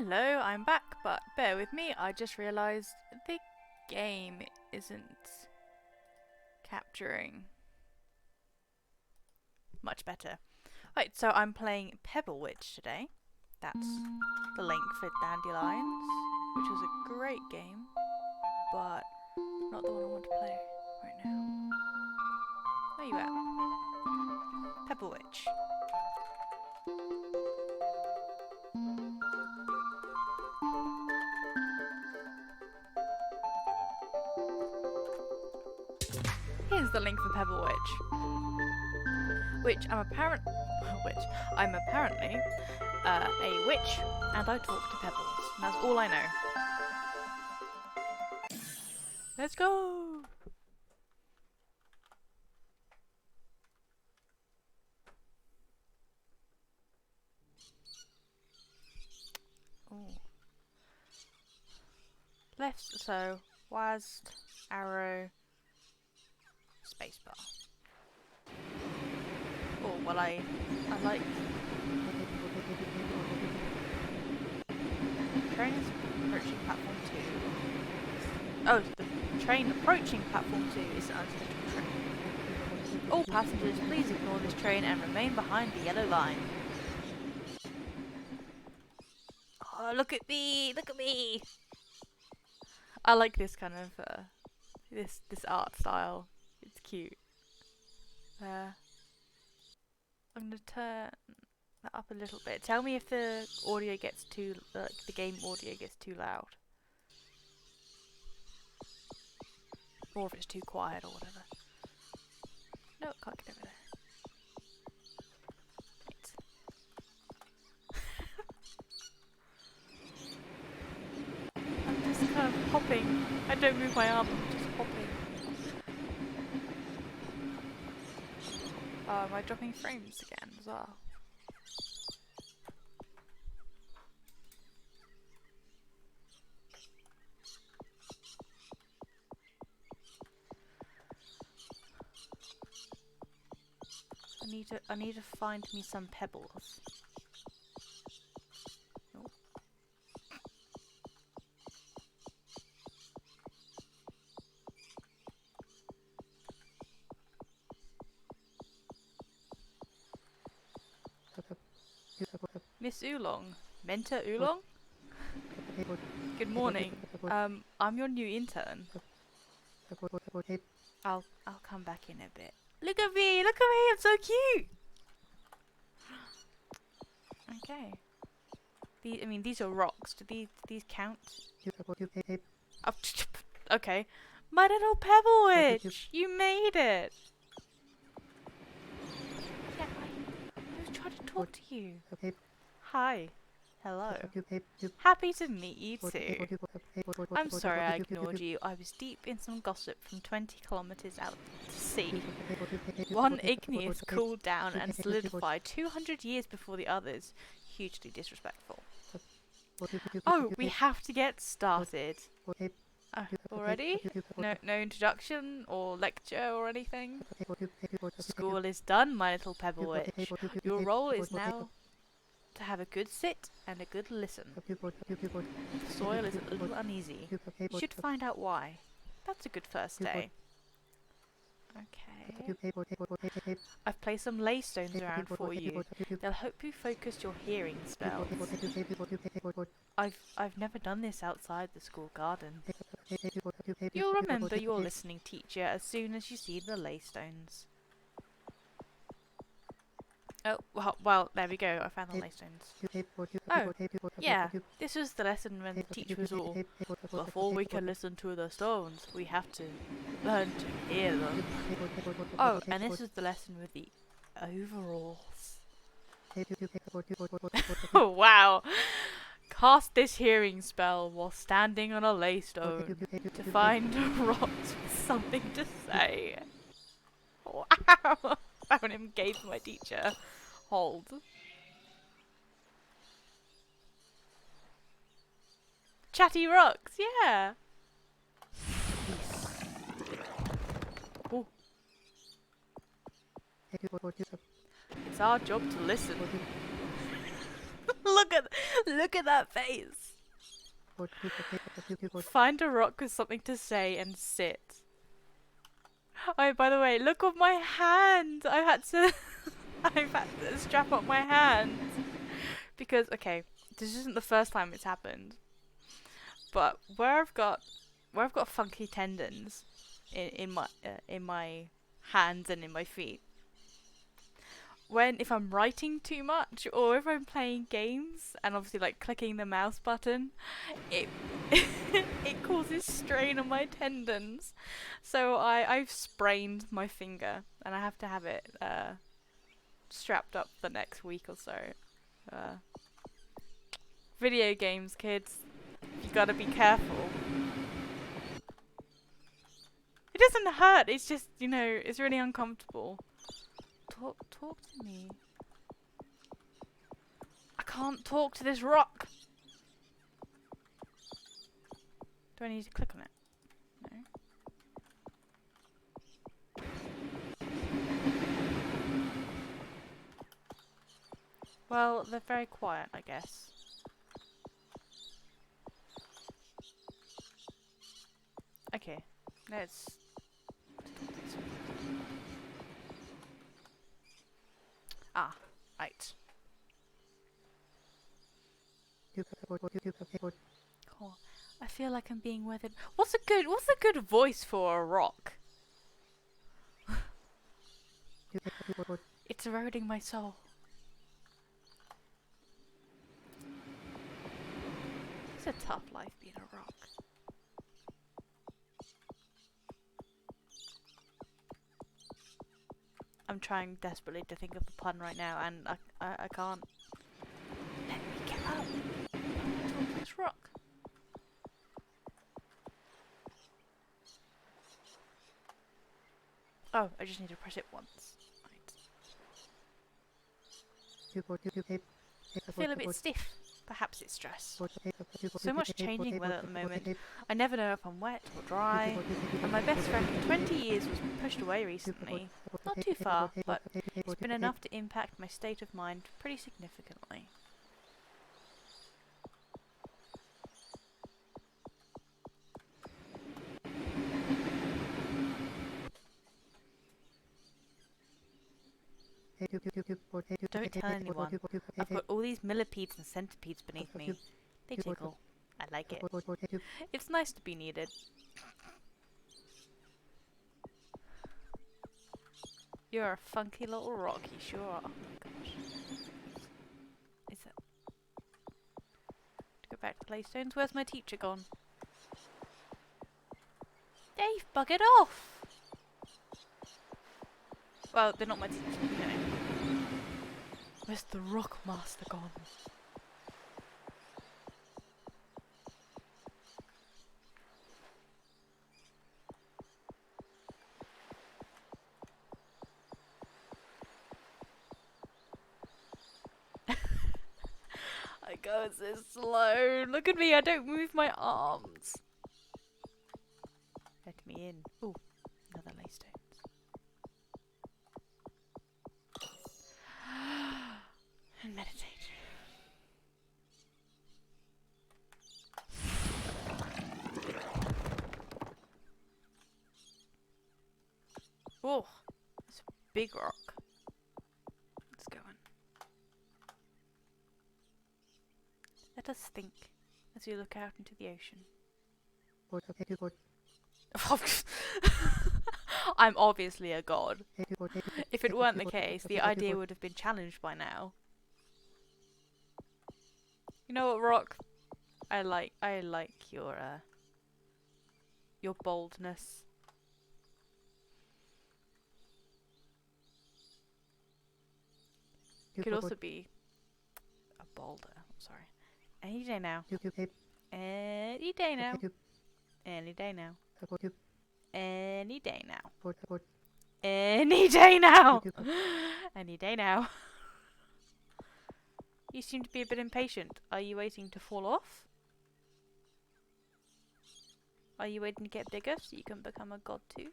Hello, I'm back, but bear with me, I just realised the game isn't capturing. Much better. Right, so I'm playing Pebble Witch today. That's the link for Dandelions, which was a great game, but not the one I want to play right now. Where you at? Pebble Witch. Here's the link for Pebble Witch, which I'm apparently a witch, and I talk to pebbles. And that's all I know. Let's go! Ooh. Left, so WASD, arrow, spacebar. Oh, well I like... Train is approaching platform 2. Oh, the train approaching platform 2 is an unscheduled train. All passengers, please ignore this train and remain behind the yellow line. Oh, look at me! Look at me! I like this kind of, this art style. It's cute. I'm gonna turn that up a little bit. Tell me if the audio gets too, like the game audio gets too loud. Or if it's too quiet or whatever. No, I can't get over there. Right. I'm just kind of hopping. I don't move my arm, I'm just hopping. Oh, am I dropping frames again as well? I need to find me some pebbles. Oh. Miss Oolong, Mentor Oolong. Good morning. I'm your new intern. I'll come back in a bit. Look at me! Look at me! I'm so cute! Okay. These are rocks. Do these count? Oh, okay. My little Pebble Witch! You made it! Yeah, I was trying to talk to you. Hi. Hello. Happy to meet you too. I'm sorry I ignored you. I was deep in some gossip from 20 kilometers out to sea. One igneous cooled down and solidified 200 years before the others. Hugely disrespectful. Oh, we have to get started. Already? No introduction or lecture or anything? School is done, my little Pebble Witch. Your role is now to have a good sit and a good listen. The soil is a little uneasy. You should find out why. That's a good first day. Okay. I've placed some ley stones around for you. They'll help you focus your hearing spells. I've never done this outside the school garden. You'll remember your listening teacher as soon as you see the ley stones. Oh, well, there we go. I found the ley stones. Oh, yeah. This was the lesson when the teacher was all, before we can listen to the stones, we have to learn to hear them. Oh, and this was the lesson with the overalls. Oh, wow. Cast this hearing spell while standing on a ley stone to find rocks with something to say. Wow. Found him gave my teacher. Hold. Chatty rocks, yeah. Ooh. It's our job to listen. Look at that face. Find a rock with something to say and sit. Oh, by the way, look on my hand. I've had to strap up my hand because this isn't the first time it's happened. But where I've got funky tendons in my hands and in my feet. If I'm writing too much or if I'm playing games and obviously like clicking the mouse button, it it causes strain on my tendons. So I've sprained my finger and I have to have it strapped up the next week or so. Video games, kids. You gotta be careful. It doesn't hurt, it's just, it's really uncomfortable. Talk to me. I can't talk to this rock. Do I need to click on it? No. Well, they're very quiet, I guess. Okay, let's right. Cool. I feel like I'm being weathered. What's a good voice for a rock? It's eroding my soul. It's a tough life being a rock. I'm trying desperately to think of the pun right now, and I can't. Let me get up. I want to talk to this rock. Oh, I just need to press it once. Right. I feel a bit stiff. Perhaps it's stress. So much changing weather at the moment. I never know if I'm wet or dry. And my best friend for 20 years was pushed away recently. Not too far, but it's been enough to impact my state of mind pretty significantly. Don't tell anyone. I've got all these millipedes and centipedes beneath me. They tickle. I like it. It's nice to be needed. You're a funky little rock, you sure are. Oh my gosh. Is it? To go back to Playstones. Where's my teacher gone? They've buggered off! Well, they're not my teacher, Where's the rock master gone? I go so slow. Look at me, I don't move my arms. Let me in. Ooh, another laystone. And meditate. Oh, it's a big rock. Let's go in. Let us think as we look out into the ocean. I'm obviously a god. If it weren't the case, the idea would have been challenged by now. You know what, Rock? I like your boldness. You could also be a boulder. I'm sorry. Any day now. Any day now. Any day now. Any day now. Any day now. Any day now. You seem to be a bit impatient. Are you waiting to fall off? Are you waiting to get bigger so you can become a god too?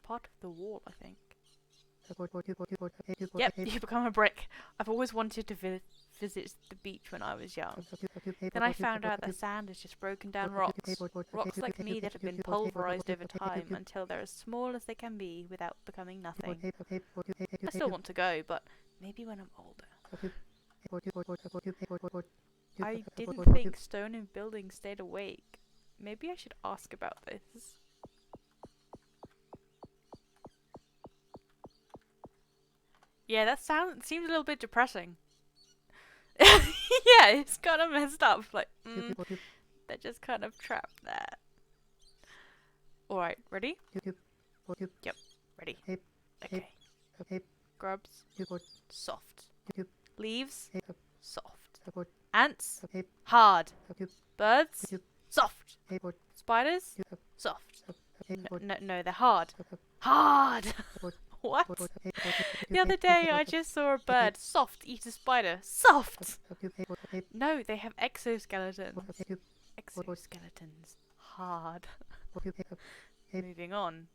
part of the wall, I think. Yep, you become a brick. I've always wanted to visit the beach when I was young. Then I found out that sand is just broken down rocks. Rocks like me that have been pulverized over time until they're as small as they can be without becoming nothing. I still want to go, but maybe when I'm older. I didn't think stone and buildings stayed awake. Maybe I should ask about this. Yeah, that seems a little bit depressing. Yeah, it's kind of messed up. Like, they're just kind of trapped there. Alright, ready? Yep, ready. Okay. Grubs, soft. Leaves, soft. Ants, hard. Birds, soft. Spiders, soft. No, they're hard. Hard! What? The other day I just saw a bird, soft, eat a spider. Soft! No, they have exoskeletons. Exoskeletons. Hard. Moving on.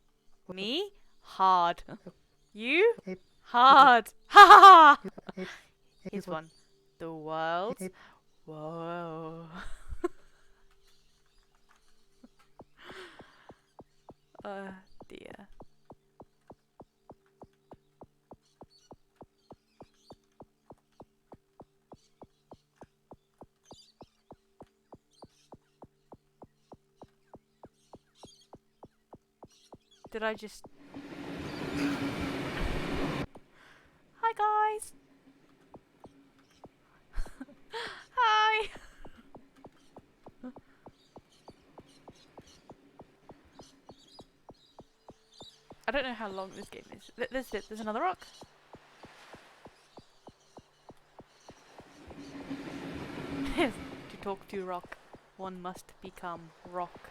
Me? Hard. You? Hard. Ha ha! Here's one. The world. Whoa. Dear. Did I just... Hi guys! Hi! I don't know how long this game is. There's another rock. To talk to rock, one must become rock.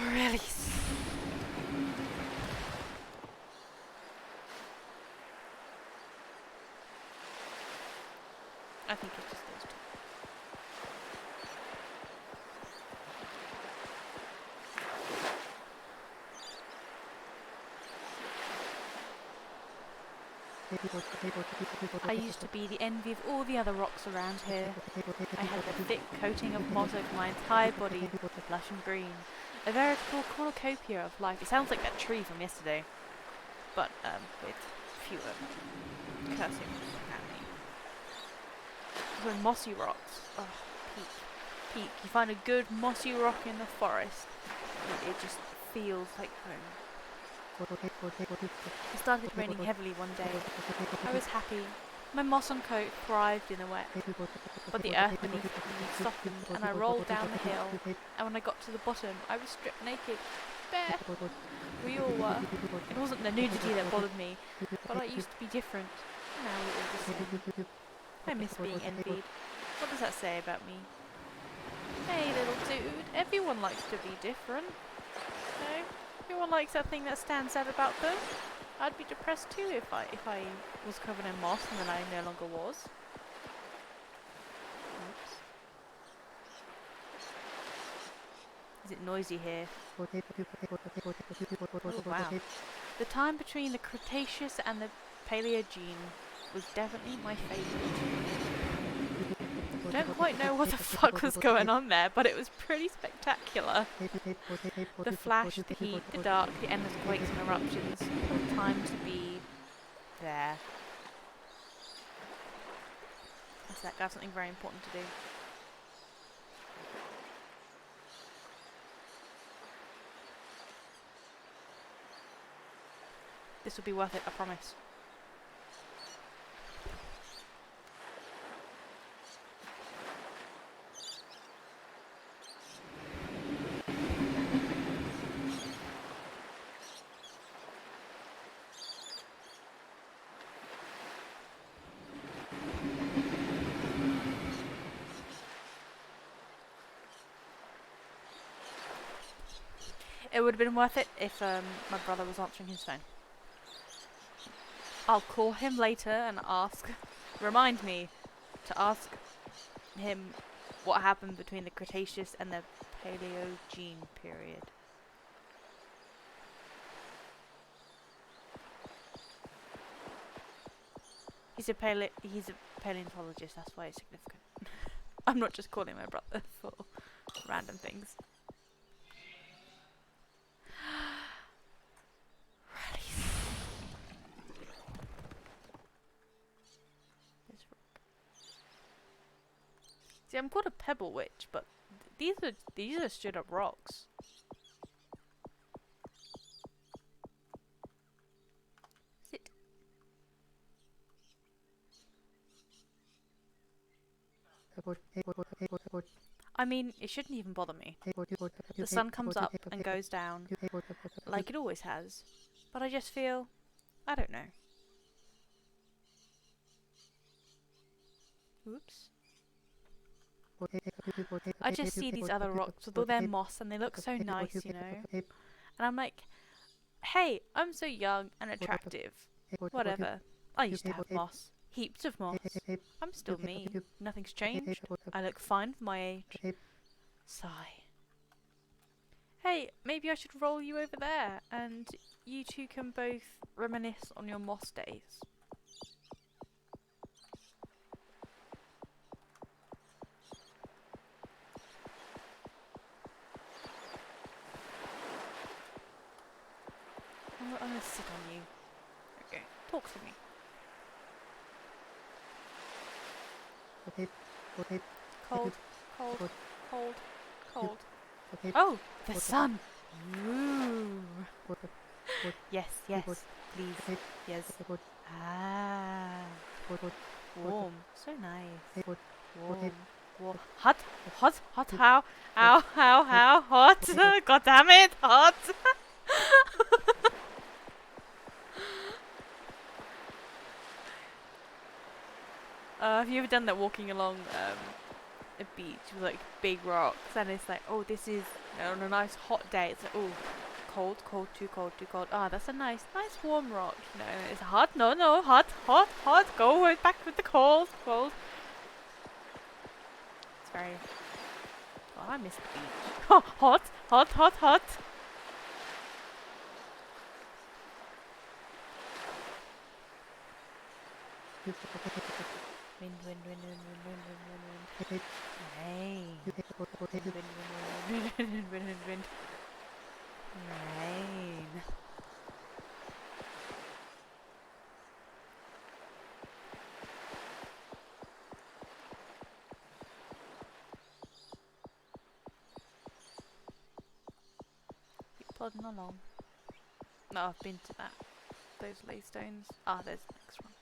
Release. I think it's just those two. I used to be the envy of all the other rocks around here. I had a thick coating of moss over my entire body, lush and green. A veritable cornucopia of life. It sounds like that tree from yesterday, but with fewer cursing at me. So mossy rocks. Oh, peak. You find a good mossy rock in the forest, and it just feels like home. It started raining heavily one day. I was happy. My moss and coat thrived in the wet, but the earth beneath me softened and I rolled down the hill, and when I got to the bottom I was stripped naked, bare. We all were. It wasn't the nudity that bothered me, but I used to be different. Now we're all the same. I miss being envied. What does that say about me? Hey little dude, everyone likes to be different. No? Everyone likes that thing that stands out about them. I'd be depressed too if I was covered in moss and then I no longer was. Oops. Is it noisy here? Oh wow. The time between the Cretaceous and the Paleogene was definitely my favourite. Don't quite know what the fuck was going on there, but it was pretty spectacular. The flash, the heat, the dark, the endless quakes and eruptions. What a time to be there. That's that. I have something very important to do. This will be worth it, I promise. It would have been worth it if my brother was answering his phone. I'll call him later and remind me to ask him what happened between the Cretaceous and the Paleogene period. He's a paleontologist, that's why it's significant. I'm not just calling my brother for random things. See, I'm called a Pebble Witch, but these are straight up rocks. Sit. I mean, it shouldn't even bother me. The sun comes up and goes down, like it always has. But I just feel, I don't know. Oops. I just see these other rocks with all their moss and they look so nice, you know. And I'm like, hey, I'm so young and attractive. Whatever. I used to have moss. Heaps of moss. I'm still me. Nothing's changed. I look fine for my age. Sigh. Hey, maybe I should roll you over there and you two can both reminisce on your moss days. I'm gonna sit on you. Okay, talk to me. Cold, cold, cold, cold. Oh, the sun! Ooh. Yes, yes, please, yes. Ah, warm, so nice. Warm, warm. Hot, hot, hot, how, ow, how, hot. God damn it, hot. Have you ever done that walking along a beach with like big rocks and it's like, oh, this is on a nice hot day, it's like, oh, cold, cold, too cold, too cold. Ah, that's a nice warm rock. No, it's hot, no, hot, hot, hot, go back with the cold, cold. It's very, oh, I miss the beach. Oh, hot, hot, hot, hot. Wind, wind, wind, wind, wind, wind, wind, wind, wind. Rain. Wind, wind, wind, wind, wind, wind, wind, wind. Rain. Keep plodding along. No, I've been to that. Those lay stones. Ah, there's the next one.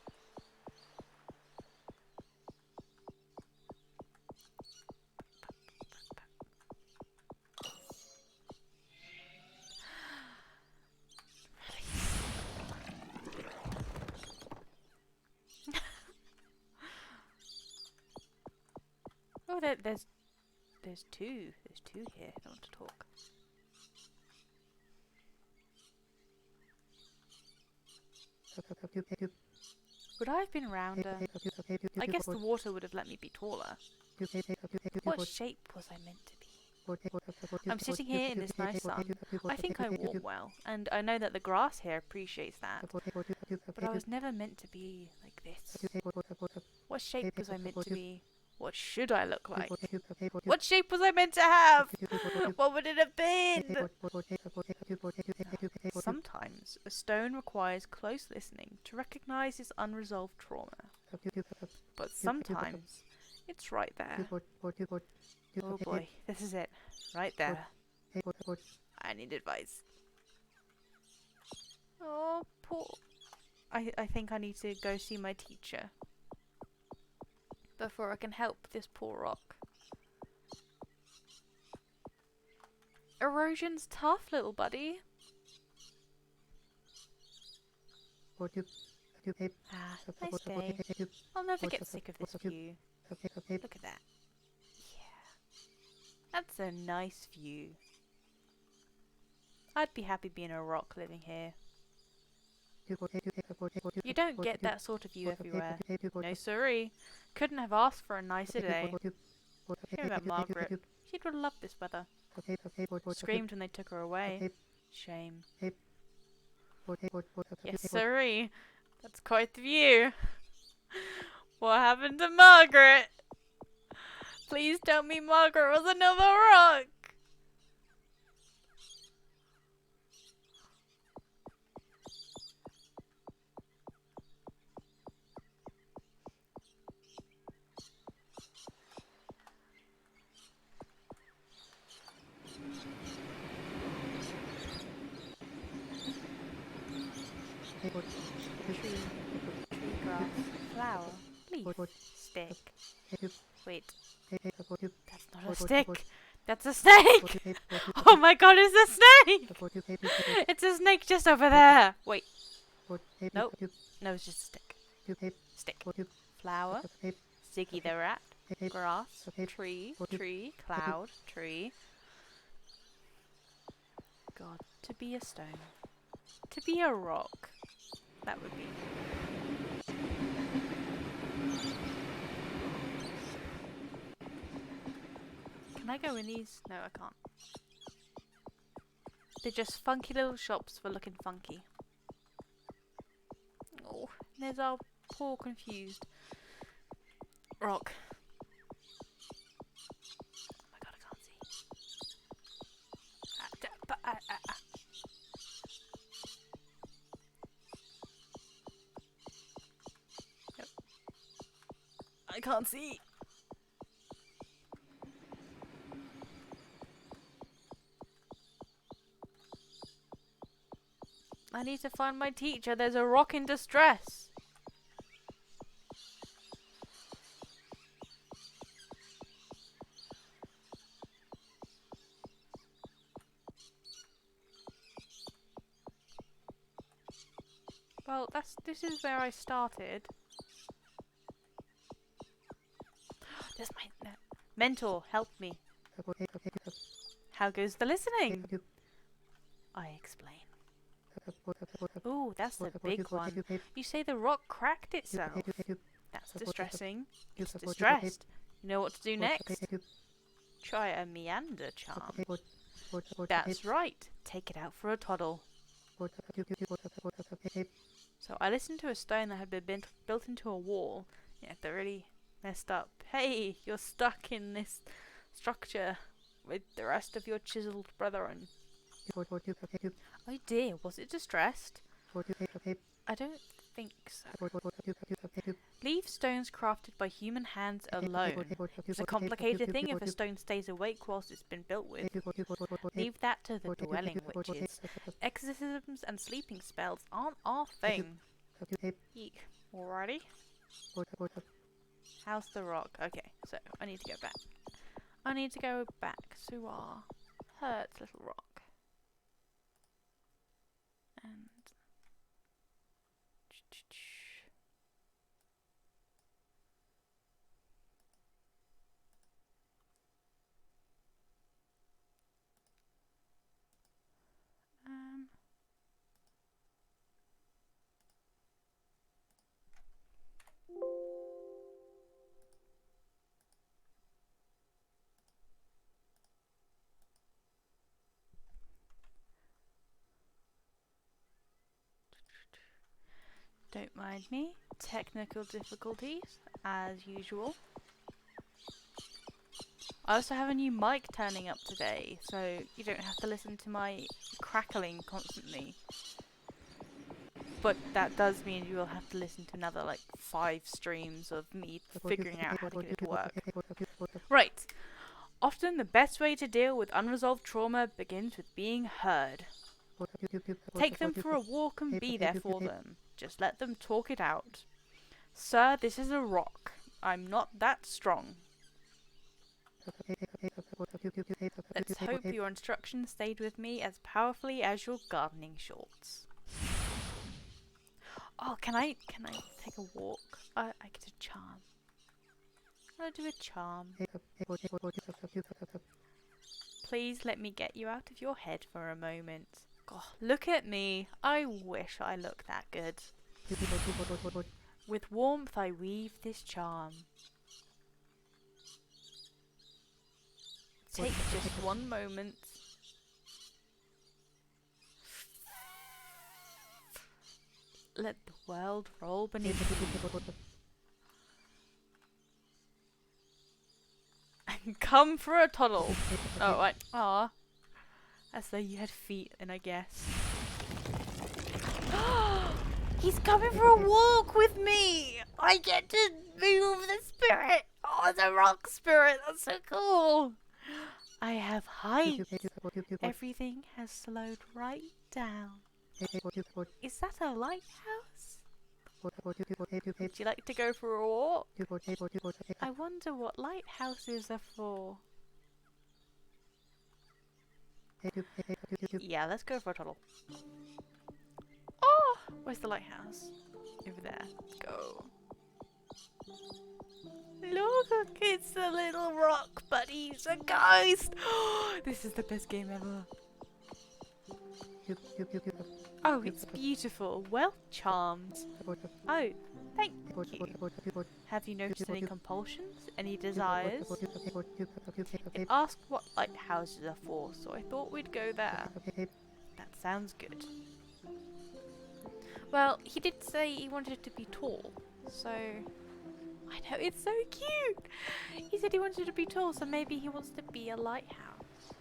Oh, there's two. There's two here. I don't want to talk. Would I have been rounder? I guess the water would have let me be taller. What shape was I meant to be? I'm sitting here in this nice sun. I think I warm well, and I know that the grass here appreciates that. But I was never meant to be like this. What shape was I meant to be? What should I look like? What shape was I meant to have? What would it have been? Sometimes a stone requires close listening to recognize its unresolved trauma. But sometimes it's right there. Oh boy, this is it. Right there. I need advice. Oh, poor... I think I need to go see my teacher before I can help this poor rock. Erosion's tough, little buddy. Ah, nice day. I'll never get sick of this view. Look at that. Yeah. That's a nice view. I'd be happy being a rock living here. You don't get that sort of view everywhere. No siree. Couldn't have asked for a nicer day. Hear about Margaret. She'd would have loved this weather. Screamed when they took her away. Shame. Yes, sirree. That's quite the view. What happened to Margaret? Please tell me Margaret was another rock. Tree, grass, flower, leaf, stick. Wait, that's not a stick. That's a snake. Oh my god, it's a snake. It's a snake just over there. Wait. Nope. No, it's just a stick. Stick. Flower. Ziggy the rat. Grass. Tree. Tree. Cloud. Tree. God, to be a stone. To be a rock. That would be. Can I go in these? No, I can't. They're just funky little shops for looking funky. Oh, there's our poor confused rock. Oh my god, I can't see. Nope. I can't see. I need to find my teacher. There's a rock in distress. Well, this is where I started. There's my mentor. Help me. How goes the listening? I explain. Ooh, that's the big one. You say the rock cracked itself. That's distressing. It's distressed. You know what to do next? Try a meander charm. That's right. Take it out for a toddle. So I listened to a stone that had been built into a wall. Yeah, they're really messed up. Hey, you're stuck in this structure with the rest of your chiseled brethren. Oh dear, was it distressed? I don't think so. Leave stones crafted by human hands alone. It's a complicated thing if a stone stays awake whilst it's been built with. Leave that to the dwelling witches. Exorcisms and sleeping spells aren't our thing. Eek. Alrighty. How's the rock? Okay, so I need to go back. I need to go back to our hurt little rock. And don't mind me. Technical difficulties, as usual. I also have a new mic turning up today, so you don't have to listen to my crackling constantly. But that does mean you will have to listen to another, like, 5 streams of me figuring out how to get it to work. Right. Often the best way to deal with unresolved trauma begins with being heard. Take them for a walk and be there for them. Just let them talk it out. Sir, this is a rock. I'm not that strong. Let's hope your instructions stayed with me as powerfully as your gardening shorts. Oh, can I take a walk? I get a charm. I'll do a charm. Please let me get you out of your head for a moment. God, look at me. I wish I looked that good. With warmth I weave this charm. Take just one moment. Let the world roll beneath you. And come for a toddle. Oh, right. Aw. As though you had feet, then I guess. He's coming for a walk with me! I get to move the spirit! Oh, the rock spirit! That's so cool! I have height! Everything has slowed right down. Is that a lighthouse? Would you like to go for a walk? I wonder what lighthouses are for. Yeah, let's go for a toddle. Oh! Where's the lighthouse? Over there. Go. Look, it's a little rock, but he's a ghost! This is the best game ever. Oh, it's beautiful. Well charmed. Oh, thank you. Have you noticed any compulsions? Any desires? It asked what lighthouses are for, so I thought we'd go there. That sounds good. Well, he did say he wanted it to be tall, so... I know, it's so cute! He said he wanted it to be tall, so maybe he wants to be a lighthouse.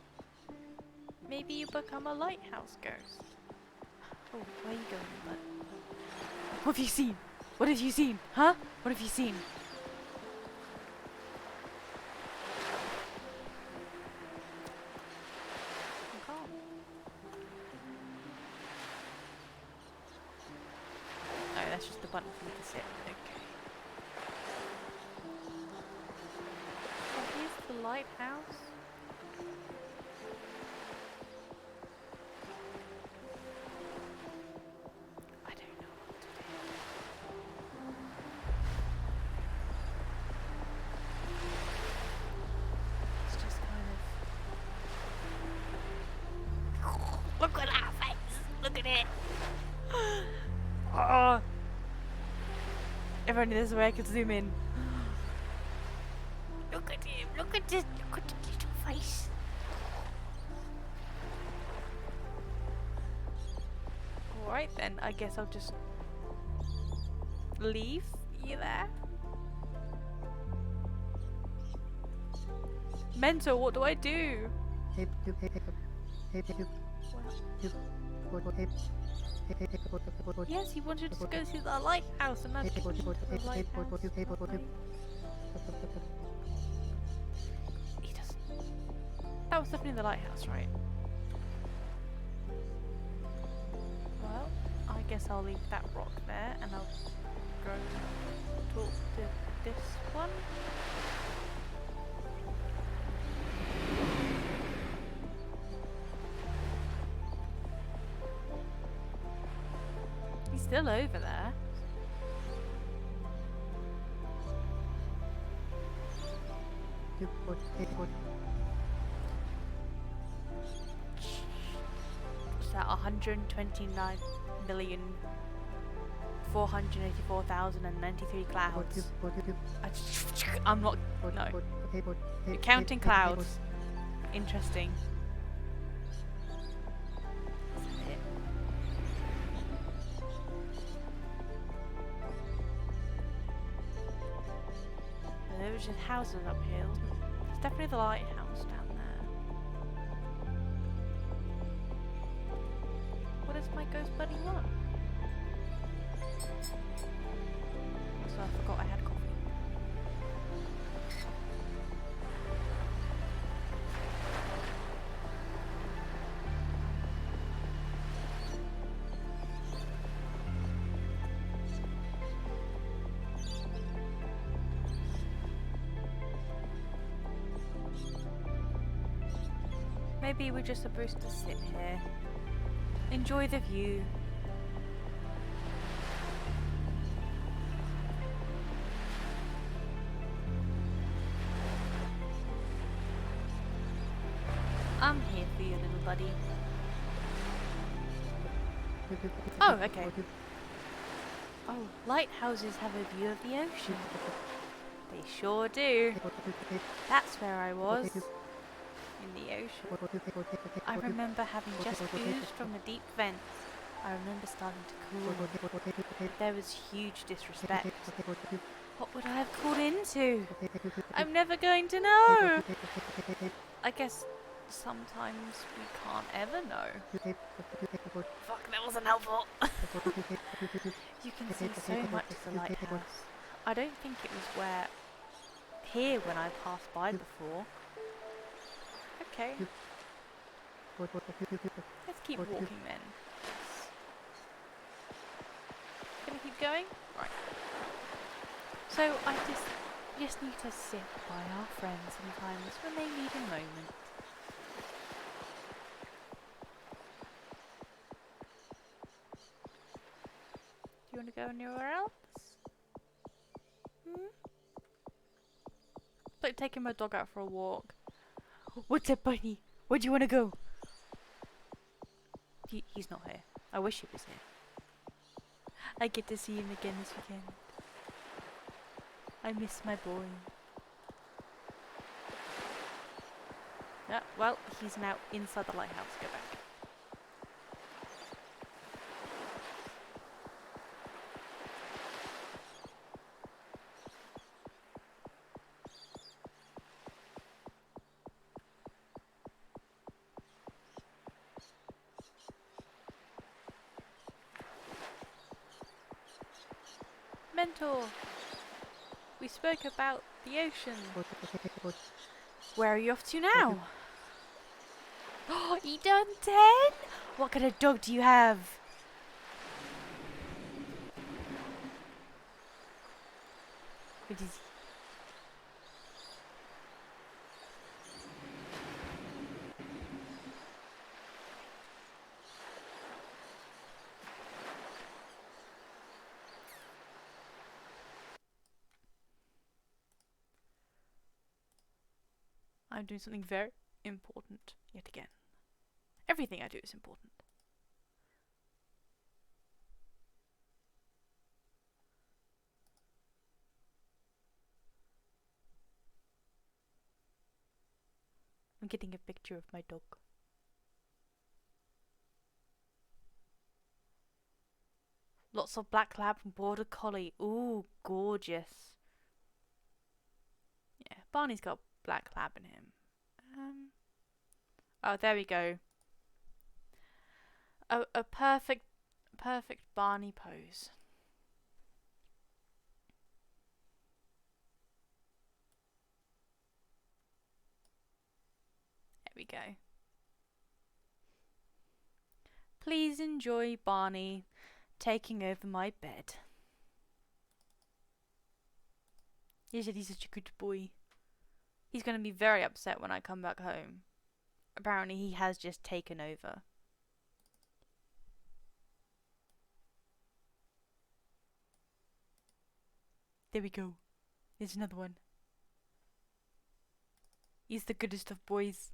Maybe you become a lighthouse ghost. Oh, where are you going, bud? What have you seen? What have you seen? Huh? What have you seen? I'm calm. Oh, that's just the button for me to sit. Okay. Oh, here's the lighthouse. Look at that face! Look at it! Oh. If only there's a way I could zoom in. Look at him! Look at this! Look at the little face! Alright then, I guess I'll just leave you there. Mentor, what do I do? Yes, he wanted to go see the lighthouse, and that's the lighthouse. He doesn't. That was definitely the lighthouse, right? Well, I guess I'll leave that rock there, and I'll go talk to this one. He's still over there. Is that 129,484,093 clouds? I'm not. No. You're counting clouds. Interesting. There was just houses up here. It's definitely the lighthouse down there. What does my ghost buddy want? So I forgot I had coffee. Maybe we're just supposed to sit here. Enjoy the view. I'm here for you, little buddy. Oh, okay. Oh, lighthouses have a view of the ocean. They sure do. That's where I was. in the ocean. I remember having just oozed from the deep vents. I remember starting to cool. There was huge disrespect. What would I have called into? I'm never going to know. I guess sometimes we can't ever know. Fuck, that wasn't helpful. You can see so much of the lighthouse. I don't think it was here when I passed by before. Okay. Let's keep walking then. Gonna keep going? Right. So I just need to sit by our friends sometimes when they need a moment. Do you want to go anywhere else? It's like taking my dog out for a walk. What's up, Bunny? Where do you want to go? He's not here. I wish he was here. I get to see him again this weekend. I miss my boy. Yeah, well, he's now inside the lighthouse. Go back. Mentor! We spoke about the ocean. Where are you off to now? Oh, you done 10? What kind of dog do you have? What is he? I'm doing something very important yet again. Everything I do is important. I'm getting a picture of my dog. Lots of black lab and border collie. Ooh, gorgeous. Yeah, Barney's got black lab in him. Oh, there we go. A perfect Barney pose. There we go. Please enjoy Barney taking over my bed. He said he's such a good boy. He's going to be very upset when I come back home. Apparently he has just taken over. There we go. There's another one. He's the goodest of boys.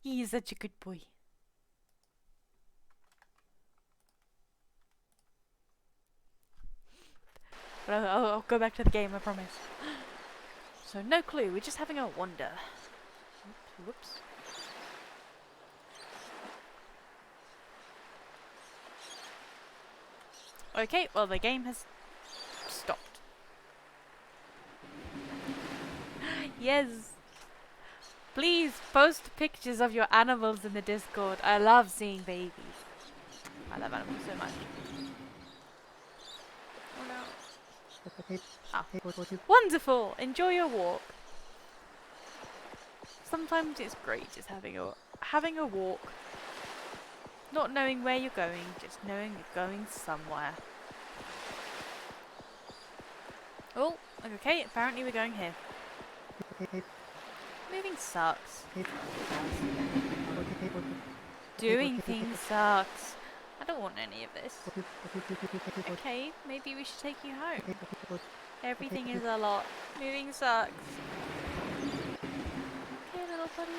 He is such a good boy. But I'll go back to the game, I promise. So no clue, we're just having a wander. Whoops. Okay, well the game has stopped. Yes. Please post pictures of your animals in the Discord. I love seeing babies. I love animals so much. Oh no. Ah. Wonderful! Enjoy your walk. Sometimes it's great just having a walk. Not knowing where you're going, just knowing you're going somewhere. Oh, okay, apparently we're going here. Moving sucks. Doing things sucks. I don't want any of this. Okay, maybe we should take you home. Everything is a lot. Moving sucks. Okay, little buddy.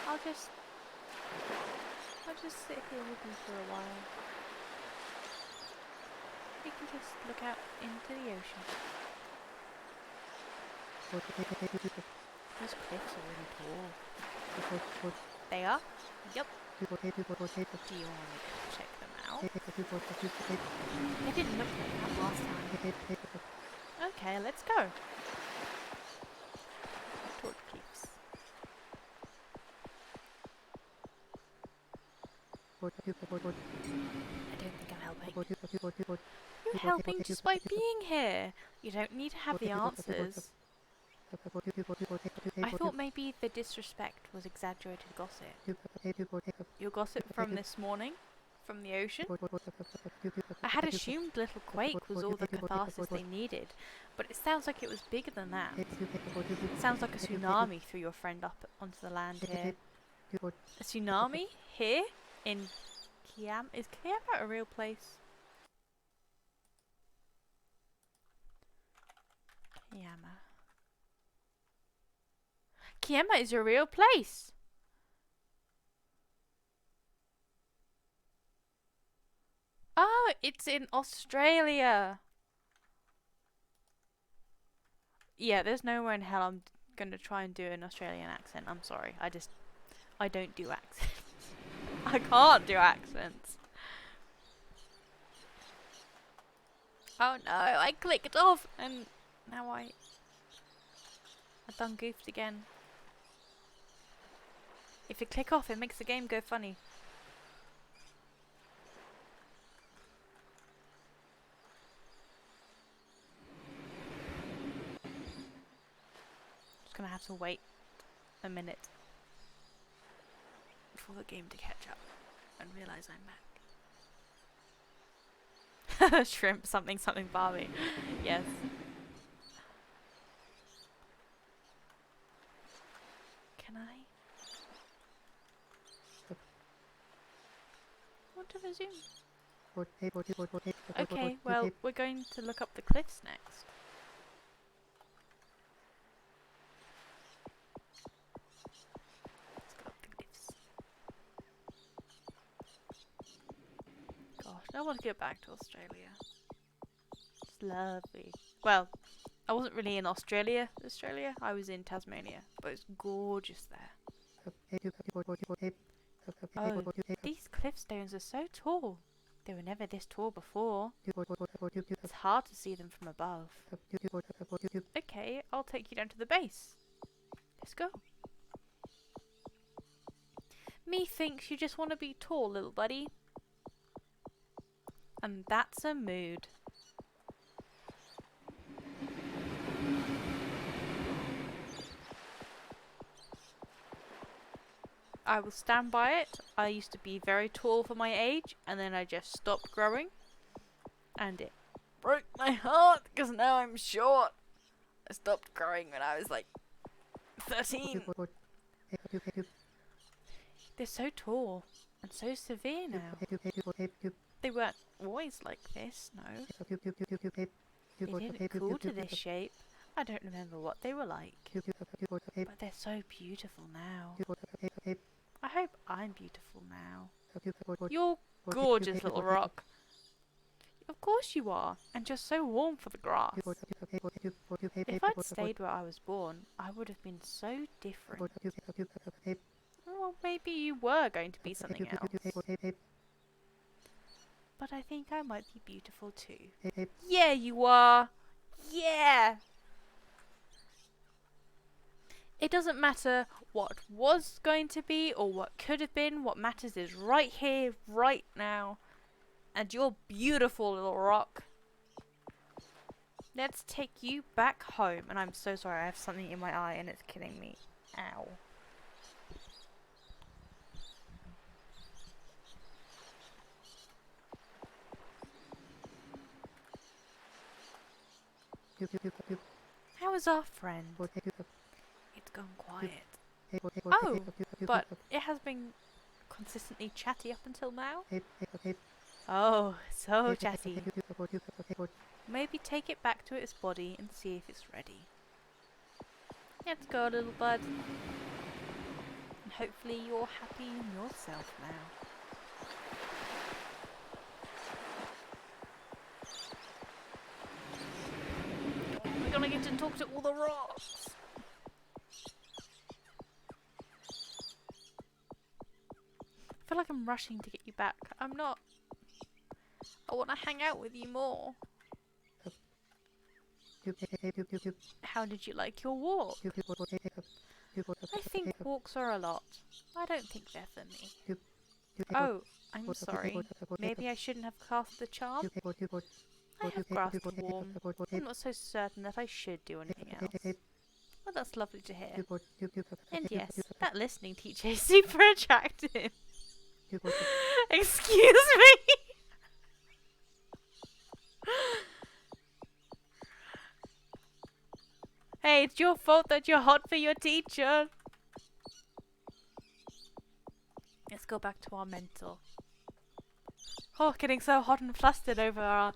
I'll just sit here with you for a while. just look out into the ocean. Those cliffs are really tall. They are? Yep. Do you want to go check them out? They didn't look like that last time. Okay, let's go. Toward the cliffs. I don't think I'm helping. You're helping just by being here. You don't need to have the answers. I thought maybe the disrespect was exaggerated gossip. Your gossip from this morning? From the ocean? I had assumed Little Quake was all the catharsis they needed, but it sounds like it was bigger than that. It sounds like a tsunami threw your friend up onto the land here. A tsunami? Here? In Kiam? Is Kiama a real place? Kiama. Kiama is a real place! Oh, it's in Australia! Yeah, there's nowhere in hell I'm gonna try and do an Australian accent. I'm sorry. I don't do accents. I can't do accents. Oh no, I clicked off and now I've done goofed again. If you click off, it makes the game go funny. Just gonna have to wait a minute for the game to catch up and realise I'm back. Shrimp something something Barbie. Yes. Can I? Want to resume? Okay, well, we're going to look up the cliffs next. Let's go up the cliffs. Gosh, I want to get back to Australia. It's lovely. Well, I wasn't really in Australia. I was in Tasmania, but it's gorgeous there. Oh, these cliff stones are so tall. They were never this tall before. It's hard to see them from above. Okay, I'll take you down to the base. Let's go. Methinks you just want to be tall, little buddy. And that's a mood. I will stand by it. I used to be very tall for my age, and then I just stopped growing. And it broke my heart, because now I'm short. I stopped growing when I was like 13. They're so tall, and so severe now. They weren't always like this, no. They didn't cool to this shape. I don't remember what they were like. But they're so beautiful now. I hope I'm beautiful now. You're gorgeous, little rock. Of course you are, and just so warm for the grass. If I'd stayed where I was born, I would have been so different. Well, maybe you were going to be something else. But I think I might be beautiful too. Yeah, you are! Yeah! It doesn't matter what was going to be or what could have been. What matters is right here, right now. And you're beautiful, little rock. Let's take you back home. And I'm so sorry, I have something in my eye and it's killing me. Ow. How is our friend? It's gone quiet. Oh, but it has been consistently chatty up until now. Oh, so chatty. Maybe take it back to its body and see if it's ready. Let's go, little bud. And hopefully you're happy in yourself now. talk to all the rocks. I feel like I'm rushing to get you back. I'm not. I want to hang out with you more. How did you like your walk? I think walks are a lot. I don't think they're for me. Oh, I'm sorry. Maybe I shouldn't have cast the charm? I have grasped warm. I'm not so certain that I should do anything else. Well, that's lovely to hear. And yes, that listening teacher is super attractive. Excuse me? Hey, it's your fault that you're hot for your teacher. Let's go back to our mentor. Oh, getting so hot and flustered over our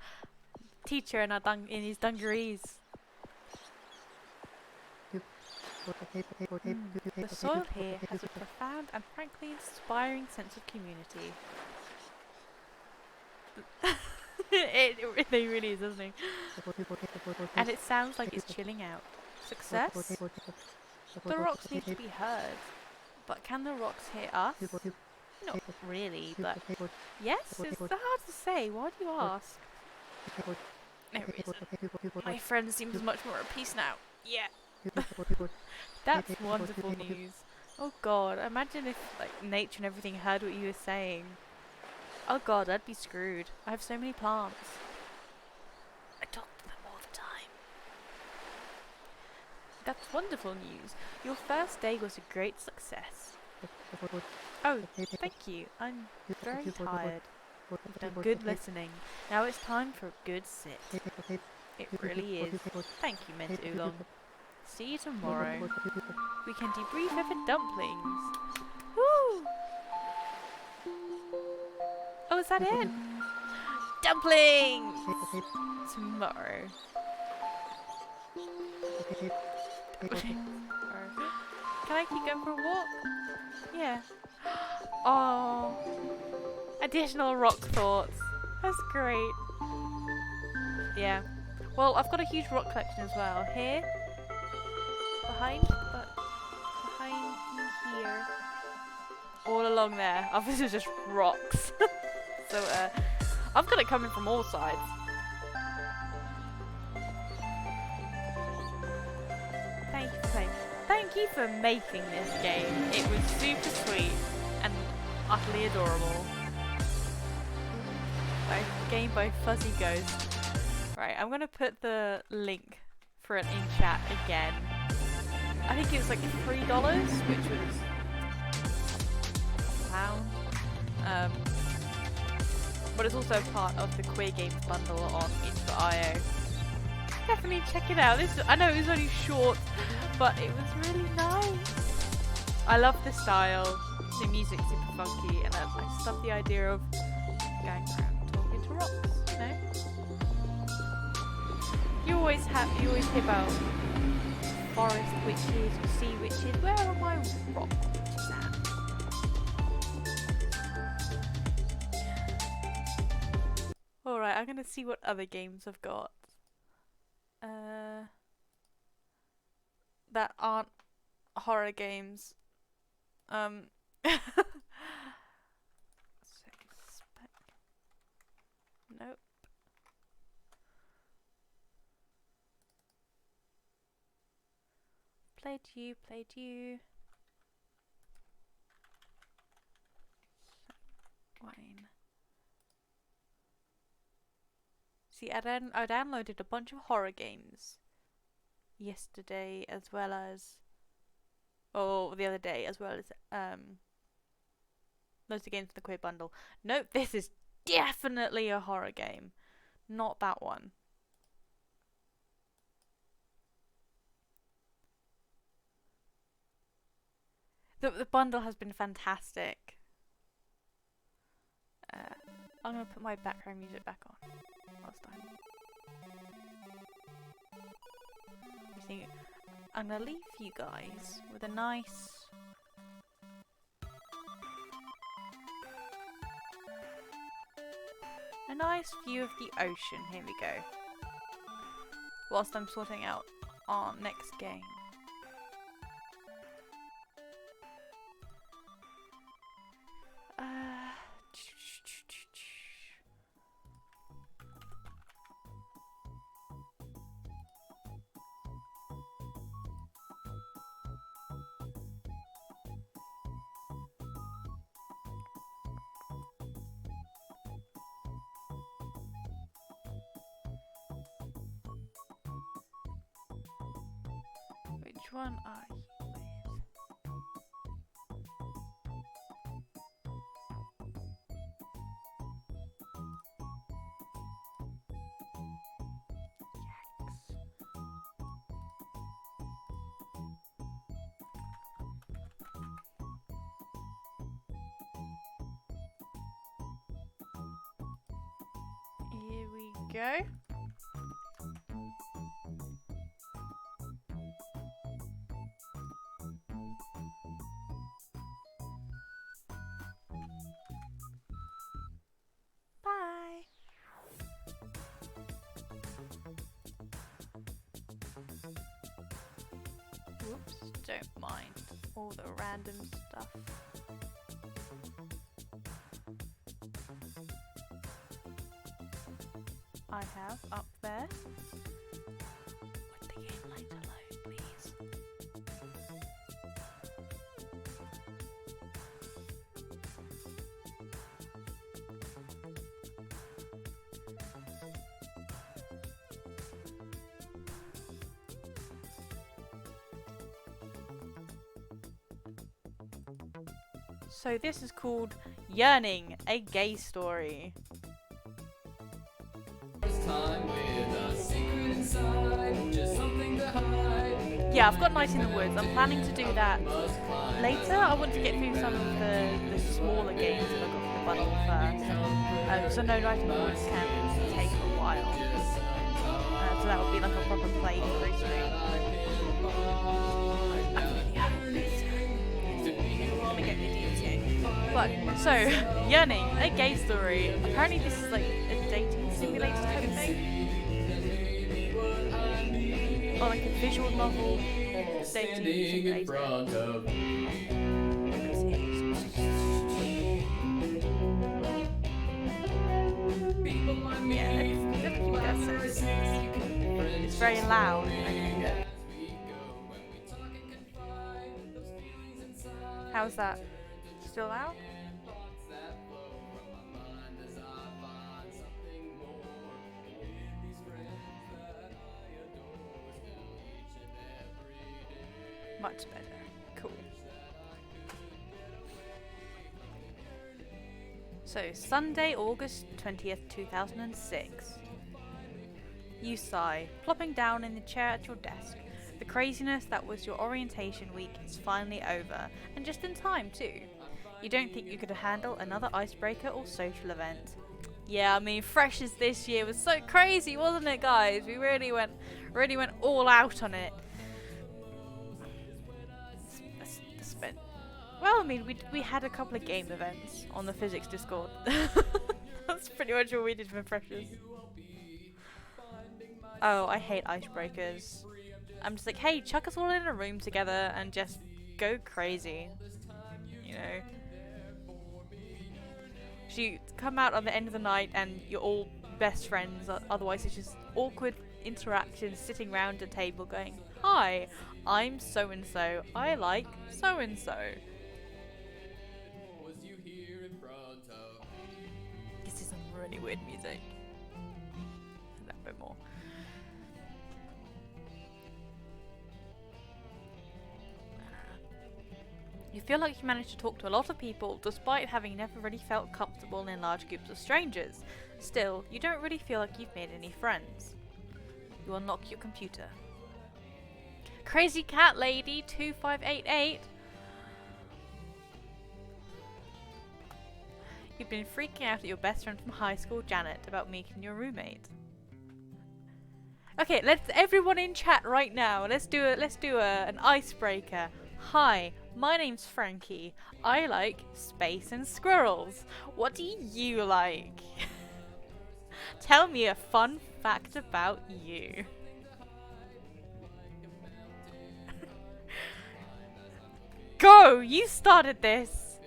teacher in, in his dungarees. The soil here has a profound and frankly inspiring sense of community. It really is, doesn't it? And it sounds like it's chilling out. Success? The rocks need to be heard. But can the rocks hear us? Not really, but yes, it's hard to say. Why do you ask? No reason. My friend seems much more at peace now. Yeah. That's wonderful news. Oh god, imagine if like nature and everything heard what you were saying. Oh god, I'd be screwed. I have so many plants. I talk to them all the time. That's wonderful news. Your first day was a great success. Oh, thank you. I'm very tired. I've done good listening. Now it's time for a good sit. It really is. Thank you, Mint Oolong. See you tomorrow. We can debrief over dumplings. Woo! Oh, is that it? Dumplings! Tomorrow. Can I keep going for a walk? Yeah. Oh. Additional rock thoughts. That's great. Yeah. Well, I've got a huge rock collection as well. Here. Behind me here. All along there. Obviously just rocks. So, I've got it coming from all sides. Thank you for playing. Thank you for making this game. It was super sweet and utterly adorable. A game by Fuzzy Ghost. Right, I'm gonna put the link for it in chat again. I think it was like $3, which was £1. But it's also part of the Queer Games bundle on itch.io. Definitely check it out. I know it was only short, but it was really nice. I love the style. The music's super funky, and I just love the idea of going around talking to rocks. You know, you always hear about forest witches or sea witches. Where are my rock witches at? Alright, I'm gonna see what other games I've got. That aren't horror games. Nope. Played you. Wayne. See, I downloaded a bunch of horror games yesterday, as well as the other day, as well as loads of games for the Queer Bundle. Nope, this is definitely a horror game, not that one. The bundle has been fantastic. I'm gonna put my background music back on last time. I'm gonna leave you guys with a nice view of the ocean. Here we go. Whilst I'm sorting out our next game? Which one are you with? YAGS. Here we go. Bye. Whoops, don't mind all the random stuff. I have up there. Would the game like to load, please? So this is called Yearning, a Gay Story. Yeah, I've got Night in the Woods. I'm planning to do that later. I want to get through some of the smaller games that I got from the bundle first. So no, Night in the Woods can take a while. So that would be like a proper playthrough stream. I really hope it's gonna get me DT. But so, Yearning, a Gay Story. Apparently this is like a dating simulator type of thing. Or like a visual novel dating simulator. It's very loud. How's that? Still loud? Much better. Cool. So, Sunday, August 20th, 2006. You sigh, plopping down in the chair at your desk. The craziness that was your orientation week is finally over, and just in time too. You don't think you could handle another icebreaker or social event. Yeah, I mean, Freshers this year was so crazy, wasn't it, guys? We really went all out on it. Well, I mean, we had a couple of game events on the physics Discord. That's pretty much all we did for Freshers. Oh, I hate icebreakers. I'm just like, hey, chuck us all in a room together and just go crazy. You know? So you come out at the end of the night and you're all best friends, otherwise it's just awkward interactions sitting around a table going, hi, I'm so-and-so, I like so-and-so. This is some really weird music. A little bit more. You feel like you managed to talk to a lot of people despite having never really felt comfortable in large groups of strangers. Still, you don't really feel like you've made any friends. You unlock your computer. Crazy Cat Lady 2588. You've been freaking out at your best friend from high school, Janet, about meeting your roommate. Okay, let's everyone in chat right now. Let's do an icebreaker. Hi, my name's Frankie. I like space and squirrels. What do you like? Tell me a fun fact about you. go! You started this!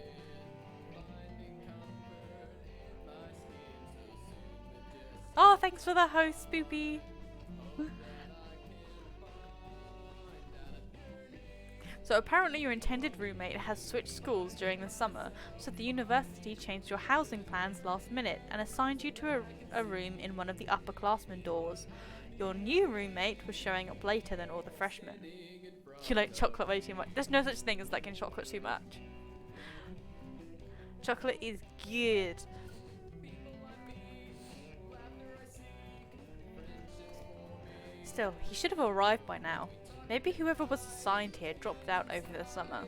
Oh, thanks for the host, Spoopy. So apparently your intended roommate has switched schools during the summer, so the university changed your housing plans last minute and assigned you to a room in one of the upperclassmen doors. Your new roommate was showing up later than all the freshmen. You like chocolate way too much. There's no such thing as liking chocolate too much. Chocolate is good. Still, he should have arrived by now. Maybe whoever was assigned here dropped out over the summer.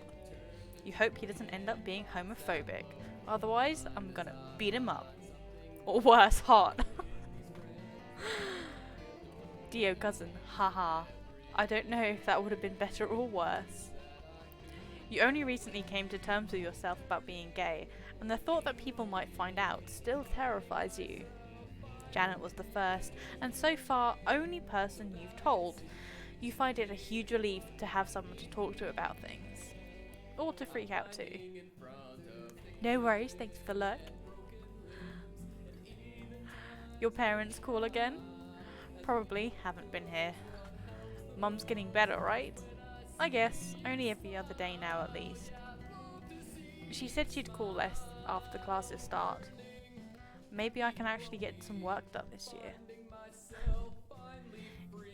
You hope he doesn't end up being homophobic. Otherwise, I'm gonna beat him up. Or worse, hot. Dio cousin, haha. I don't know if that would have been better or worse. You only recently came to terms with yourself about being gay, and the thought that people might find out still terrifies you. Janet was the first, and so far only person you've told. You find it a huge relief to have someone to talk to about things. Or to freak out to. No worries, thanks for the look. Your parents call again? Probably haven't been here. Mum's getting better, right? I guess, only every other day now at least. She said she'd call less after classes start. Maybe I can actually get some work done this year.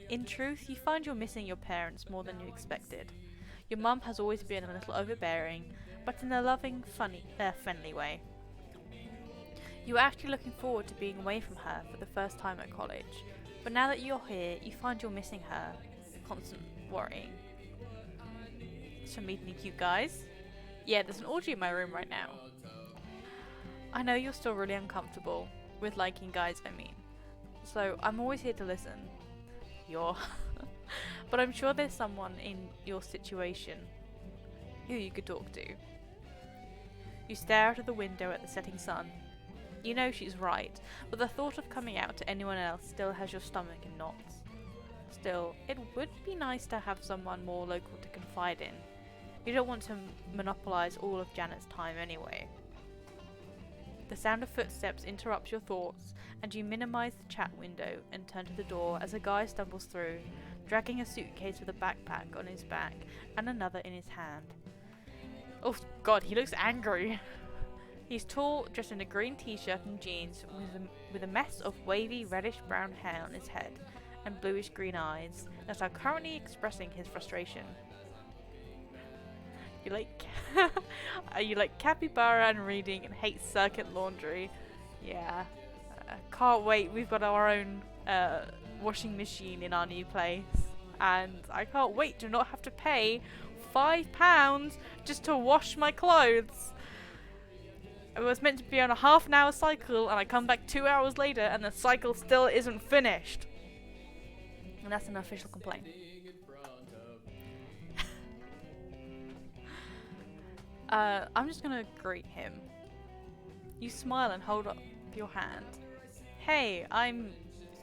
In truth, you find you're missing your parents more than you expected. Your mum has always been a little overbearing, but in a loving, friendly way. You were actually looking forward to being away from her for the first time at college, but now that you're here, you find you're missing her. Constant worrying. So meet any cute guys? Yeah, there's an orgy in my room right now. I know you're still really uncomfortable with liking guys, I mean. So I'm always here to listen. But I'm sure there's someone in your situation who you could talk to. You stare out of the window at the setting sun. You know she's right, but the thought of coming out to anyone else still has your stomach in knots. Still, it would be nice to have someone more local to confide in. You don't want to monopolize all of Janet's time anyway. The sound of footsteps interrupts your thoughts, and you minimize the chat window and turn to the door as a guy stumbles through, dragging a suitcase with a backpack on his back and another in his hand. Oh god, he looks angry. He's tall, dressed in a green t-shirt and jeans, with a mess of wavy reddish-brown hair on his head and bluish-green eyes that are currently expressing his frustration. You like capybara and reading and hate circuit laundry. Yeah. Can't wait. We've got our own washing machine in our new place. And I can't wait to not have to pay £5 just to wash my clothes. I was meant to be on a half an hour cycle and I come back 2 hours later and the cycle still isn't finished. And that's an official complaint. I'm just gonna greet him. You smile and hold up your hand. Hey, I'm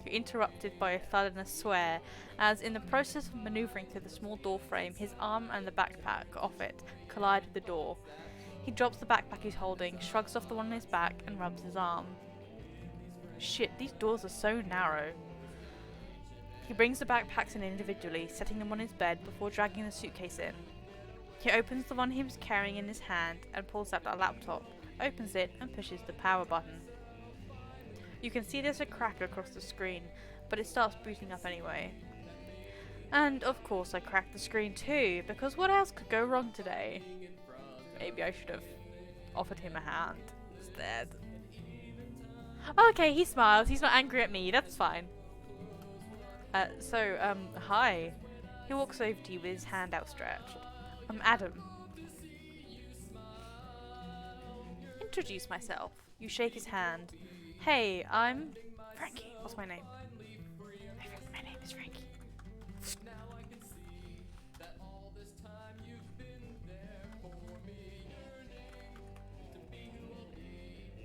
interrupted by a thud and a swear, as in the process of maneuvering through the small door frame, his arm and the backpack off it collide with the door. He drops the backpack he's holding, shrugs off the one on his back, and rubs his arm. Shit, these doors are so narrow. He brings the backpacks in individually, setting them on his bed before dragging the suitcase in. He opens the one he was carrying in his hand and pulls out a laptop, opens it and pushes the power button. You can see there's a crack across the screen, but it starts booting up anyway. And of course I cracked the screen too, because what else could go wrong today? Maybe I should have offered him a hand instead. Okay, he smiles, he's not angry at me, that's fine. Hi. He walks over to you with his hand outstretched. I'm Adam. Introduce myself. You shake his hand. Hey, I'm Frankie. What's my name? My name is Frankie.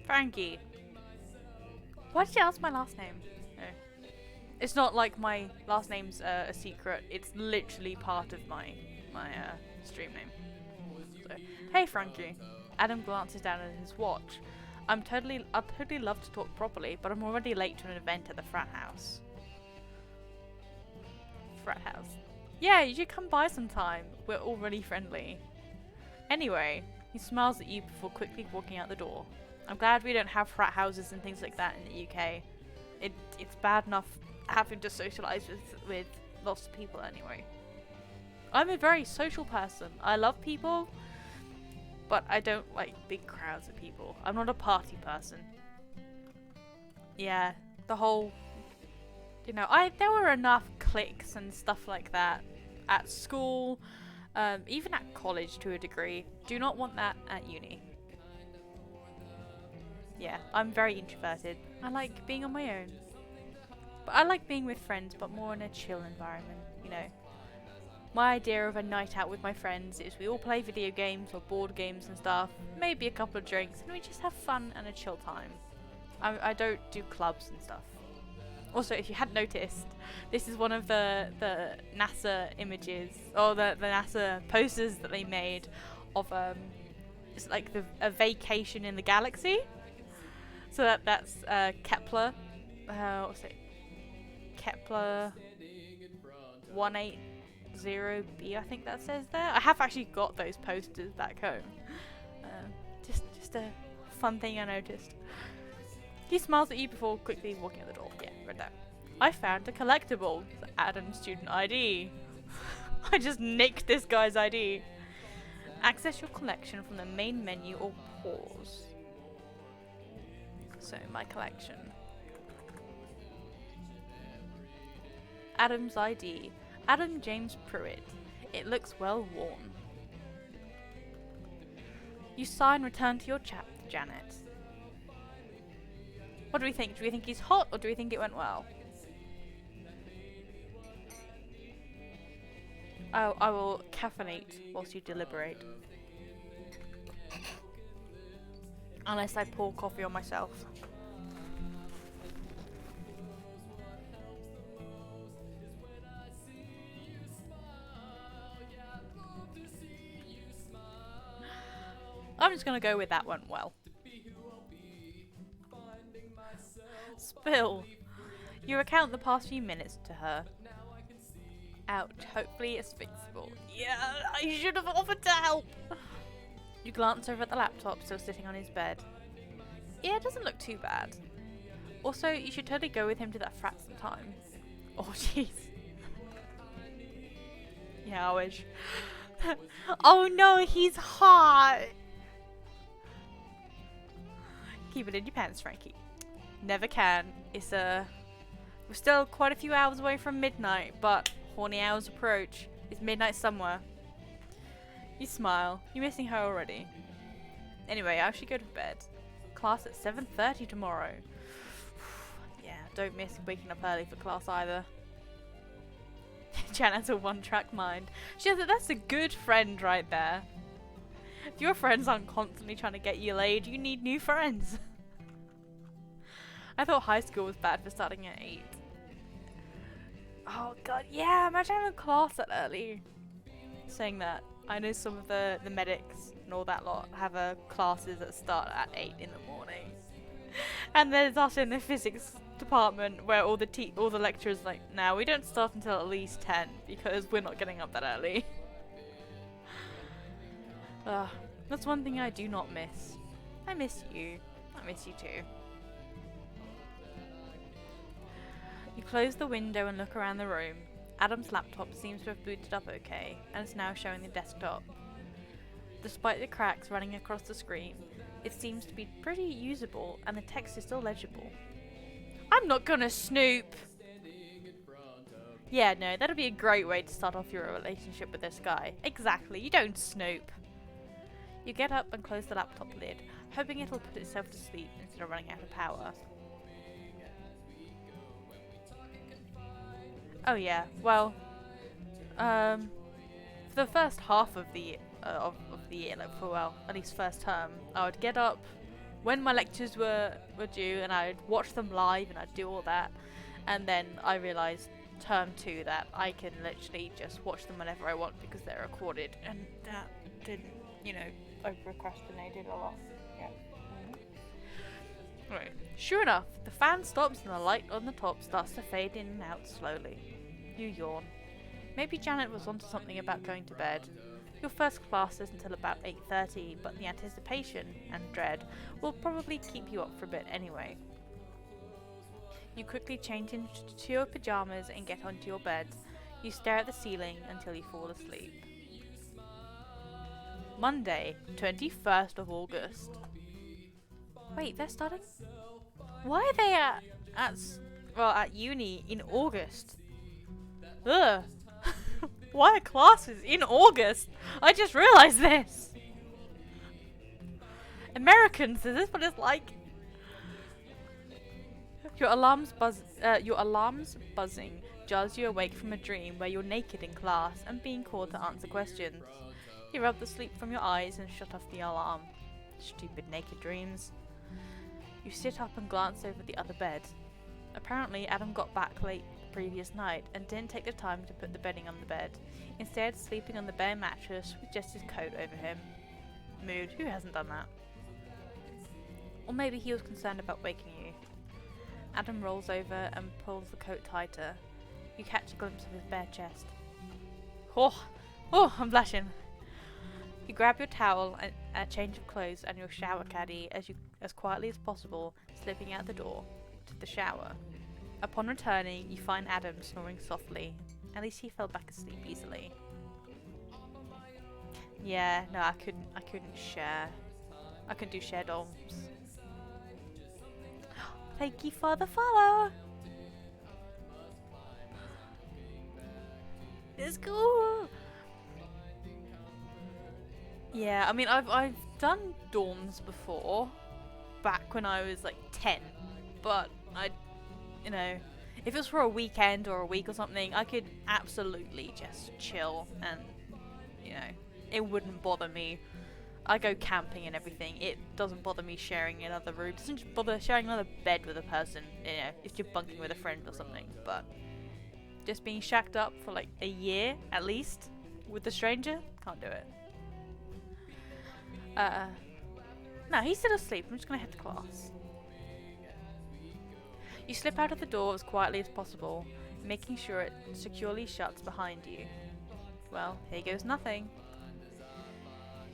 Frankie. Why did you ask my last name? No. It's not like my last name's a secret. It's literally part of my stream name. Hey, Frankie. Adam glances down at his watch. I'd totally love to talk properly, but I'm already late to an event at the frat house. Frat house. Yeah, you should come by sometime. We're all really friendly. Anyway, he smiles at you before quickly walking out the door. I'm glad we don't have frat houses and things like that in the UK. It's bad enough having to socialise with lots of people anyway. I'm a very social person. I love people, but I don't like big crowds of people. I'm not a party person. Yeah, the whole... You know, there were enough cliques and stuff like that at school, even at college to a degree. Do not want that at uni. Yeah, I'm very introverted. I like being on my own. But I like being with friends, but more in a chill environment, you know. My idea of a night out with my friends is we all play video games or board games and stuff, maybe a couple of drinks, and we just have fun and a chill time. I don't do clubs and stuff. Also, if you hadn't noticed, this is one of the NASA images, or the NASA posters that they made of it's like a vacation in the galaxy. So that's Kepler, what's it? Kepler 180b, I think that says there. I have actually got those posters back home. Just a fun thing I noticed. He smiles at you before quickly walking out the door. Yeah, read that. I found a collectible. Adam's student ID. I just nicked this guy's ID. Access your collection from the main menu or pause. So, my collection. Adam's ID. Adam James Pruitt. It looks well worn. You sigh and return to your chat with Janet. What do we think? Do we think he's hot or do we think it went well? Oh, I will caffeinate whilst you deliberate. Unless I pour coffee on myself. I'm just gonna go with that went well. Spill. You recount the past few minutes to her. Ouch. Hopefully it's fixable. Yeah, I should have offered to help. You glance over at the laptop still sitting on his bed. Yeah, it doesn't look too bad. Also, you should totally go with him to that frat sometime. Oh, jeez. Yeah, I wish. Oh no, he's hot. Keep it in your pants, Frankie. Never can. We're still quite a few hours away from midnight, but horny hours approach. It's midnight somewhere. You smile. You're missing her already. Anyway, I should go to bed. Class at 7:30 tomorrow. Yeah, don't miss waking up early for class either. Janet's a one-track mind. That's a good friend right there. If your friends aren't constantly trying to get you laid, you need new friends. I thought high school was bad for starting at 8. Oh god, yeah, imagine having a class that early. Saying that, I know some of the medics and all that lot have classes that start at 8 in the morning. And there's us in the physics department where all the lecturers are like, nah, we don't start until at least 10 because we're not getting up that early. That's one thing I do not miss. I miss you. I miss you too. You close the window and look around the room. Adam's laptop seems to have booted up okay, and is now showing the desktop. Despite the cracks running across the screen, it seems to be pretty usable, and the text is still legible. I'm not gonna snoop! Yeah, no, that'd be a great way to start off your relationship with this guy. Exactly, you don't snoop. You get up and close the laptop lid, hoping it'll put itself to sleep instead of running out of power. Oh yeah, well, for the first half of the year, like at least first term, I would get up when my lectures were due, and I'd watch them live, and I'd do all that, and then I realised term 2 that I can literally just watch them whenever I want because they're recorded, and that didn't, I procrastinated a lot. Yeah. Right. Sure enough, the fan stops and the light on the top starts to fade in and out slowly. You yawn. Maybe Janet was onto something about going to bed. Your first class isn't until about 8:30, but the anticipation and dread will probably keep you up for a bit anyway. You quickly change into your pajamas and get onto your bed. You stare at the ceiling until you fall asleep. Monday, 21st of August. Wait, they're starting? Why are they at uni in August? Ugh. Why are classes in August? I just realised this. Americans, is this what it's like? Your alarm's buzzing jars you awake from a dream where you're naked in class and being called to answer questions. You rub the sleep from your eyes and shut off the alarm. Stupid naked dreams. You sit up and glance over the other bed. Apparently Adam got back late the previous night and didn't take the time to put the bedding on the bed, instead sleeping on the bare mattress with just his coat over him. Mood, who hasn't done that? Or maybe he was concerned about waking you. Adam rolls over and pulls the coat tighter. You catch a glimpse of his bare chest. Oh, I'm blushing. You grab your towel and a change of clothes and your shower caddy as quietly as possible, slipping out the door to the shower. Upon returning, you find Adam snoring softly. At least he fell back asleep easily. Yeah, no, I couldn't share. I couldn't do share dorms. Thank you for the follow. It's cool. Yeah, I mean, I've done dorms before, back when I was like 10, but if it was for a weekend or a week or something, I could absolutely just chill and, it wouldn't bother me. I go camping and everything. It doesn't bother me sharing another room. It doesn't bother sharing another bed with a person, if you're bunking with a friend or something. But just being shacked up for like a year at least with a stranger, can't do it. No, he's still asleep. I'm just gonna head to class. You slip out of the door as quietly as possible, making sure it securely shuts behind you. Well, here goes nothing.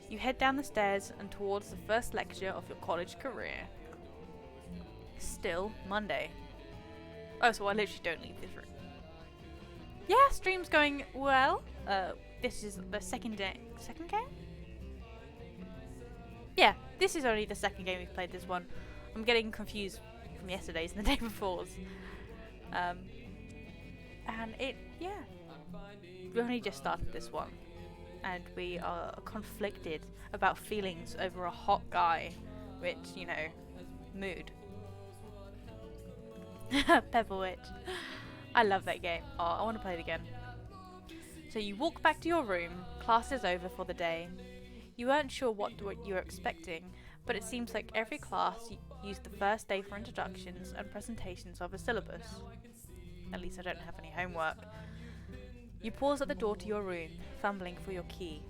You head down the stairs and towards the first lecture of your college career. Still Monday. Oh, so I literally don't leave this room. Yeah, stream's going well. This is the second day. Second game? Yeah, this is only the second game we've played this one. I'm getting confused from yesterday's and the day before's. And we only just started this one. And we are conflicted about feelings over a hot guy, which, mood. Pebble Witch. I love that game. Oh, I want to play it again. So you walk back to your room, class is over for the day. You weren't sure what you were expecting, but it seems like every class used the first day for introductions and presentations of a syllabus. At least I don't have any homework. You pause at the door to your room, fumbling for your key.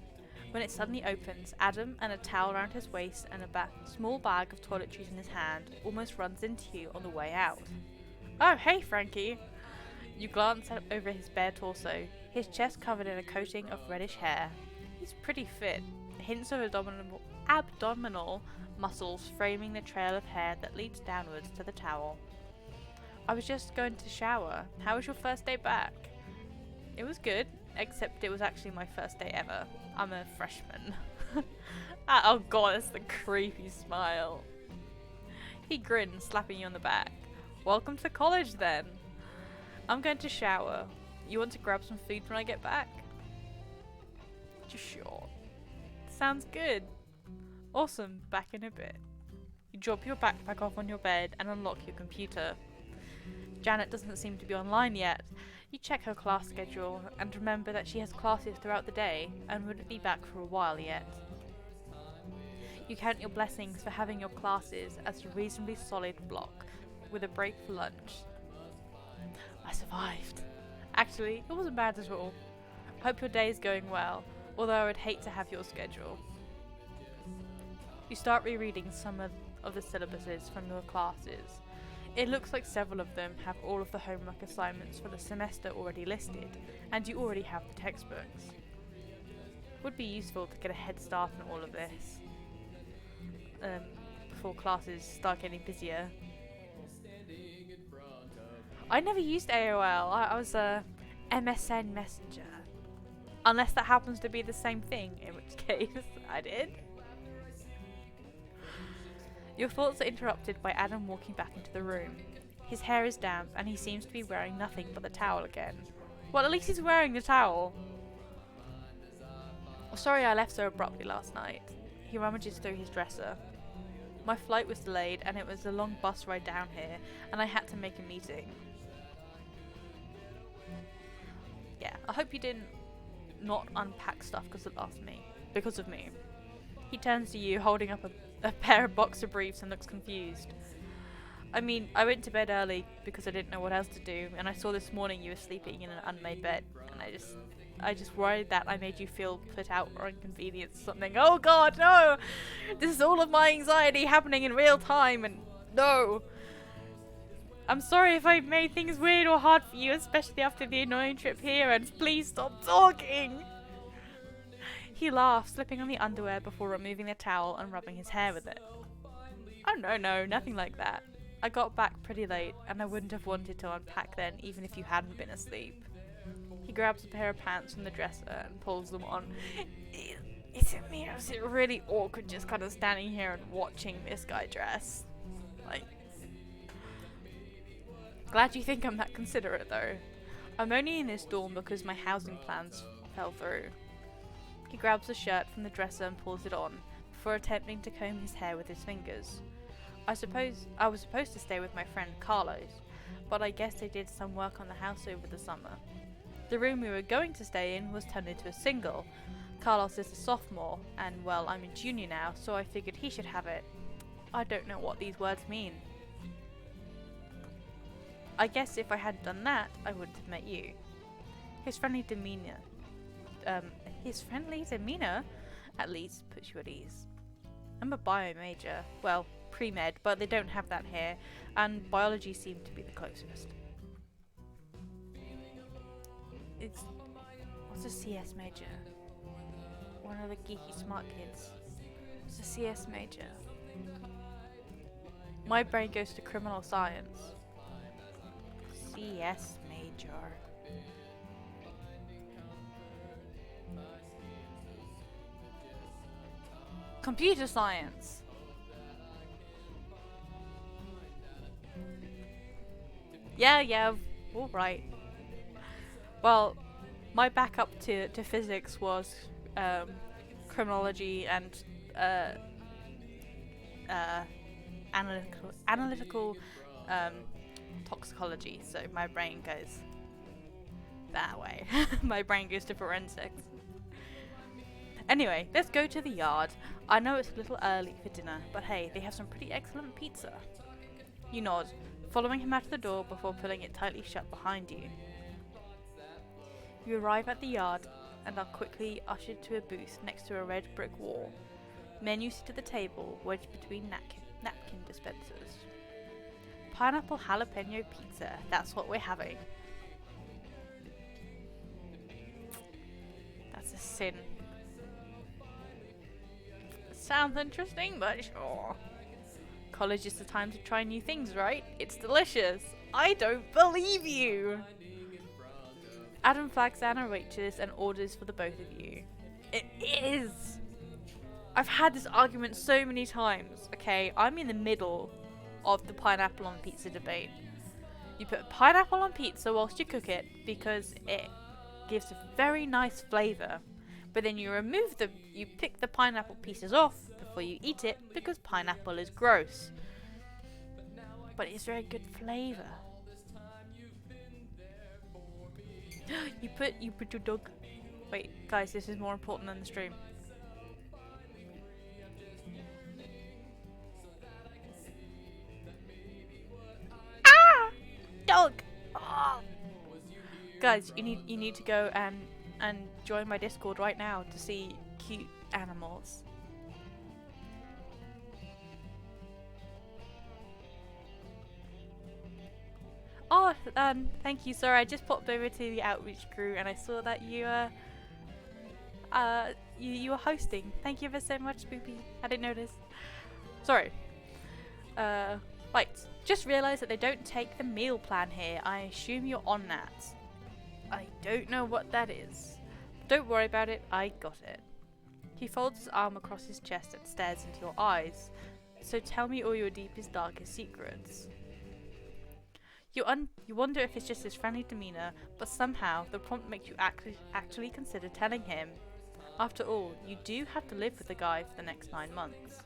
When it suddenly opens, Adam, and a towel around his waist and a small bag of toiletries in his hand, almost runs into you on the way out. Oh, hey Frankie! You glance over his bare torso, his chest covered in a coating of reddish hair. He's pretty fit, hints of abdominal muscles framing the trail of hair that leads downwards to the towel. I was just going to shower. How was your first day back? It was good, except it was actually my first day ever. I'm a freshman. Oh god, that's the creepy smile. He grinned, slapping you on the back. Welcome to college then. I'm going to shower. You want to grab some food when I get back? Sure. Sounds good. Awesome, back in a bit. You drop your backpack off on your bed and unlock your computer. Janet doesn't seem to be online yet. You check her class schedule and remember that she has classes throughout the day and wouldn't be back for a while yet. You count your blessings for having your classes as a reasonably solid block, with a break for lunch. I survived. Actually, it wasn't bad at all. Hope your day is going well, although I would hate to have your schedule. You start rereading some of the syllabuses from your classes. It looks like several of them have all of the homework assignments for the semester already listed, and you already have the textbooks. Would be useful to get a head start on all of this before classes start getting busier. I never used AOL. I was a MSN Messenger. Unless that happens to be the same thing, in which case I did. Your thoughts are interrupted by Adam walking back into the room. His hair is damp and he seems to be wearing nothing but the towel again. Well, at least he's wearing the towel. Sorry I left so abruptly last night. He rummages through his dresser. My flight was delayed and it was a long bus ride down here and I had to make a meeting. Yeah, I hope you didn't not unpack stuff because of me. He turns to you, holding up a pair of boxer briefs and looks confused. I mean, I went to bed early because I didn't know what else to do, and I saw this morning you were sleeping in an unmade bed, and I just worried that I made you feel put out or inconvenienced or something. Oh god, no! This is all of my anxiety happening in real time, and no! I'm sorry if I made things weird or hard for you, especially after the annoying trip here, and please stop talking! He laughs, slipping on the underwear before removing the towel and rubbing his hair with it. Oh no, nothing like that. I got back pretty late, and I wouldn't have wanted to unpack then, even if you hadn't been asleep. He grabs a pair of pants from the dresser and pulls them on. Is it really awkward just kind of standing here and watching this guy dress? Like, glad you think I'm that considerate though. I'm only in this dorm because my housing plans fell through. He grabs a shirt from the dresser and pulls it on, before attempting to comb his hair with his fingers. I was supposed to stay with my friend Carlos, but I guess they did some work on the house over the summer. The room we were going to stay in was turned into a single. Carlos is a sophomore, and well, I'm a junior now, so I figured he should have it. I don't know what these words mean. I guess if I hadn't done that, I wouldn't have met you. His friendly demeanor, at least, puts you at ease. I'm a bio major, well, pre-med, but they don't have that here, and biology seemed to be the closest. What's a CS major? One of the geeky smart kids. What's a CS major? My brain goes to criminal science. CS major. Computer science. Yeah, alright. Well, my backup to physics was criminology and analytical toxicology, so my brain goes that way. My brain goes to forensics. Anyway, let's go to the yard. I know it's a little early for dinner, but hey, they have some pretty excellent pizza. You nod, following him out of the door before pulling it tightly shut behind you. You arrive at the yard and are quickly ushered to a booth next to a red brick wall. Men you sit at the table, wedged between napkin dispensers. Pineapple jalapeno pizza, that's what we're having. That's a sin. Sounds interesting, but sure. College is the time to try new things, right? It's delicious. I don't believe you! Adam flags down a waitress and orders for the both of you. It is! I've had this argument so many times, okay? I'm in the middle of the pineapple on pizza debate. You put pineapple on pizza whilst you cook it because it gives a very nice flavour. But then you pick the pineapple pieces off before you eat it because pineapple is gross. But it's very good flavour. You put your dog. Wait, guys, this is more important than the stream. Ah! Dog! Oh. Guys, you need to go and join my Discord right now to see cute animals. thank you. Sorry, I just popped over to the outreach crew and I saw that you were hosting. Thank you ever so much, Spoopy. I didn't notice. Sorry. Right. Just realised that they don't take the meal plan here. I assume you're on that. I don't know what that is. Don't worry about it. I got it. He folds his arm across his chest and stares into your eyes. So tell me all your deepest, darkest secrets. You wonder if it's just his friendly demeanour, but somehow the prompt makes you actually consider telling him. After all, you do have to live with the guy for the next 9 months.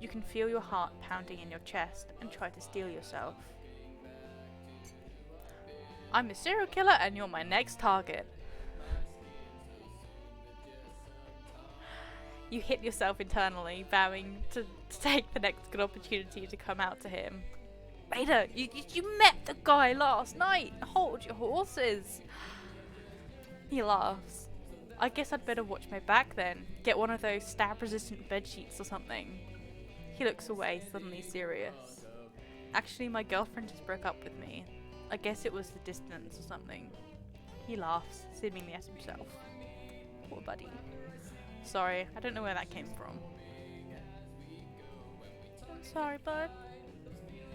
You can feel your heart pounding in your chest and try to steel yourself. I'm a serial killer and you're my next target. You hit yourself internally, vowing to take the next good opportunity to come out to him. Beta, you met the guy last night. Hold your horses. He laughs. I guess I'd better watch my back then. Get one of those stab-resistant bedsheets or something. He looks away, suddenly serious. Actually, my girlfriend just broke up with me. I guess it was the distance or something. He laughs, seemingly at himself. Poor buddy. Sorry, I don't know where that came from. I'm sorry, bud.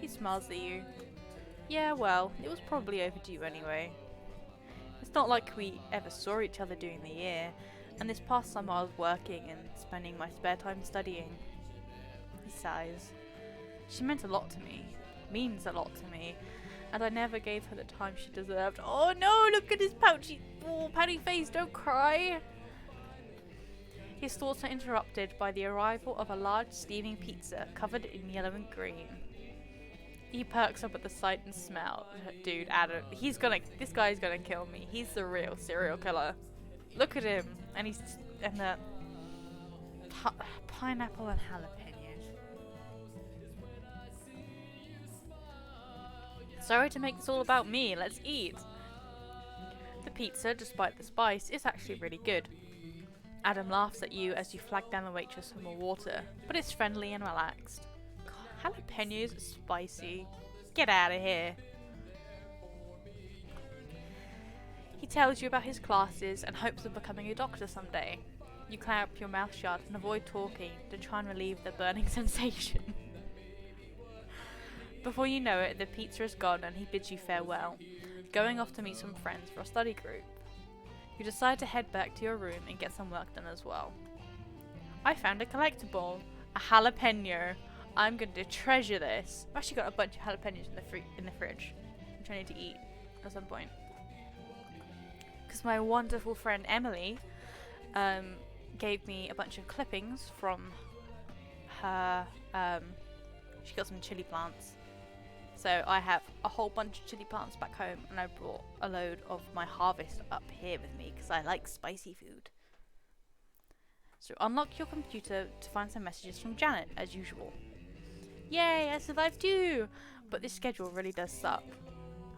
He smiles at you. Yeah, well, it was probably overdue anyway. It's not like we ever saw each other during the year, and this past summer I was working and spending my spare time studying. He sighs. She meant a lot to me. Means a lot to me. And I never gave her the time she deserved. Oh no, look at his pouty face, don't cry. His thoughts are interrupted by the arrival of a large steaming pizza covered in yellow and green. He perks up at the sight and smell. Dude, Adam, this guy's gonna kill me. He's the real serial killer. Look at him. And the pineapple and jalapenos. Sorry to make this all about me, let's eat. The pizza, despite the spice, is actually really good. Adam laughs at you as you flag down the waitress for more water, but it's friendly and relaxed. God, jalapenos are spicy. Get out of here. He tells you about his classes and hopes of becoming a doctor someday. You clamp your mouth shut and avoid talking to try and relieve the burning sensation. Before you know it, the pizza is gone and he bids you farewell, going off to meet some friends for a study group. You decide to head back to your room and get some work done as well. I found a collectible, a jalapeno. I'm going to treasure this. I've actually got a bunch of jalapenos in the fridge, which I need to eat at some point. Because my wonderful friend Emily gave me a bunch of clippings from her. She got some chili plants. So I have a whole bunch of chili plants back home, and I brought a load of my harvest up here with me because I like spicy food. So unlock your computer to find some messages from Janet, as usual. Yay, I survived too! But this schedule really does suck.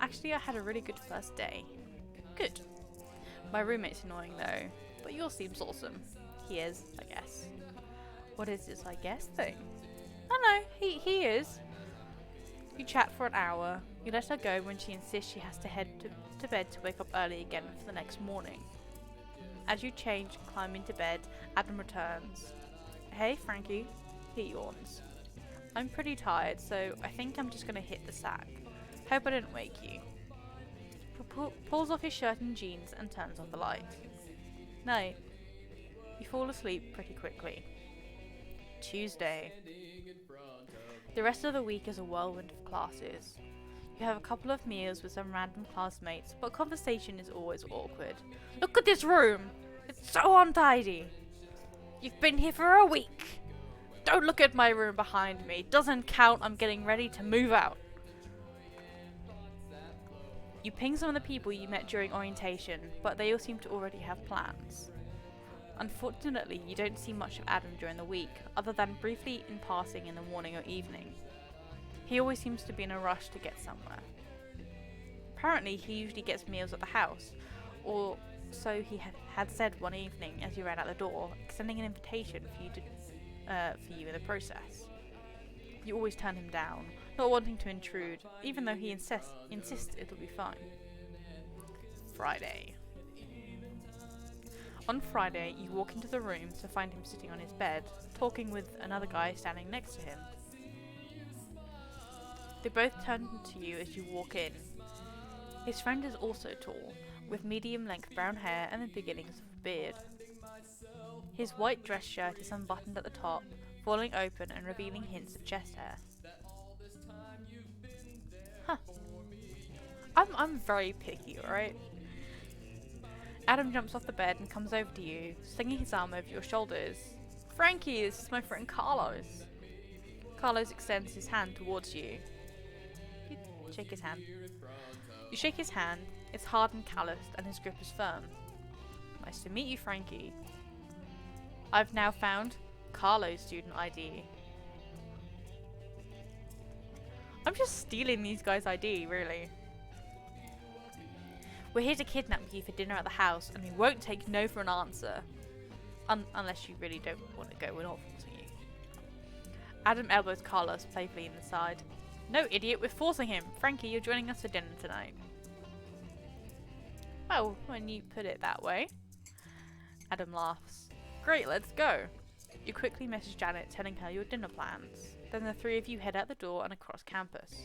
Actually, I had a really good first day. Good. My roommate's annoying though, but yours seems awesome. He is, I guess. What is this I guess thing? Oh no, he is. You chat for an hour. You let her go when she insists she has to head to bed to wake up early again for the next morning. As you change and climb into bed, Adam returns. Hey, Frankie. He yawns. I'm pretty tired, so I think I'm just gonna hit the sack. Hope I didn't wake you. He pulls off his shirt and jeans and turns off the light. Night. You fall asleep pretty quickly. Tuesday. The rest of the week is a whirlwind of classes. You have a couple of meals with some random classmates, but conversation is always awkward. Look at this room! It's so untidy! You've been here for a week! Don't look at my room behind me. Doesn't count, I'm getting ready to move out. You ping some of the people you met during orientation, but they all seem to already have plans. Unfortunately, you don't see much of Adam during the week, other than briefly in passing in the morning or evening. He always seems to be in a rush to get somewhere. Apparently, he usually gets meals at the house, or so he had said one evening as he ran out the door, extending an invitation for you in the process. You always turn him down, not wanting to intrude, even though he insists it'll be fine. Friday. On Friday, you walk into the room to find him sitting on his bed, talking with another guy standing next to him. They both turn to you as you walk in. His friend is also tall, with medium-length brown hair and the beginnings of a beard. His white dress shirt is unbuttoned at the top, falling open and revealing hints of chest hair. Huh. I'm very picky, alright? Adam jumps off the bed and comes over to you, slinging his arm over your shoulders. Frankie, this is my friend Carlos. Carlos extends his hand towards you. You shake his hand. You shake his hand. It's hard and calloused, and his grip is firm. Nice to meet you, Frankie. I've now found Carlo's student ID. I'm just stealing these guys' ID, really. We're here to kidnap you for dinner at the house, and we won't take no for an answer. Unless you really don't want to go, we're not forcing you. Adam elbows Carlos playfully in the side. No, idiot, we're forcing him. Frankie, you're joining us for dinner tonight. Well, when you put it that way. Adam laughs. Great, let's go. You quickly message Janet telling her your dinner plans. Then the three of you head out the door and across campus.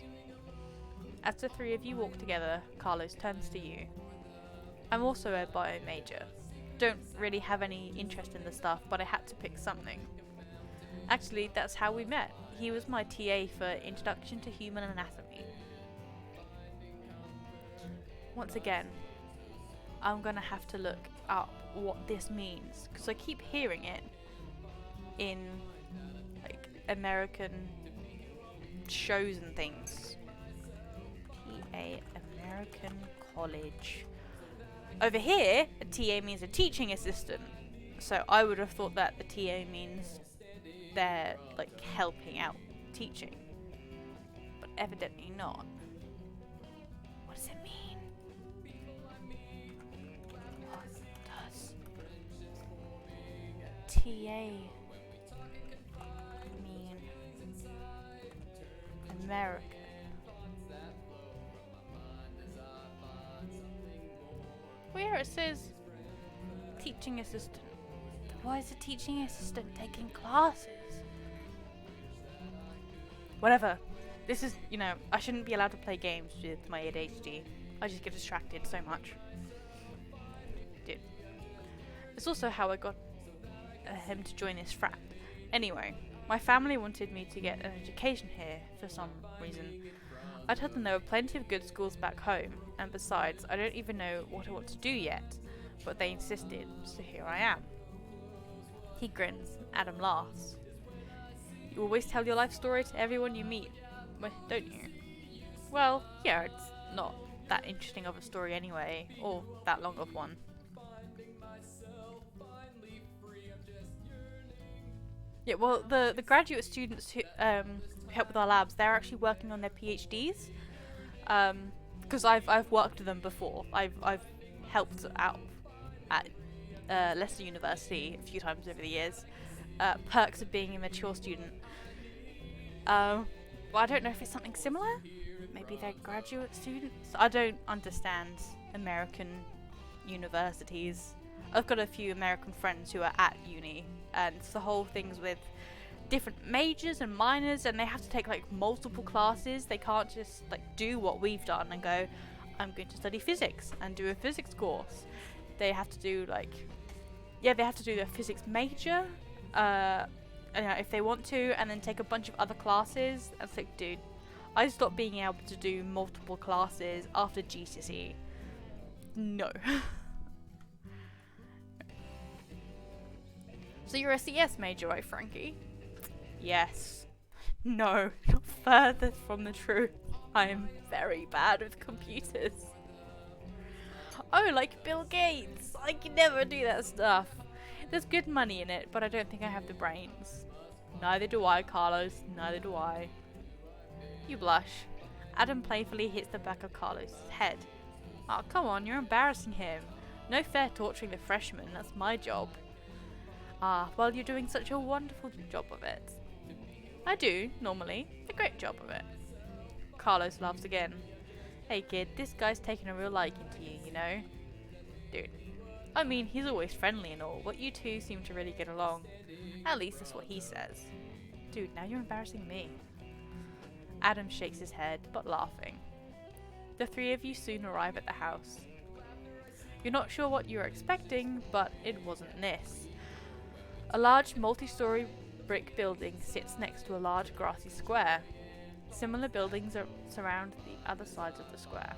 As the three of you walk together, Carlos turns to you. I'm also a bio major. Don't really have any interest in the stuff, but I had to pick something. Actually, that's how we met. He was my TA for Introduction to Human Anatomy. Once again, I'm gonna have to look up what this means, because I keep hearing it in like American shows and things. TA, American College. Over here, a TA means a teaching assistant. So I would have thought that the TA means they're like helping out teaching. But evidently not. What does it mean? What does TA mean? American. Where it says teaching assistant. Why is a teaching assistant taking classes? Whatever. This is, you know, I shouldn't be allowed to play games with my ADHD. I just get distracted so much. Dude. It's also how I got him to join this frat. Anyway, my family wanted me to get an education here for some reason. I told them there were plenty of good schools back home, and besides, I don't even know what I want to do yet, but they insisted, so here I am. He grins. Adam laughs. You always tell your life story to everyone you meet, don't you? Well, yeah, it's not that interesting of a story anyway, or that long of one. Yeah, well, the graduate students who help with our labs, they're actually working on their PhDs. Because I've worked with them before. I've helped out at Leicester University a few times over the years. Perks of being a mature student. Well, I don't know if it's something similar. Maybe they're graduate students. I don't understand American universities. I've got a few American friends who are at uni, and it's the whole things with different majors and minors, and they have to take like multiple classes. They can't just like do what we've done and go, I'm going to study physics and do a physics course. They have to do like, yeah, they have to do their physics major, you know, if they want to, and then take a bunch of other classes. And it's like, dude, I stopped being able to do multiple classes after GCSE. No. So you're a CS major, right, Frankie? Yes. No, not further from the truth. I am very bad with computers. Oh, like Bill Gates. I can never do that stuff. There's good money in it, but I don't think I have the brains. Neither do I, Carlos. Neither do I. You blush. Adam playfully hits the back of Carlos' head. Oh, come on, you're embarrassing him. No fair torturing the freshman, that's my job. Ah, well, you're doing such a wonderful job of it. I do, normally. A great job of it. Carlos laughs again. Hey kid, this guy's taking a real liking to you, you know? Dude. I mean, he's always friendly and all, but you two seem to really get along. At least that's what he says. Dude, now you're embarrassing me. Adam shakes his head, but laughing. The three of you soon arrive at the house. You're not sure what you were expecting, but it wasn't this. A large multi-story brick building sits next to a large grassy square. Similar buildings surround the other sides of the square.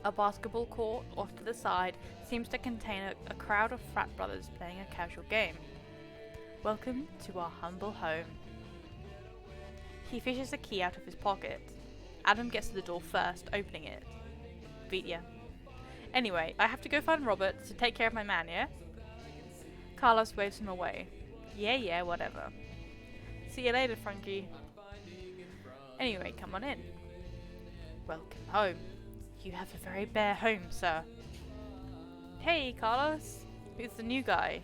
A basketball court off to the side seems to contain a crowd of frat brothers playing a casual game. Welcome to our humble home. He fishes a key out of his pocket. Adam gets to the door first, opening it. Vitya. Anyway, I have to go find Robert to take care of my man, yeah? Carlos waves him away. Yeah, whatever. See you later, Frankie. Anyway, come on in. Welcome home. You have a very bare home, sir. Hey, Carlos. Who's the new guy?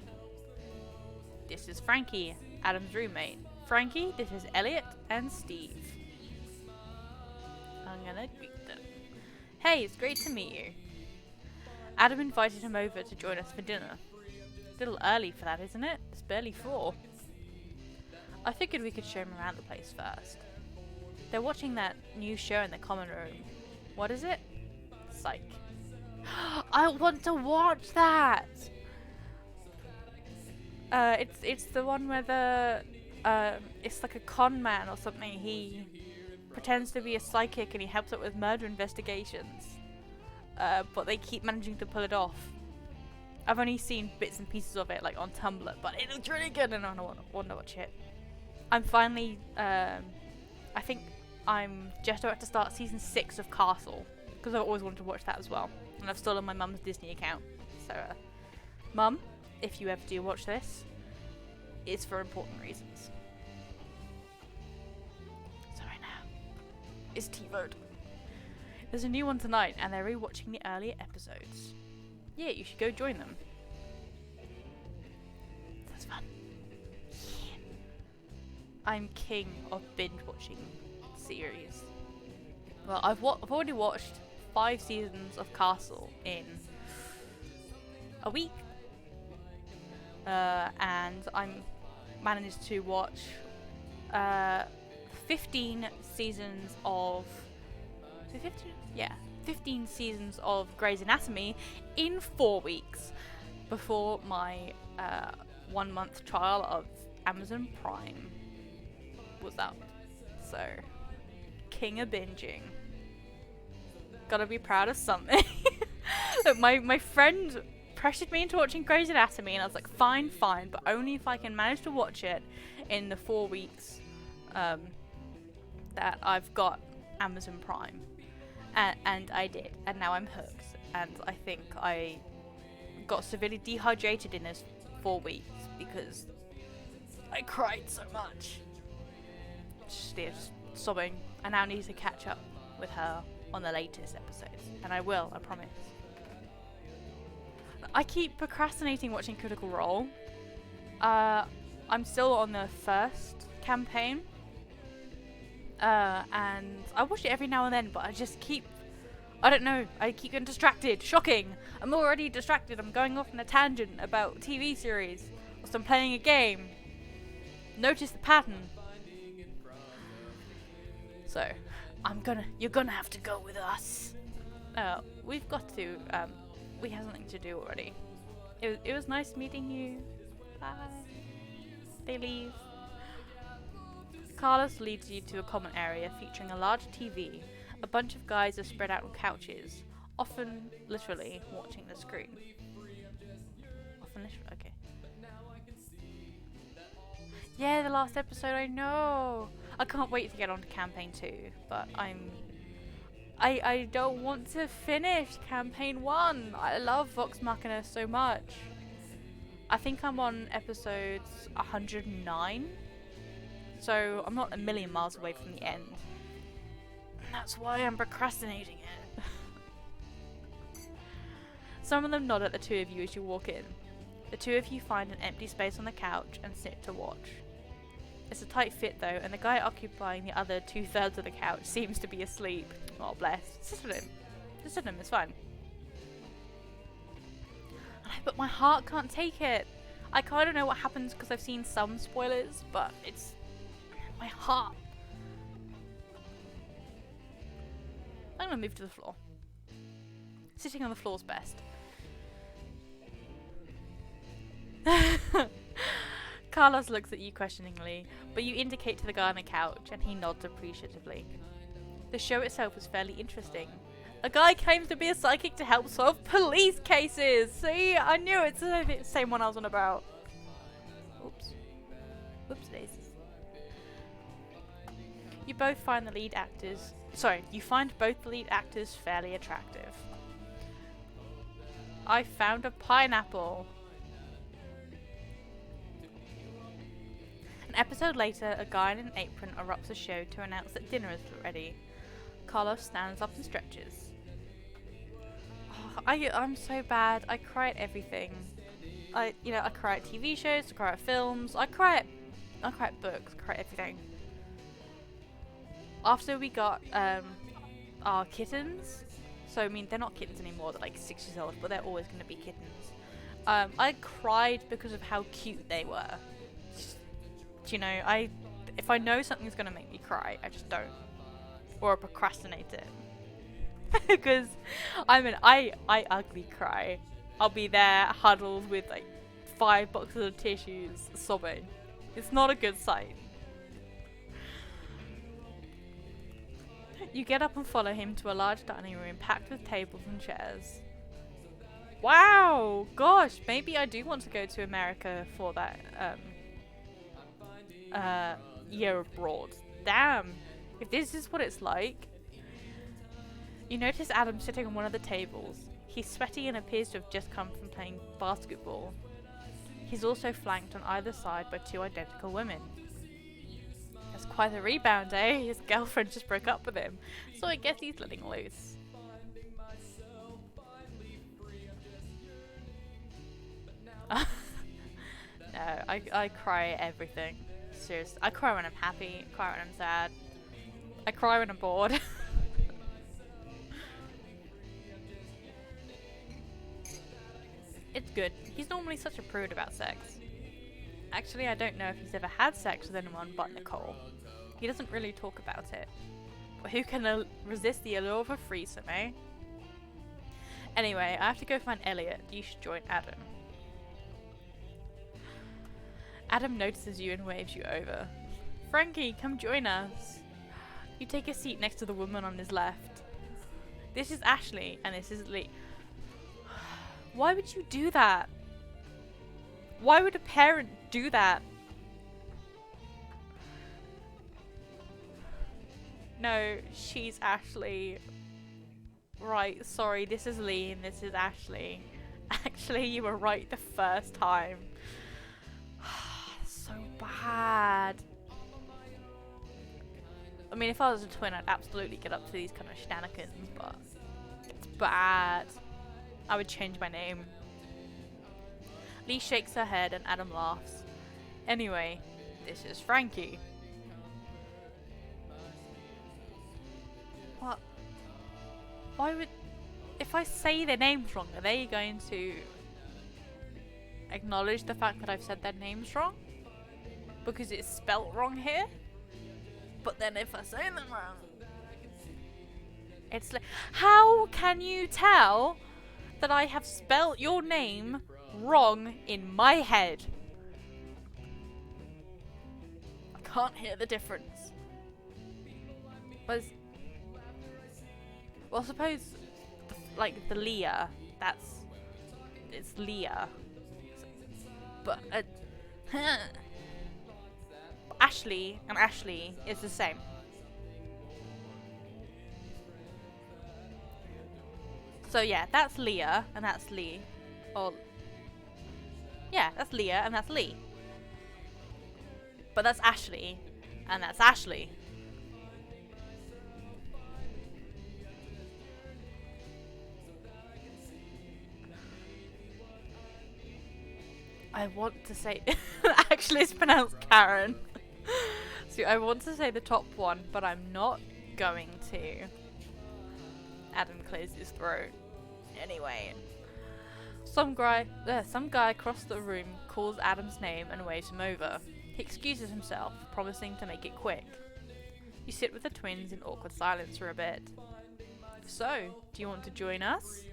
This is Frankie, Adam's roommate. Frankie, this is Elliot and Steve. I'm gonna greet them. Hey, it's great to meet you. Adam invited him over to join us for dinner. A little early for that, isn't it? It's barely 4. I figured we could show him around the place first. They're watching that new show in the common room. What is it? Psych. I want to watch that! It's the one where it's like a con man or something. He pretends to be a psychic and he helps out with murder investigations. But they keep managing to pull it off. I've only seen bits and pieces of it, like on Tumblr, but it looks really good and I want to watch it. I'm finally, I think I'm just about to start season 6 of Castle, because I've always wanted to watch that as well. And I've stolen my mum's Disney account. So, Mum, if you ever do watch this, it's for important reasons. So right now, it's TiVoed. There's a new one tonight, and they're rewatching the earlier episodes. Yeah, you should go join them. That's fun. Yeah. I'm king of binge watching series. Well, I've already watched 5 seasons of Castle in a week, and I'm managed to watch 15 seasons of. 15 seasons of Grey's Anatomy in 4 weeks before my 1-month trial of Amazon Prime was out. So, king of binging. Gotta be proud of something. Look, my friend pressured me into watching Grey's Anatomy and I was like, fine, but only if I can manage to watch it in the 4 weeks that I've got Amazon Prime. And I did, and now I'm hooked. And I think I got severely dehydrated in those 4 weeks because I cried so much. Just sobbing. I now need to catch up with her on the latest episodes, and I will, I promise. I keep procrastinating watching Critical Role. I'm still on the first campaign. And I watch it every now and then, but I just keep, I don't know, I keep getting distracted. Shocking! I'm already distracted. I'm going off on a tangent about TV series, whilst I'm playing a game. Notice the pattern. So, you're gonna have to go with us. We've got to, we have something to do already. It was nice meeting you. Bye. They leave. Carlos leads you to a common area featuring a large TV. A bunch of guys are spread out on couches, often literally watching the screen. Often literally, okay. Yeah, the last episode, I know! I can't wait to get on to campaign 2, but I don't want to finish campaign 1! I love Vox Machina so much. I think I'm on episodes 109. So I'm not a million miles away from the end. And that's why I'm procrastinating it. Some of them nod at the two of you as you walk in. The two of you find an empty space on the couch and sit to watch. It's a tight fit though, and the guy occupying the other 2/3 of the couch seems to be asleep. Oh bless. Sit on him. Just sit on him, it's fine. But my heart can't take it. I kind of know what happens because I've seen some spoilers, but it's my heart. I'm gonna move to the floor. Sitting on the floor's best. Carlos looks at you questioningly, but you indicate to the guy on the couch and he nods appreciatively. The show itself was fairly interesting. A guy claims to be a psychic to help solve police cases! See? I knew it's the same one I was on about. Oops. Whoops daisies. You find both the lead actors fairly attractive. I found a pineapple! An episode later, a guy in an apron erupts the show to announce that dinner is ready. Carlos stands up and stretches. Oh, I'm so bad. I cry at everything. I cry at TV shows, I cry at films, I cry at books, I cry at everything. After we got our kittens, so I mean they're not kittens anymore, they're like 6 years old, but they're always going to be kittens. I cried because of how cute they were. You know, if I know something's going to make me cry, I just don't. Or procrastinate it. Because, I ugly cry. I'll be there huddled with like 5 boxes of tissues, sobbing. It's not a good sight. You get up and follow him to a large dining room packed with tables and chairs. Wow! Gosh, maybe I do want to go to America for that year abroad. Damn! If this is what it's like. You notice Adam sitting on one of the tables. He's sweaty and appears to have just come from playing basketball. He's also flanked on either side by 2 identical women. That's quite a rebound, eh? His girlfriend just broke up with him, so I guess he's letting loose. No, I cry at everything. Seriously. I cry when I'm happy, I cry when I'm sad. I cry when I'm bored. It's good. He's normally such a prude about sex. Actually, I don't know if he's ever had sex with anyone but Nicole. He doesn't really talk about it. But who can resist the allure of a threesome, eh? Anyway, I have to go find Elliot. You should join Adam. Adam notices you and waves you over. Frankie, come join us. You take a seat next to the woman on his left. This is Ashley, and this is Lee. Why would you do that? Why would a parent do that? No, she's Ashley. Right, sorry, this is Lee and this is Ashley. Actually, you were right the first time. So bad. I mean, if I was a twin, I'd absolutely get up to these kind of shenanigans, but it's bad. I would change my name. Lee shakes her head and Adam laughs. Anyway, this is Frankie. What? Why would... If I say their names wrong, are they going to acknowledge the fact that I've said their names wrong? Because it's spelt wrong here? But then if I say them wrong... It's like... How can you tell that I have spelt your name wrong in my head? I can't hear the difference. Well, suppose, like, the Leah, it's Leah. But, Ashley and Ashley is the same. So yeah, that's Leah and that's Lee. Or yeah, that's Leah and that's Lee. But that's Ashley and that's Ashley. I want to say actually it's pronounced Karen. See, I want to say the top one, but I'm not going to. Adam clears his throat. Anyway. Some guy across the room calls Adam's name and waves him over. He excuses himself, promising to make it quick. You sit with the twins in awkward silence for a bit. So, do you want to join us?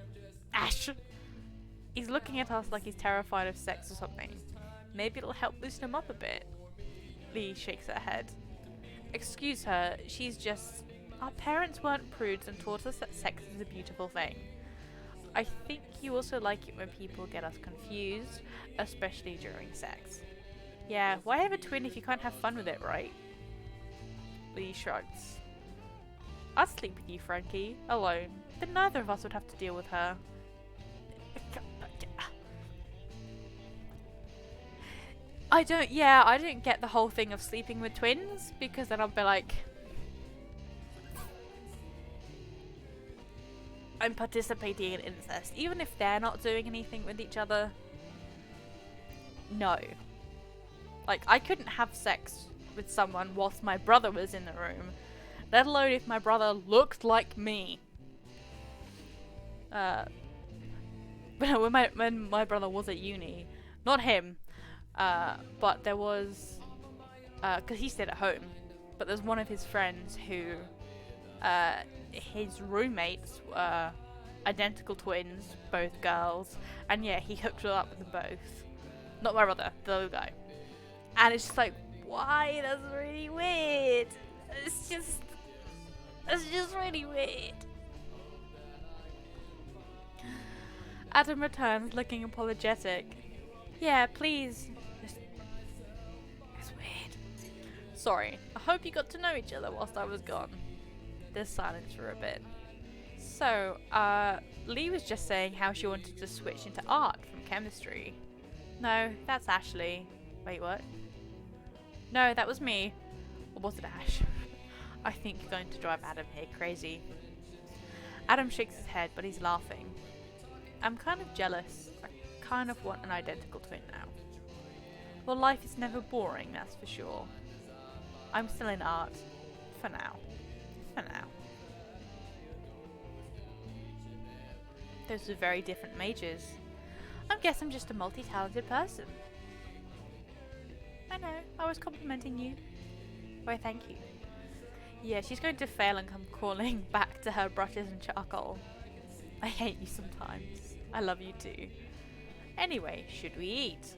Ash! He's looking at us like he's terrified of sex or something. Maybe it'll help loosen him up a bit. Lee shakes her head. Excuse her, she's just... Our parents weren't prudes and taught us that sex is a beautiful thing. I think you also like it when people get us confused, especially during sex. Yeah, why have a twin if you can't have fun with it, right? Lee shrugs. I'd sleep with you, Frankie, alone. Then neither of us would have to deal with her. I don't get the whole thing of sleeping with twins, because then I'll be like... I'm participating in incest. Even if they're not doing anything with each other. No. Like, I couldn't have sex with someone whilst my brother was in the room. Let alone if my brother looked like me. When my brother was at uni. Not him. But there was... because he stayed at home. But there's one of his friends who... his roommates were identical twins, both girls. And yeah, he hooked her up with them both. Not my brother, the other guy. And it's just like, why? That's really weird. It's just really weird. Adam returns looking apologetic. Yeah, please. It's weird. Sorry. I hope you got to know each other whilst I was gone. There's silence for a bit. So, Lee was just saying how she wanted to switch into art from chemistry. No, that's Ashley. Wait, what? No, that was me. Or was it Ash? I think you're going to drive Adam here crazy. Adam shakes his head, but he's laughing. I'm kind of jealous. I kind of want an identical twin now. Well, life is never boring, that's for sure. I'm still in art. For now. For now. Those are very different majors. I guess I'm just a multi-talented person. I know, I was complimenting you. Why, thank you. Yeah, she's going to fail and come crawling back to her brushes and charcoal. I hate you sometimes. I love you too. Anyway, should we eat?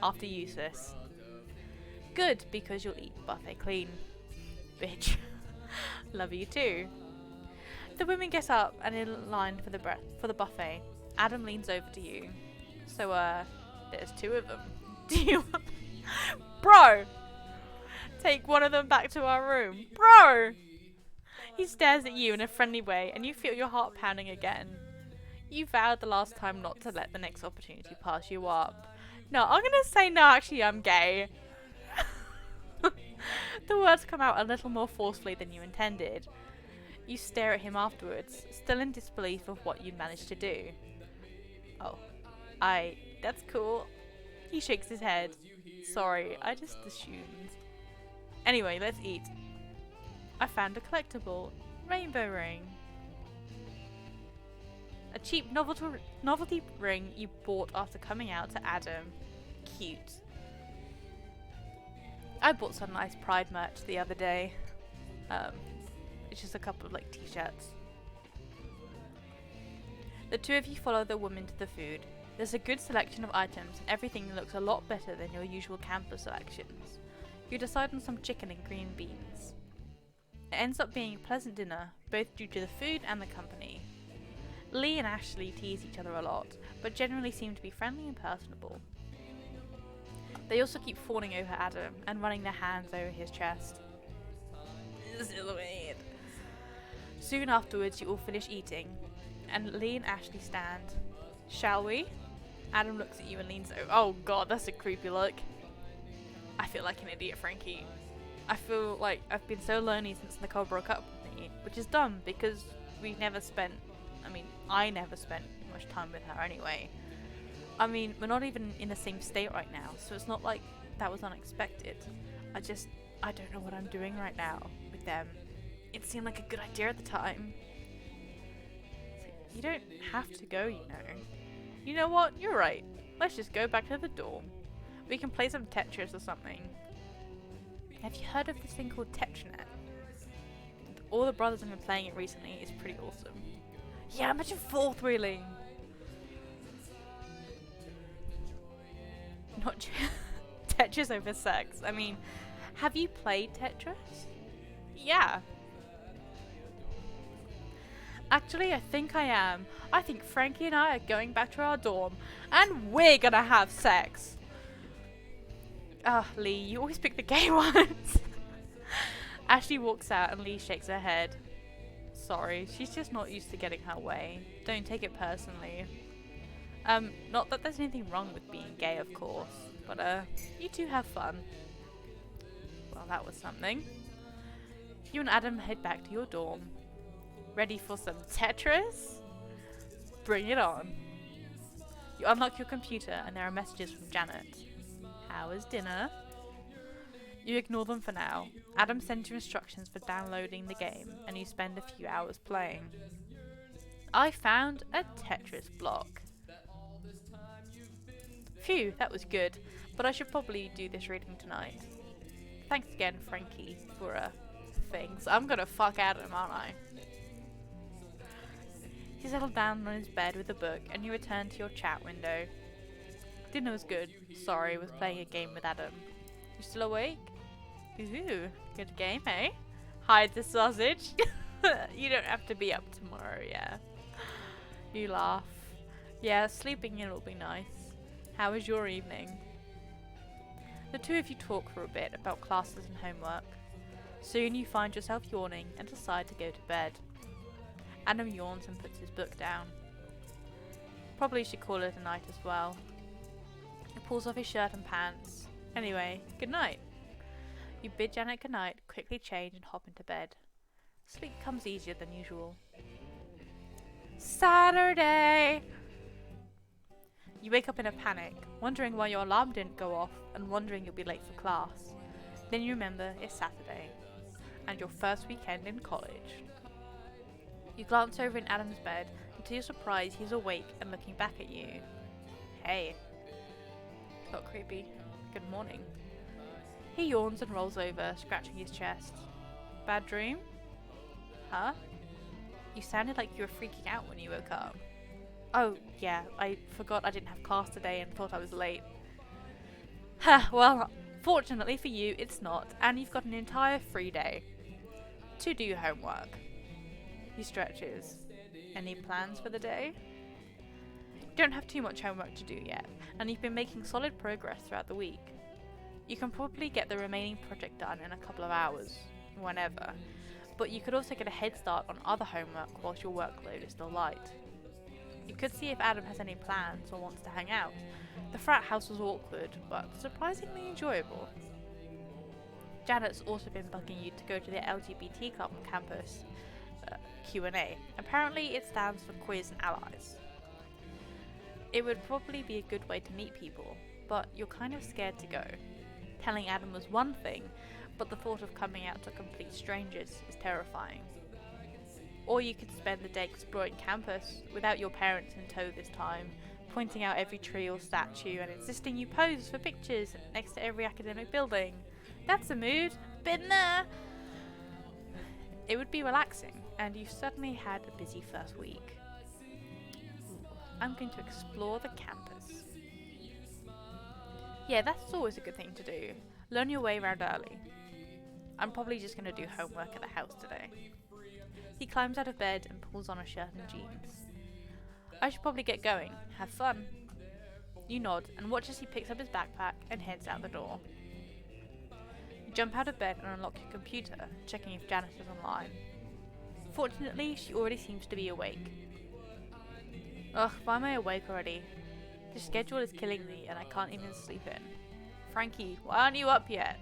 After useless. Good, because you'll eat buffet clean. Bitch. Love you too. The women get up and in line for the buffet. Adam leans over to you. So, there's two of them. Do you... Bro! Take one of them back to our room. Bro! He stares at you in a friendly way and you feel your heart pounding again. You vowed the last time not to let the next opportunity pass you up. No, I'm gonna say no, actually I'm gay. The words come out a little more forcefully than you intended. You stare at him afterwards, still in disbelief of what you'd managed to do. Oh. That's cool. He shakes his head. Sorry, I just assumed. Anyway, let's eat. I found a collectible. Rainbow ring. A cheap novelty ring you bought after coming out to Adam. Cute. I bought some nice Pride merch the other day. It's just a couple of like t-shirts. The two of you follow the woman to the food. There's a good selection of items and everything looks a lot better than your usual campus selections. You decide on some chicken and green beans. It ends up being a pleasant dinner, both due to the food and the company. Lee and Ashley tease each other a lot, but generally seem to be friendly and personable. They also keep fawning over Adam and running their hands over his chest. This is weird. Soon afterwards you all finish eating, and Lee and Ashley stand. Shall we? Adam looks at you and leans over. Oh god, that's a creepy look. I feel like an idiot, Frankie. I feel like I've been so lonely since Nicole broke up with me, which is dumb because I never spent much time with her anyway. I mean, we're not even in the same state right now, so it's not like that was unexpected. I don't know what I'm doing right now with them. It seemed like a good idea at the time. You don't have to go, you know. You know what? You're right. Let's just go back to the dorm. We can play some Tetris or something. Have you heard of this thing called Tetranet? All the brothers have been playing it recently. It's pretty awesome. Yeah, imagine fourth-wheeling. Not Tetris over sex. I mean, have you played Tetris? Yeah. Actually, I think I am. I think Frankie and I are going back to our dorm. And we're gonna have sex. Ah, Lee, you always pick the gay ones. Ashley walks out and Lee shakes her head. Sorry, she's just not used to getting her way. Don't take it personally. Not that there's anything wrong with being gay, of course. But, you two have fun. Well, that was something. You and Adam head back to your dorm. Ready for some Tetris? Bring it on. You unlock your computer and there are messages from Janet. How was dinner? You ignore them for now. Adam sends you instructions for downloading the game and you spend a few hours playing. I found a Tetris block. Phew, that was good, but I should probably do this reading tonight. Thanks again, Frankie, for things. I'm gonna fuck Adam, aren't I? You settle down on his bed with a book and you return to your chat window. Dinner was good. Sorry, was playing a game with Adam. You still awake? Ooh, good game, eh? Hide the sausage. You don't have to be up tomorrow, yeah. You laugh. Yeah, sleeping in will be nice. How was your evening? The two of you talk for a bit about classes and homework. Soon you find yourself yawning and decide to go to bed. Adam yawns and puts his book down. Probably should call it a night as well. He pulls off his shirt and pants. Anyway, good night. You bid Janet good night, quickly change and hop into bed. Sleep comes easier than usual. Saturday! You wake up in a panic, wondering why your alarm didn't go off and wondering you'll be late for class. Then you remember it's Saturday and your first weekend in college. You glance over in Adam's bed and to your surprise he's awake and looking back at you. Hey. Not creepy. Good morning. He yawns and rolls over, scratching his chest. Bad dream? Huh? You sounded like you were freaking out when you woke up. Oh, yeah, I forgot I didn't have class today and thought I was late. Ha, well, fortunately for you, it's not, and you've got an entire free day to do your homework. He stretches. Any plans for the day? You don't have too much homework to do yet, and you've been making solid progress throughout the week. You can probably get the remaining project done in a couple of hours, whenever, but you could also get a head start on other homework whilst your workload is still light. You could see if Adam has any plans or wants to hang out. The frat house was awkward, but surprisingly enjoyable. Janet's also been bugging you to go to the LGBT club on campus Q&A. Apparently it stands for Queers and Allies. It would probably be a good way to meet people, but you're kind of scared to go. Telling Adam was one thing, but the thought of coming out to complete strangers is terrifying. Or you could spend the day exploring campus without your parents in tow this time, pointing out every tree or statue and insisting you pose for pictures next to every academic building. That's a mood. Been there. It would be relaxing, and you've certainly had a busy first week. I'm going to explore the campus. Yeah, that's always a good thing to do. Learn your way around early. I'm probably just going to do homework at the house today. He climbs out of bed and pulls on a shirt and jeans. I should probably get going. Have fun. You nod and watch as he picks up his backpack and heads out the door. You jump out of bed and unlock your computer, checking if Janet is online. Fortunately, she already seems to be awake. Ugh, why am I awake already? The schedule is killing me and I can't even sleep in. Frankie, why aren't you up yet?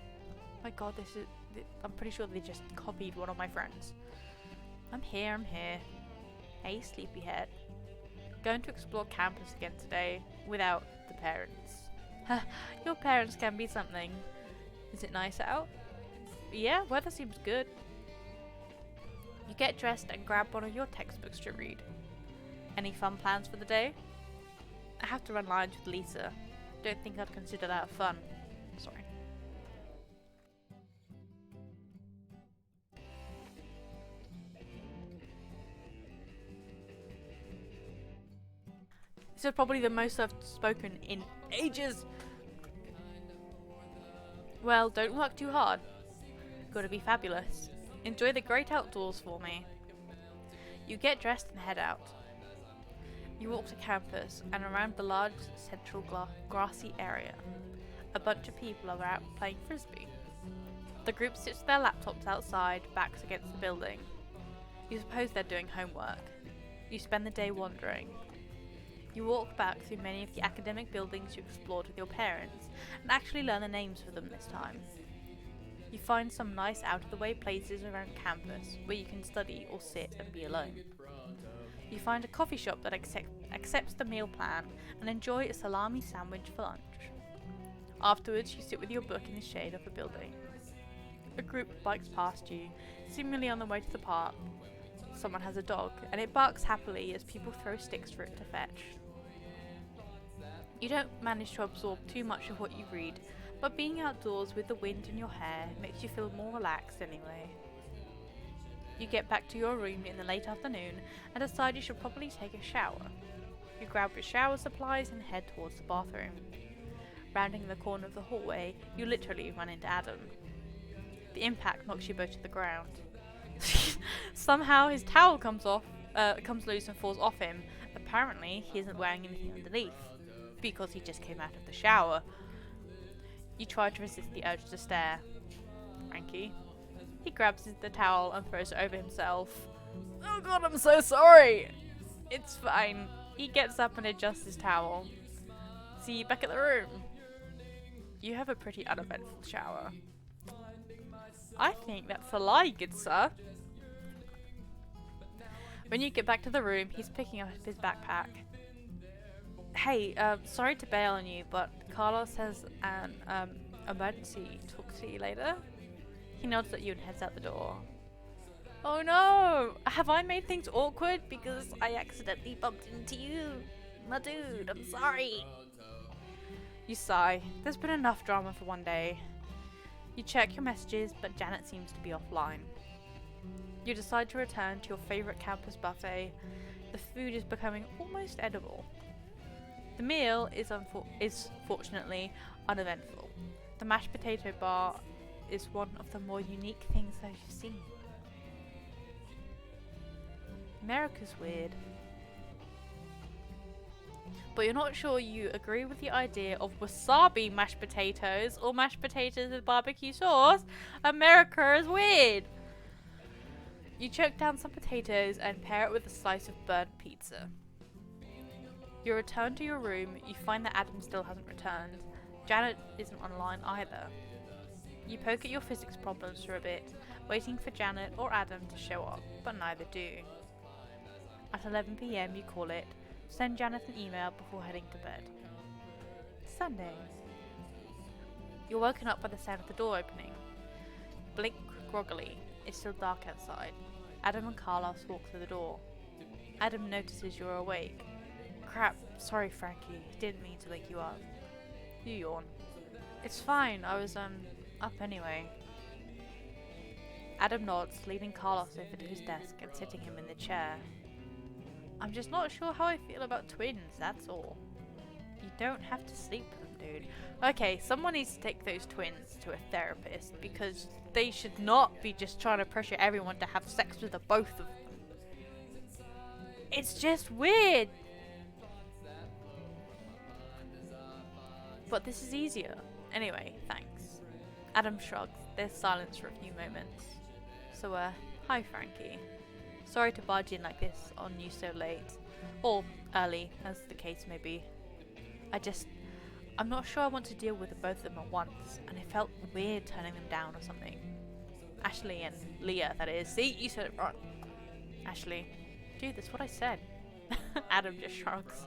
My god, I'm pretty sure they just copied one of my friends. I'm here. Hey, sleepyhead. Going to explore campus again today, without the parents. Your parents can be something. Is it nice out? Yeah, weather seems good. You get dressed and grab one of your textbooks to read. Any fun plans for the day? I have to run lines with Lisa. Don't think I'd consider that fun. Sorry. This is probably the most I've spoken in ages. Well, don't work too hard. Gotta be fabulous. Enjoy the great outdoors for me. You get dressed and head out. You walk to campus and around the large central grassy area. A bunch of people are out playing frisbee. The group sits with their laptops outside, backs against the building. You suppose they're doing homework. You spend the day wandering. You walk back through many of the academic buildings you explored with your parents, and actually learn the names for them this time. You find some nice out-of-the-way places around campus where you can study or sit and be alone. You find a coffee shop that accepts the meal plan and enjoy a salami sandwich for lunch. Afterwards, you sit with your book in the shade of a building. A group bikes past you, seemingly on the way to the park. Someone has a dog, and it barks happily as people throw sticks for it to fetch. You don't manage to absorb too much of what you read, but being outdoors with the wind in your hair makes you feel more relaxed anyway. You get back to your room in the late afternoon and decide you should probably take a shower. You grab your shower supplies and head towards the bathroom. Rounding the corner of the hallway, you literally run into Adam. The impact knocks you both to the ground. Somehow his towel comes loose and falls off him. Apparently he isn't wearing anything underneath, because he just came out of the shower. You try to resist the urge to stare. Frankie. He grabs the towel and throws it over himself. Oh god, I'm so sorry! It's fine. He gets up and adjusts his towel. See you back at the room. You have a pretty uneventful shower. I think that's a lie, good sir. When you get back to the room, he's picking up his backpack. Hey, sorry to bail on you, but Carlos has an emergency. Talk to you later. He nods at you and heads out the door. Oh no! Have I made things awkward because I accidentally bumped into you? My dude, I'm sorry. You sigh. There's been enough drama for one day. You check your messages, but Janet seems to be offline. You decide to return to your favourite campus buffet. The food is becoming almost edible. The meal is fortunately uneventful. The mashed potato bar is one of the more unique things that you've seen. America's weird. But you're not sure you agree with the idea of wasabi mashed potatoes or mashed potatoes with barbecue sauce. America is weird. You choke down some potatoes and pair it with a slice of burnt pizza. You return to your room. You find that Adam still hasn't returned. Janet isn't online either. You poke at your physics problems for a bit, waiting for Janet or Adam to show up, but neither do. At 11 PM you call it, send Janet an email before heading to bed. Sunday. You're woken up by the sound of the door opening. Blink groggily. It's still dark outside. Adam and Carlos walk through the door. Adam notices you're awake. Crap, sorry Frankie, didn't mean to wake you up. You yawn. It's fine, I was up anyway. Adam nods, leading Carlos over to his desk and sitting him in the chair. I'm just not sure how I feel about twins, that's all. You don't have to sleep with them, dude. Okay, someone needs to take those twins to a therapist, because they should not be just trying to pressure everyone to have sex with the both of them. It's just weird. But this is easier. Anyway, thanks. Adam shrugs. There's silence for a few moments. So, hi Frankie. Sorry to barge in like this on you so late. Or early, as the case may be. I'm not sure I want to deal with the both of them at once, and it felt weird turning them down or something. Ashley and Leah, that is. See, you said it wrong. Ashley. Dude, that's what I said. Adam just shrugs.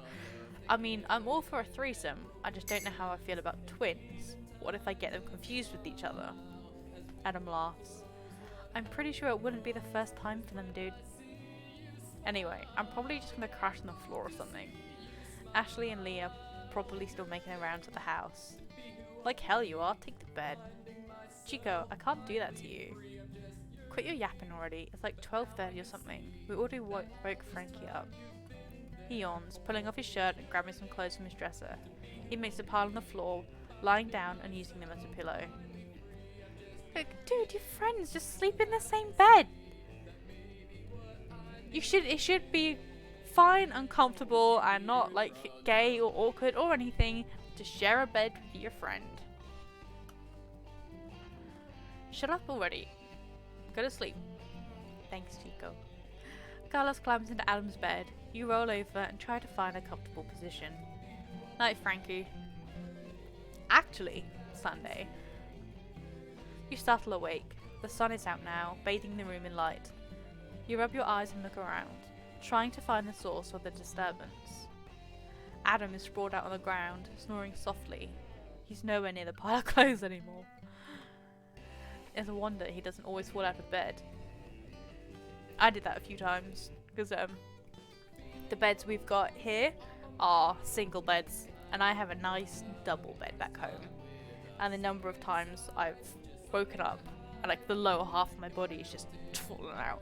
I mean, I'm all for a threesome. I just don't know how I feel about twins. What if I get them confused with each other? Adam laughs. I'm pretty sure it wouldn't be the first time for them, dude. Anyway, I'm probably just gonna crash on the floor or something. Ashley and Lee are probably still making their rounds at the house. Like hell you are, take the bed. Chico, I can't do that to you. Quit your yapping already, it's like 12:30 or something. We already woke Frankie up. He yawns, pulling off his shirt and grabbing some clothes from his dresser. He makes a pile on the floor, lying down and using them as a pillow. Dude, your friends just sleep in the same bed. It should be fine and comfortable and not like gay or awkward or anything to share a bed with your friend. Shut up already. Go to sleep. Thanks, Chico. Carlos climbs into Adam's bed. You roll over and try to find a comfortable position. Night, Frankie. Actually, Sunday. You startle awake. The sun is out now, bathing the room in light. You rub your eyes and look around, trying to find the source of the disturbance. Adam is sprawled out on the ground, snoring softly. He's nowhere near the pile of clothes anymore. It's a wonder he doesn't always fall out of bed. I did that a few times, because the beds we've got here are single beds, and I have a nice double bed back home. And the number of times I've woken up and like the lower half of my body is just fallen out.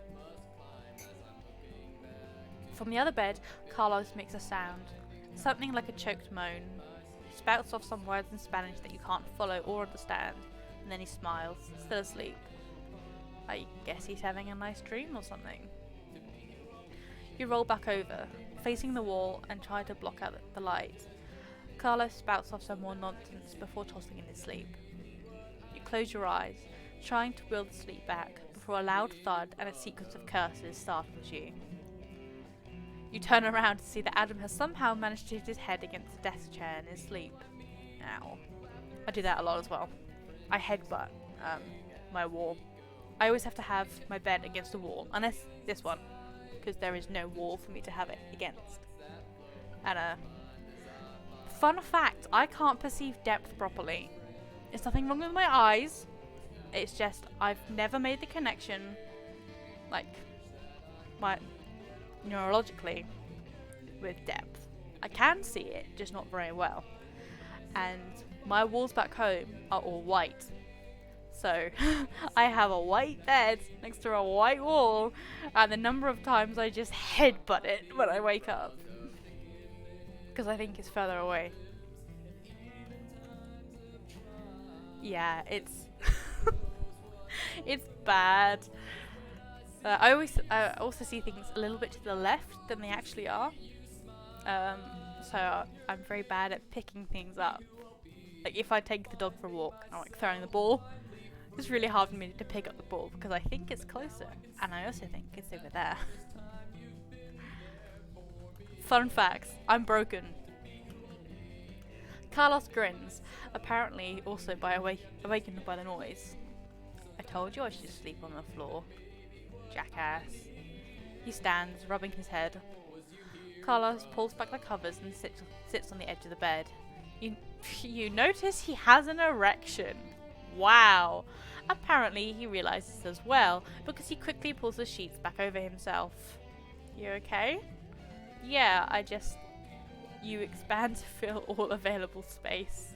From the other bed, Carlos makes a sound, something like a choked moan. He spouts off some words in Spanish that you can't follow or understand, and then he smiles, still asleep. I guess he's having a nice dream or something. You roll back over, facing the wall, and try to block out the light. Carlos spouts off some more nonsense before tossing in his sleep. You close your eyes, trying to will the sleep back, before a loud thud and a sequence of curses startles you. You turn around to see that Adam has somehow managed to hit his head against the desk chair in his sleep. Ow. I do that a lot as well. I headbutt my wall. I always have to have my bed against the wall, unless this one, because there is no wall for me to have it against. And fun fact, I can't perceive depth properly. There's nothing wrong with my eyes. It's just I've never made the connection, like, neurologically, with depth. I can see it, just not very well. And my walls back home are all white. So I have a white bed next to a white wall, and the number of times I just headbutt it when I wake up, because I think it's further away. Yeah, it's it's bad. I also see things a little bit to the left than they actually are. So I'm very bad at picking things up. Like if I take the dog for a walk and I'm like throwing the ball, it's really hard for me to pick up the ball because I think it's closer, and I also think it's over there. Fun facts, I'm broken. Carlos grins, apparently also awakened by the noise. I told you I should sleep on the floor. Jackass. He stands, rubbing his head. Carlos pulls back the covers and sits on the edge of the bed. You notice he has an erection. Wow. Apparently he realizes as well, because he quickly pulls the sheets back over himself. You okay? Yeah, you expand to fill all available space.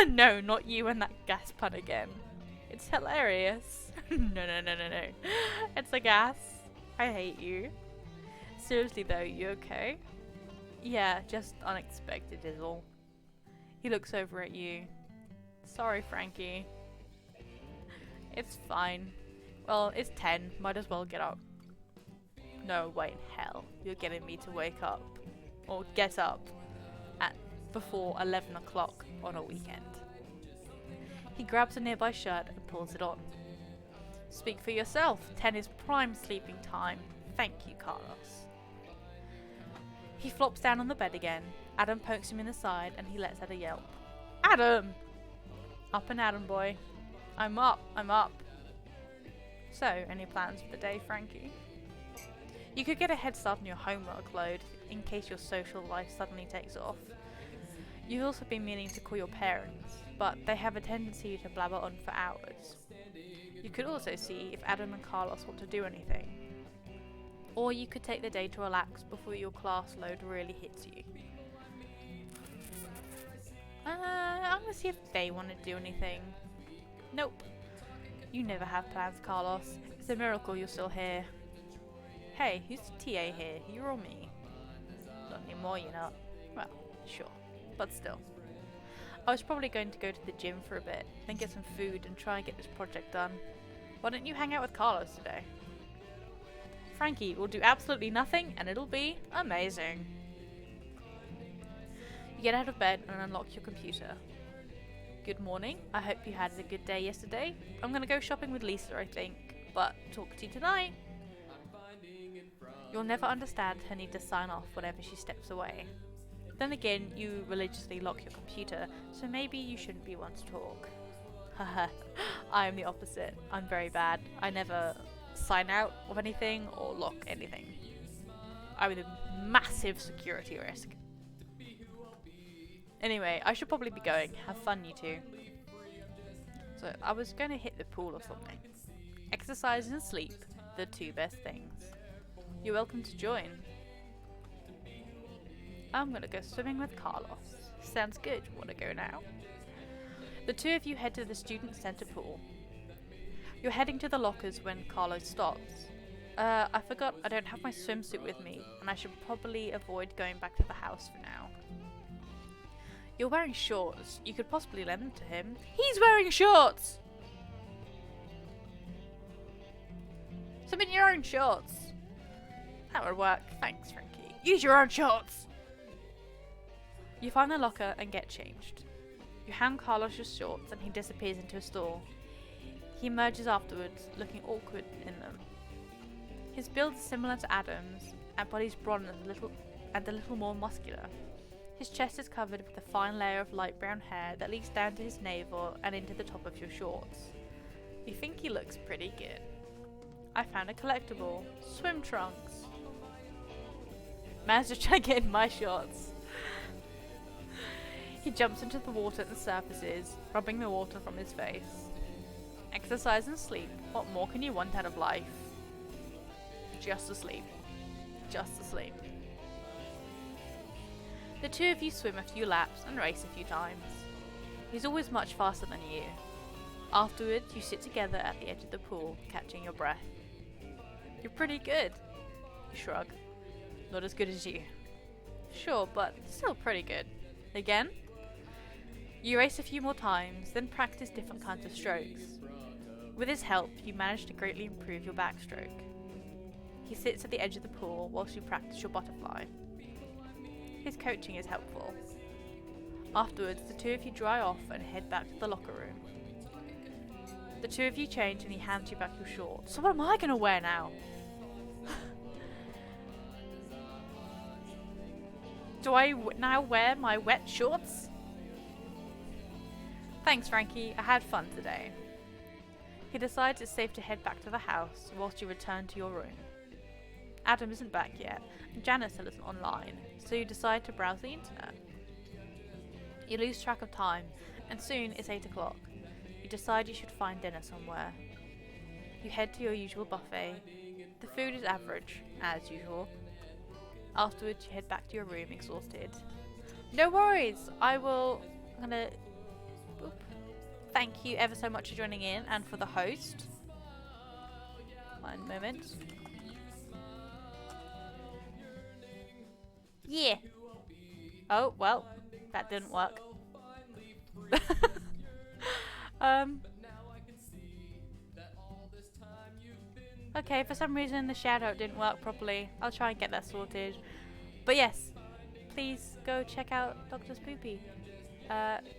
No, not you and that gas pun again. It's hilarious. No. It's a gas. I hate you. Seriously though, you okay? Yeah, just unexpected is all. He looks over at you. Sorry, Frankie. It's fine. Well, it's 10. Might as well get up. No way in hell. You're getting me to wake up. Or get up. At before 11 o'clock on a weekend. He grabs a nearby shirt and pulls it on. Speak for yourself. 10 is prime sleeping time. Thank you, Carlos. He flops down on the bed again. Adam pokes him in the side and he lets out a yelp. Adam! Up and Adam, boy. I'm up. So, any plans for the day, Frankie? You could get a head start on your homework load in case your social life suddenly takes off. You've also been meaning to call your parents, but they have a tendency to blabber on for hours. You could also see if Adam and Carlos want to do anything. Or you could take the day to relax before your class load really hits you. I'm gonna see if they want to do anything. Nope. You never have plans, Carlos. It's a miracle you're still here. Hey, who's the TA here? You or me? Not anymore, you're not. Well, sure. But still. I was probably going to go to the gym for a bit, then get some food and try and get this project done. Why don't you hang out with Carlos today? Frankie will do absolutely nothing and it'll be amazing. You get out of bed and unlock your computer. Good morning. I hope you had a good day yesterday. I'm gonna go shopping with Lisa, I think, but talk to you tonight. You'll never understand her need to sign off whenever she steps away. Then again, you religiously lock your computer, so maybe you shouldn't be one to talk. Haha, I am the opposite. I'm very bad. I never sign out of anything or lock anything. I'm a massive security risk. Anyway, I should probably be going. Have fun, you two. So, I was going to hit the pool or something. Exercise and sleep, the two best things. You're welcome to join. I'm going to go swimming with Carlos. Sounds good. Want to go now? The two of you head to the student center pool. You're heading to the lockers when Carlos stops. I forgot I don't have my swimsuit with me, and I should probably avoid going back to the house for now. You're wearing shorts. You could possibly lend them to him. He's wearing shorts! Swim in your own shorts. That would work. Thanks, Frankie. Use your own shorts! You find the locker and get changed. You hand Carlos your shorts and he disappears into a store. He emerges afterwards, looking awkward in them. His build is similar to Adam's, but he's bronze and a little more muscular. His chest is covered with a fine layer of light brown hair that leaks down to his navel and into the top of your shorts. You think he looks pretty good. I found a collectible. Swim trunks. Man's just trying to get in my shorts. He jumps into the water and surfaces, rubbing the water from his face. Exercise and sleep. What more can you want out of life? Just to sleep. Just to sleep. The two of you swim a few laps and race a few times. He's always much faster than you. Afterwards, you sit together at the edge of the pool, catching your breath. You're pretty good. You shrug. Not as good as you. Sure, but still pretty good. Again? You race a few more times, then practice different kinds of strokes. With his help, you manage to greatly improve your backstroke. He sits at the edge of the pool whilst you practice your butterfly. His coaching is helpful. Afterwards, the two of you dry off and head back to the locker room. The two of you change and he hands you back your shorts. So what am I going to wear now? Do I now wear my wet shorts? Thanks, Frankie. I had fun today. He decides it's safe to head back to the house whilst you return to your room. Adam isn't back yet, and Janice still isn't online, so you decide to browse the internet. You lose track of time, and soon it's 8 o'clock. You decide you should find dinner somewhere. You head to your usual buffet. The food is average, as usual. Afterwards, you head back to your room exhausted. No worries, I'm gonna... Oop. Thank you ever so much for joining in, and for the host. One moment. Yeah. Oh, well, that didn't work. Okay, for some reason the shout out didn't work properly. I'll try and get that sorted. But yes, please go check out Dr. Spoopy.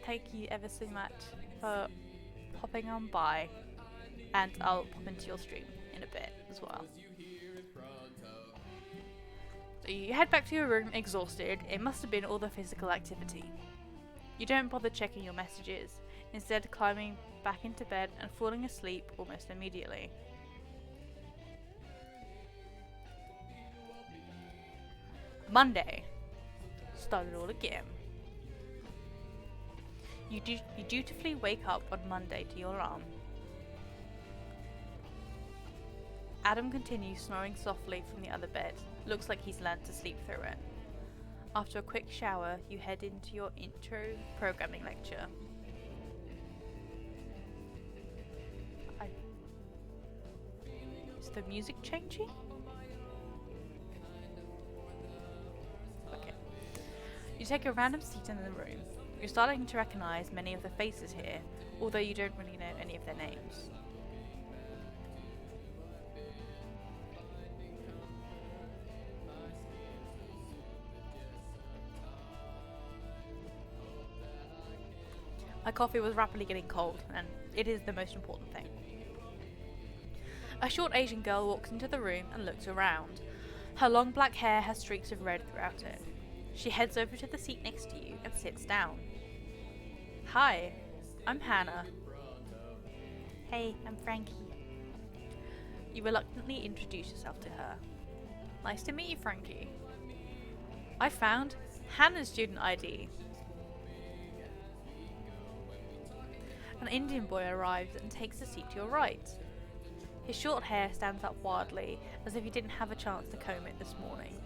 Thank you ever so much for popping on by. And I'll pop into your stream in a bit as well. So you head back to your room exhausted. It must have been all the physical activity. You don't bother checking your messages, instead climbing back into bed and falling asleep almost immediately. Monday. Start it all again. You dutifully wake up on Monday to your alarm. Adam continues snoring softly from the other bed. Looks like he's learned to sleep through it. After a quick shower, you head into your intro programming lecture. Is the music changing? Okay. You take a random seat in the room. You're starting to recognize many of the faces here, although you don't really know any of their names. My coffee was rapidly getting cold, and it is the most important thing. A short Asian girl walks into the room and looks around. Her long black hair has streaks of red throughout it. She heads over to the seat next to you and sits down. Hi, I'm Hannah. Hey, I'm Frankie. You reluctantly introduce yourself to her. Nice to meet you, Frankie. I found Hannah's student ID. An Indian boy arrives and takes a seat to your right. His short hair stands up wildly, as if he didn't have a chance to comb it this morning.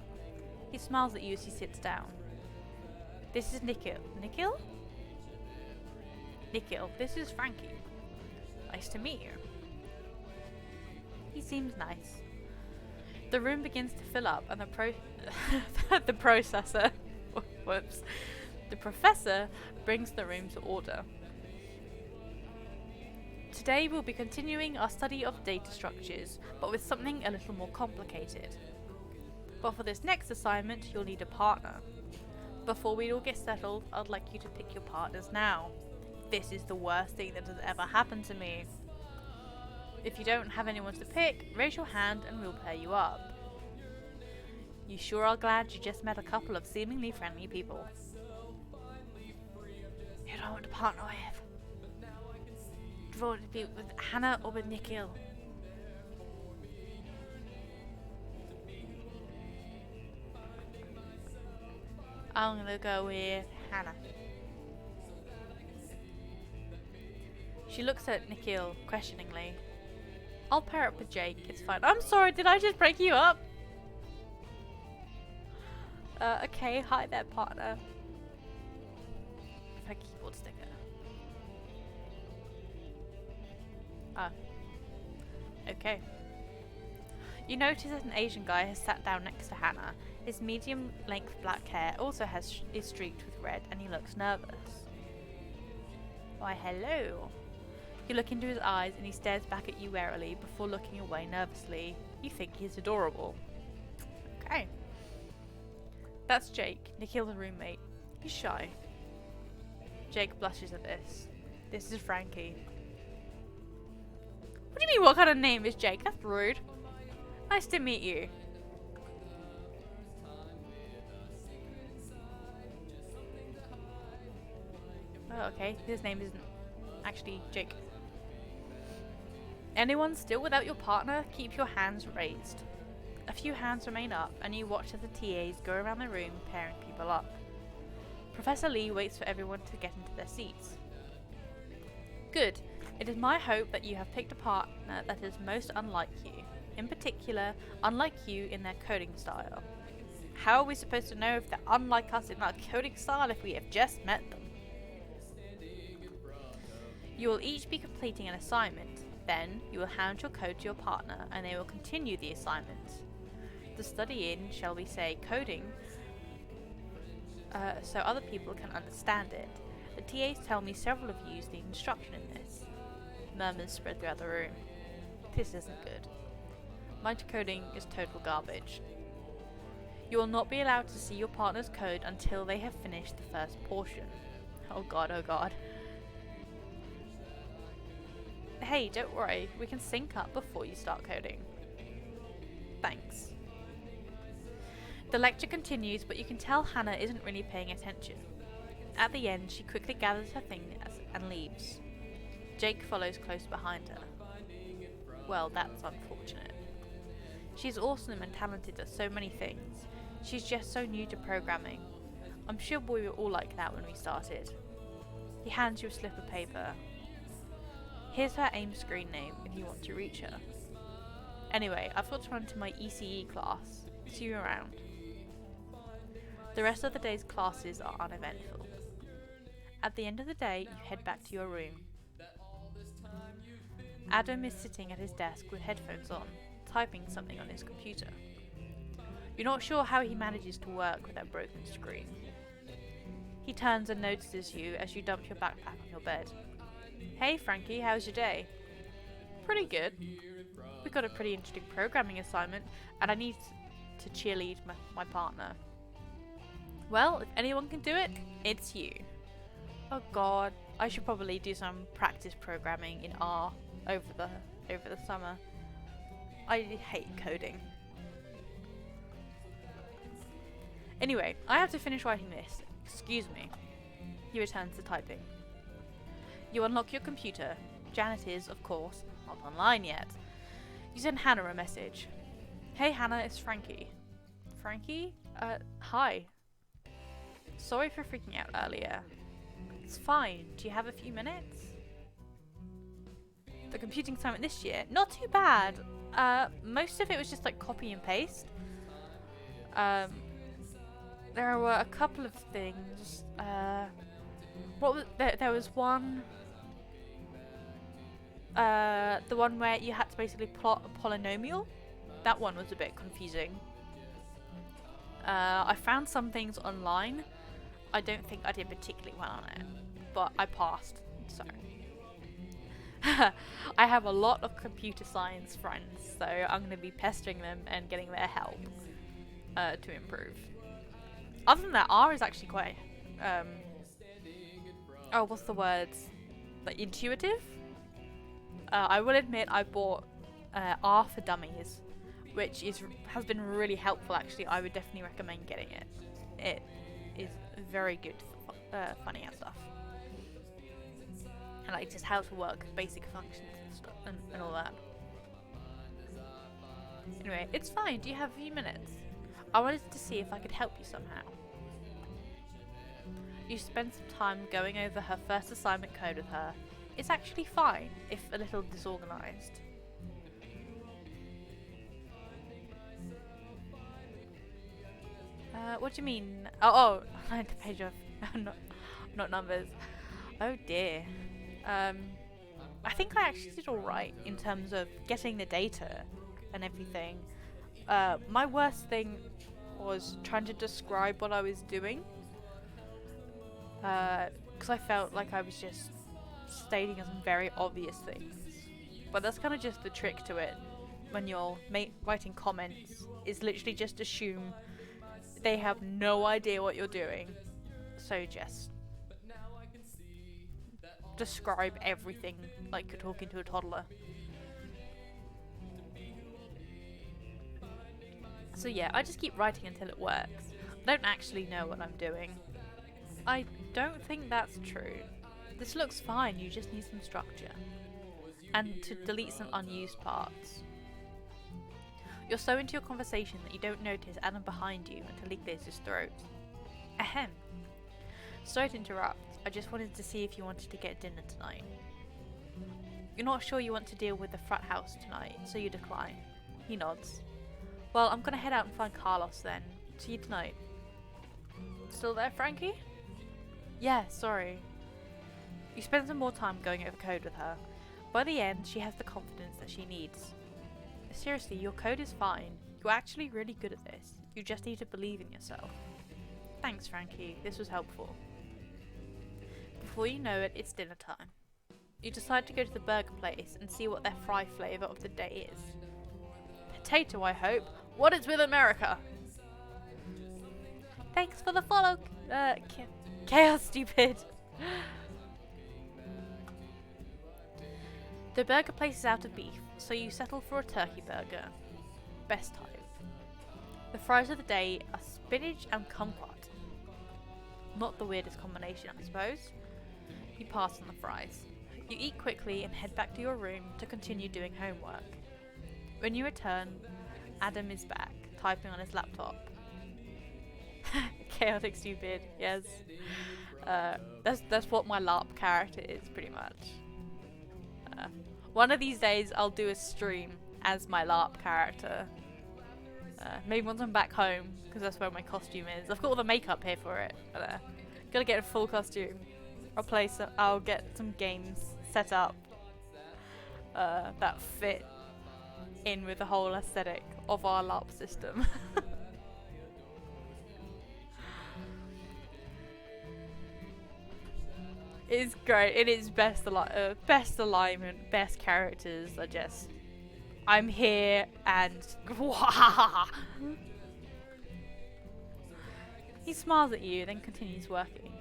He smiles at you as he sits down. This is Nikhil. Nikhil? Nikhil, this is Frankie. Nice to meet you. He seems nice. The room begins to fill up and the processor, whoops, the professor brings the room to order. Today we'll be continuing our study of data structures, but with something a little more complicated. But for this next assignment, you'll need a partner. Before we all get settled, I'd like you to pick your partners now. This is the worst thing that has ever happened to me. If you don't have anyone to pick, raise your hand and we'll pair you up. You sure are glad you just met a couple of seemingly friendly people. You don't want to partner with? Do you want to be with Hannah or with Nikhil? I'm gonna go with Hannah. She looks at Nikhil questioningly. I'll pair up with Jake, it's fine. I'm sorry, did I just break you up? Okay, hi there, partner. If I keyboard sticker. Ah. Okay. You notice that an Asian guy has sat down next to Hannah. His medium-length black hair also is streaked with red, and he looks nervous. Why, hello. You look into his eyes, and he stares back at you warily before looking away nervously. You think he's adorable. Okay. That's Jake, Nikhil's roommate. He's shy. Jake blushes at this. This is Frankie. What do you mean, what kind of name is Jake? That's rude. Nice to meet you. Oh, okay. His name isn't actually Jake. Anyone still without your partner? Keep your hands raised. A few hands remain up, and you watch as the TAs go around the room pairing people up. Professor Lee waits for everyone to get into their seats. Good. It is my hope that you have picked a partner that is most unlike you. In particular, unlike you in their coding style. How are we supposed to know if they're unlike us in our coding style if we have just met them? You will each be completing an assignment. Then, you will hand your code to your partner and they will continue the assignment. The study in, shall we say, coding, so other people can understand it. The TAs tell me several of you need instruction in this. Murmurs spread throughout the room. This isn't good. My coding is total garbage. You will not be allowed to see your partner's code until they have finished the first portion. Oh god, oh god. Hey, don't worry, we can sync up before you start coding. Thanks. The lecture continues, but you can tell Hannah isn't really paying attention. At the end, she quickly gathers her things and leaves. Jake follows close behind her. Well, that's unfortunate. She's awesome and talented at so many things. She's just so new to programming. I'm sure we were all like that when we started. He hands you a slip of paper. Here's her AIM screen name if you want to reach her. Anyway, I've got to run to my ECE class. See you around. The rest of the day's classes are uneventful. At the end of the day, you head back to your room. Adam is sitting at his desk with headphones on, typing something on his computer. You're not sure how he manages to work with that broken screen. He turns and notices you as you dump your backpack on your bed. Hey Frankie, how's your day? Pretty good. We got a pretty interesting programming assignment and I need to cheerlead my partner. Well, if anyone can do it, it's you. Oh god, I should probably do some practice programming in R over the summer. I hate coding. Anyway, I have to finish writing this. Excuse me. He returns to typing. You unlock your computer. Janet is, of course, not online yet. You send Hannah a message. Hey Hannah, it's Frankie. Frankie? Hi. Sorry for freaking out earlier. It's fine. Do you have a few minutes? The computing assignment this year? Not too bad. Most of it was just like copy and paste. There were a couple of things. There was one. The one where you had to basically plot a polynomial. That one was a bit confusing. I found some things online. I don't think I did particularly well on it, but I passed. So I have a lot of computer science friends, so I'm going to be pestering them and getting their help to improve. Other than that, R is actually quite, what's the words? Like intuitive? I will admit I bought R for Dummies, which has been really helpful actually. I would definitely recommend getting it. It is very good for funny and stuff. And like just how to work basic functions and stuff and all that. Anyway, it's fine. Do you have a few minutes? I wanted to see if I could help you somehow. You spend some time going over her first assignment code with her. It's actually fine, if a little disorganized. What do you mean? Oh, I had to page off, not numbers. Oh dear. I think I actually did alright in terms of getting the data and everything. My worst thing was trying to describe what I was doing. Because I felt like I was just stating some very obvious things. But that's kind of just the trick to it. When you're writing comments, is literally just assume they have no idea what you're doing. So just describe everything like you're talking to a toddler. So yeah, I just keep writing until it works. I don't actually know what I'm doing. I don't think that's true. This looks fine, you just need some structure. And to delete some unused parts. You're so into your conversation that you don't notice Adam behind you until he clears his throat. Ahem. Sorry to interrupt, I just wanted to see if you wanted to get dinner tonight. You're not sure you want to deal with the frat house tonight, so you decline. He nods. Well, I'm gonna head out and find Carlos then. See you tonight. Still there, Frankie? Yeah, sorry. You spend some more time going over code with her. By the end, she has the confidence that she needs. Seriously, your code is fine. You're actually really good at this. You just need to believe in yourself. Thanks, Frankie. This was helpful. Before you know it, it's dinner time. You decide to go to the burger place and see what their fry flavour of the day is. Potato, I hope. What is with America? Thanks for the follow, Chaos Stupid. The burger place is out of beef, so you settle for a turkey burger. Best type. The fries of the day are spinach and kumquat. Not the weirdest combination, I suppose. You pass on the fries. You eat quickly and head back to your room to continue doing homework. When you return, Adam is back, typing on his laptop. Chaotic Stupid, yes. That's what my LARP character is, pretty much. One of these days I'll do a stream as my LARP character. Maybe once I'm back home, because that's where my costume is. I've got all the makeup here for it, but gotta get a full costume. I'll get some games set up that fit in with the whole aesthetic of our LARP system. It's great. It is best alignment, best characters are just, I'm here and he smiles at you, then continues working.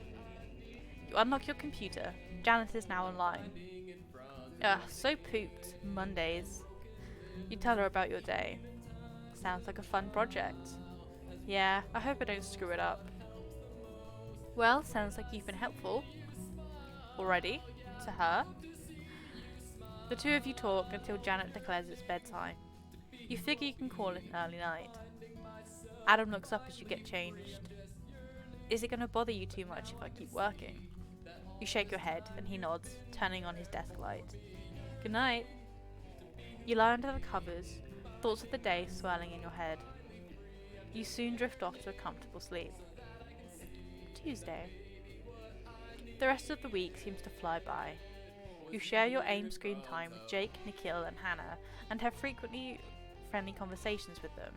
You unlock your computer. Janice is now online. Ugh, so pooped. Mondays. You tell her about your day. Sounds like a fun project. Yeah, I hope I don't screw it up. Well, sounds like you've been helpful. Already, to her. The two of you talk until Janet declares it's bedtime. You figure you can call it an early night. Adam looks up as you get changed. Is it going to bother you too much if I keep working? You shake your head and he nods, turning on his desk light. Good night. You lie under the covers, thoughts of the day swirling in your head. You soon drift off to a comfortable sleep. Tuesday. The rest of the week seems to fly by. You share your AIM screen time with Jake, Nikhil and Hannah and have frequently friendly conversations with them.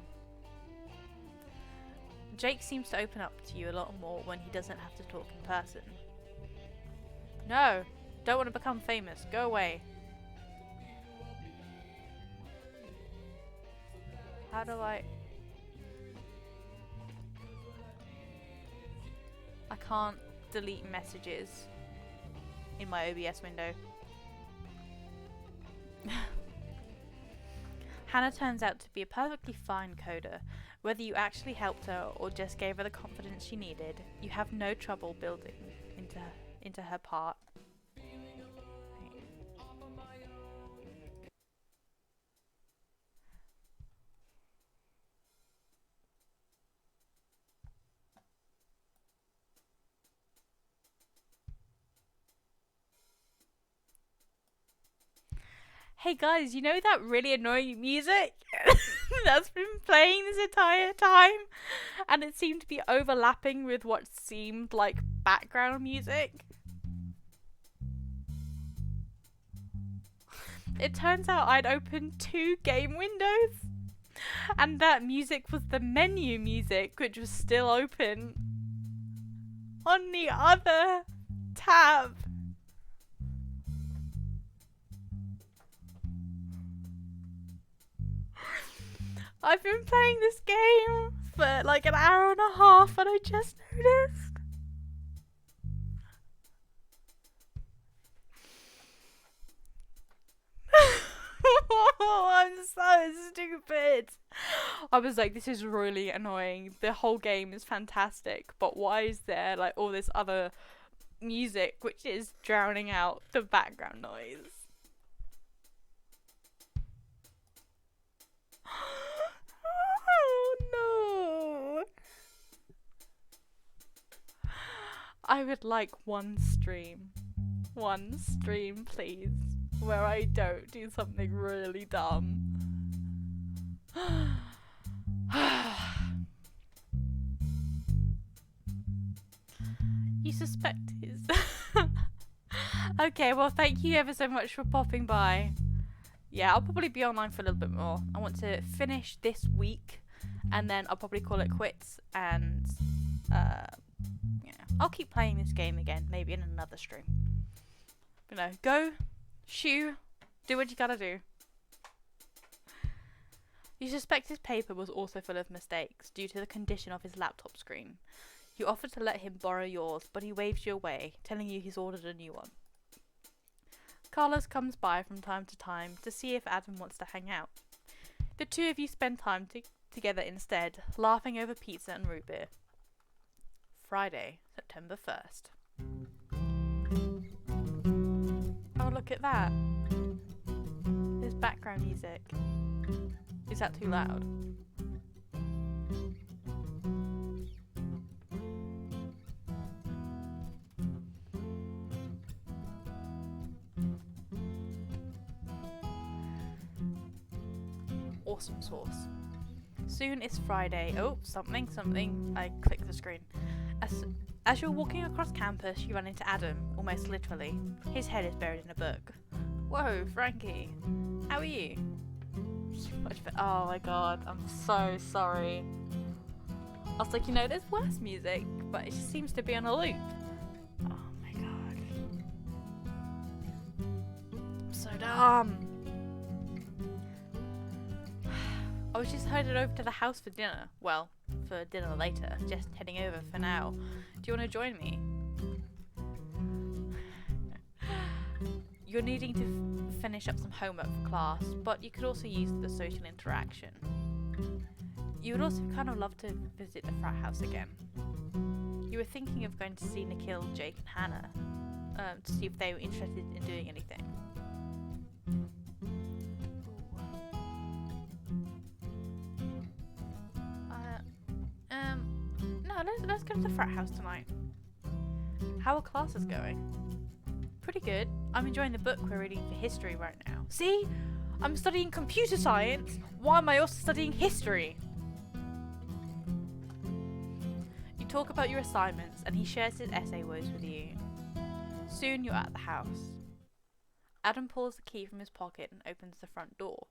Jake seems to open up to you a lot more when he doesn't have to talk in person. No, don't want to become famous. Go away. How do I can't delete messages in my OBS window. Hannah turns out to be a perfectly fine coder. Whether you actually helped her or just gave her the confidence she needed, you have no trouble building into her part. Hey guys, you know that really annoying music that's been playing this entire time? And it seemed to be overlapping with what seemed like background music. It turns out I'd opened 2 game windows, and that music was the menu music, which was still open on the other tab. I've been playing this game for like an hour and a half and I just noticed. I'm so stupid. I was like, this is really annoying. The whole game is fantastic, but why is there like all this other music which is drowning out the background noise? Oh no. I would like one stream please, where I don't do something really dumb. You suspect his. Okay, well thank you ever so much for popping by. Yeah, I'll probably be online for a little bit more. I want to finish this week and then I'll probably call it quits, and yeah, I'll keep playing this game again, maybe in another stream. You know, go, shoo, do what you gotta do. You suspect his paper was also full of mistakes due to the condition of his laptop screen. You offer to let him borrow yours, but he waves you away, telling you he's ordered a new one. Carlos comes by from time to time to see if Adam wants to hang out. The two of you spend time together instead, laughing over pizza and root beer. Friday, September 1st. Oh, look at that. There's background music. Is that too loud? awesome sauce. Soon it's Friday. Oh, something. I click the screen. As you're walking across campus, you run into Adam, almost literally. His head is buried in a book. Whoa, Frankie. How are you? Oh my god, I'm so sorry. I was like, there's worse music, but it just seems to be on a loop. Oh my god. I'm so dumb. I was just headed over to the house for dinner. Well, for dinner later. Just heading over for now. Do you want to join me? You're needing to finish up some homework for class, but you could also use the social interaction. You would also kind of love to visit the frat house again. You were thinking of going to see Nikhil, Jake and Hannah to see if they were interested in doing anything. No, let's go to the frat house tonight. How are classes going? Pretty good. I'm enjoying the book we're reading for history right now. See? I'm studying computer science. Why am I also studying history? You talk about your assignments and he shares his essay woes with you. Soon you're at the house. Adam pulls the key from his pocket and opens the front door.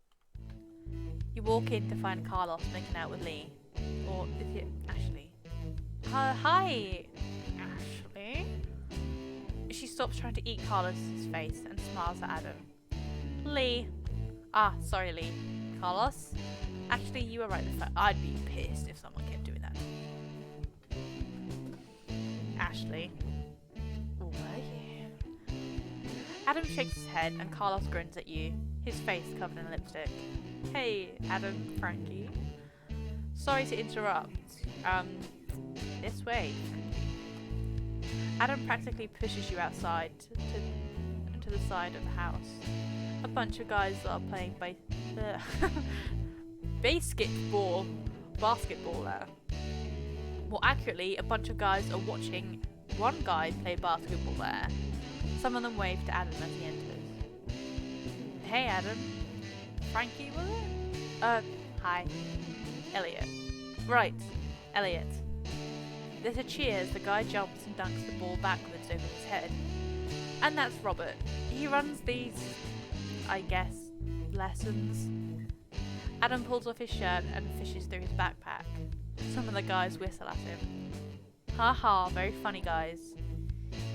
You walk in to find Carlos making out with Lee. Or is it Ashley? Hi, Ashley. She stops trying to eat Carlos's face and smiles at Adam. Lee. Sorry, Lee. Carlos? Actually, you were right. I'd be pissed if someone kept doing that. Ashley. Oh, yeah. Adam shakes his head and Carlos grins at you, his face covered in lipstick. Hey, Adam, Frankie. Sorry to interrupt. This way. Adam practically pushes you outside to the side of the house. A bunch of guys are playing basketball there. More accurately, a bunch of guys are watching one guy play basketball there. Some of them wave to Adam as he enters. Hey Adam. Frankie, was it? Hi. Elliot. Right, Elliot. There's a cheer as the guy jumps and dunks the ball backwards over his head. And that's Robert. He runs these, I guess, lessons. Adam pulls off his shirt and fishes through his backpack. Some of the guys whistle at him. Haha, very funny guys.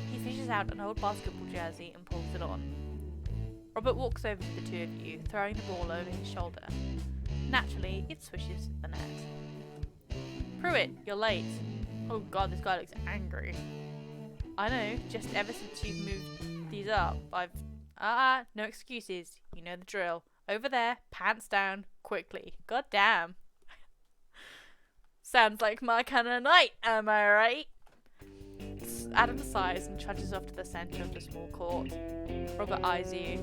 He fishes out an old basketball jersey and pulls it on. Robert walks over to the two of you, throwing the ball over his shoulder. Naturally, it swishes the net. Pruitt, you're late. Oh god, this guy looks angry. I know, just ever since you've moved these up, I've... no excuses. You know the drill. Over there, pants down, quickly. God damn. Sounds like my kind of night, am I right? Adam sighs and trudges off to the centre of the small court. Robert eyes you.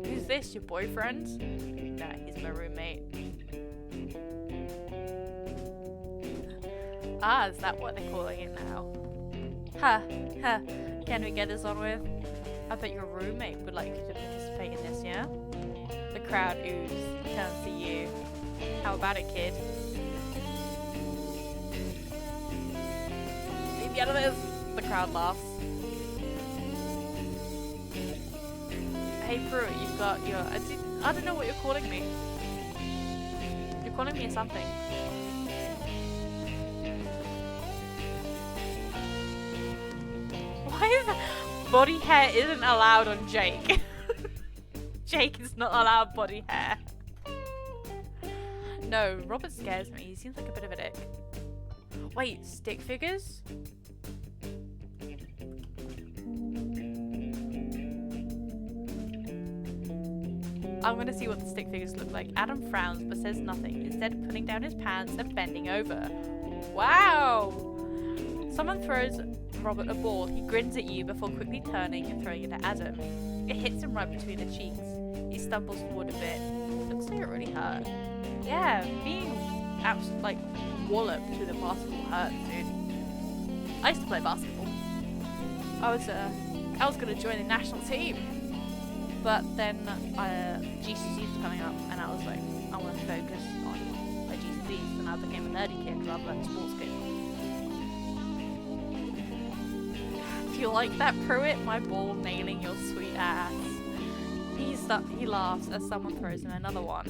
Who's this, your boyfriend? Nah, he's my roommate. Is that what they're calling it now? Can we get this on with? I bet your roommate would like you to participate in this, yeah? The crowd oos, turns to you. How about it, kid? Leave me out of this! The crowd laughs. Hey Pruitt, you've got your... I don't know what you're calling me. You're calling me something. Why is that? Body hair isn't allowed on Jake. Jake is not allowed body hair. No, Robert scares me. He seems like a bit of a dick. Wait, stick figures? I'm gonna see what the stick figures look like. Adam frowns but says nothing, instead of putting down his pants and bending over. Wow! Someone throws Robert a ball. He grins at you before quickly turning and throwing it at Adam. It hits him right between the cheeks. He stumbles forward a bit. Looks like it really hurt. Yeah, being like walloped with a basketball hurts, dude. I used to play basketball. I was gonna join the national team, but then GCSEs was coming up, and I was like, I want to focus on my GCSEs, and I became a nerdy kid rather than a sports kid. Do you like that, Pruitt? My ball nailing your sweet ass. He laughs as someone throws him another one.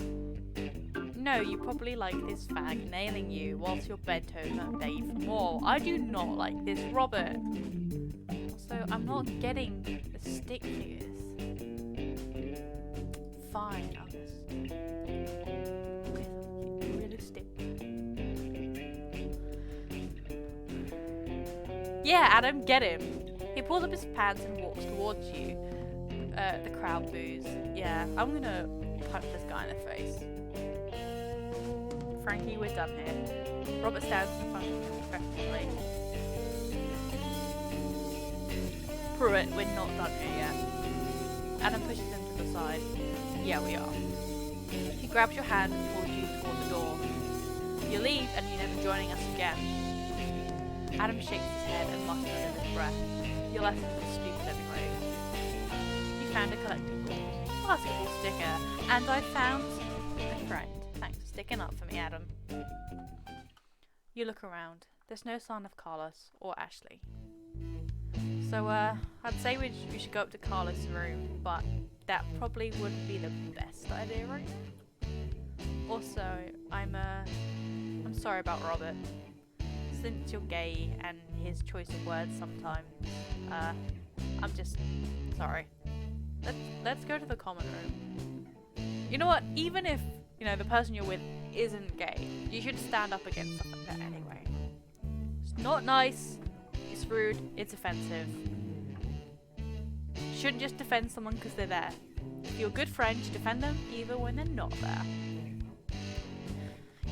No, you probably like this fag nailing you whilst you're bent over, Dave. More. I do not like this, Robert. Also, I'm not getting the stick figures. Fine, I'll just... realistic. Yeah, Adam, get him. He pulls up his pants and walks towards you. The crowd boos. Yeah, I'm gonna punch this guy in the face. Frankie, we're done here. Robert stands in front of him respectfully. Pruitt, we're not done here yet. Adam pushes him to the side. Yeah, we are. He grabs your hand and pulls you toward the door. You leave and you're never joining us again. Adam shakes his head and mutters under his breath. Your lessons are stupid anyway. You found a collectible basketball sticker, and I found a friend. Thanks for sticking up for me, Adam. You look around. There's no sign of Carlos or Ashley. So, I'd say we should go up to Carlos' room, but that probably wouldn't be the best idea right now. Also, I'm sorry about Robert. Since you're gay and his choice of words sometimes, I'm just sorry. Let's go to the common room. You know what? Even if, you know, the person you're with isn't gay, you should stand up against stuff like that anyway. It's not nice, it's rude, it's offensive. You shouldn't just defend someone because they're there. If you're a good friend, you defend them even when they're not there.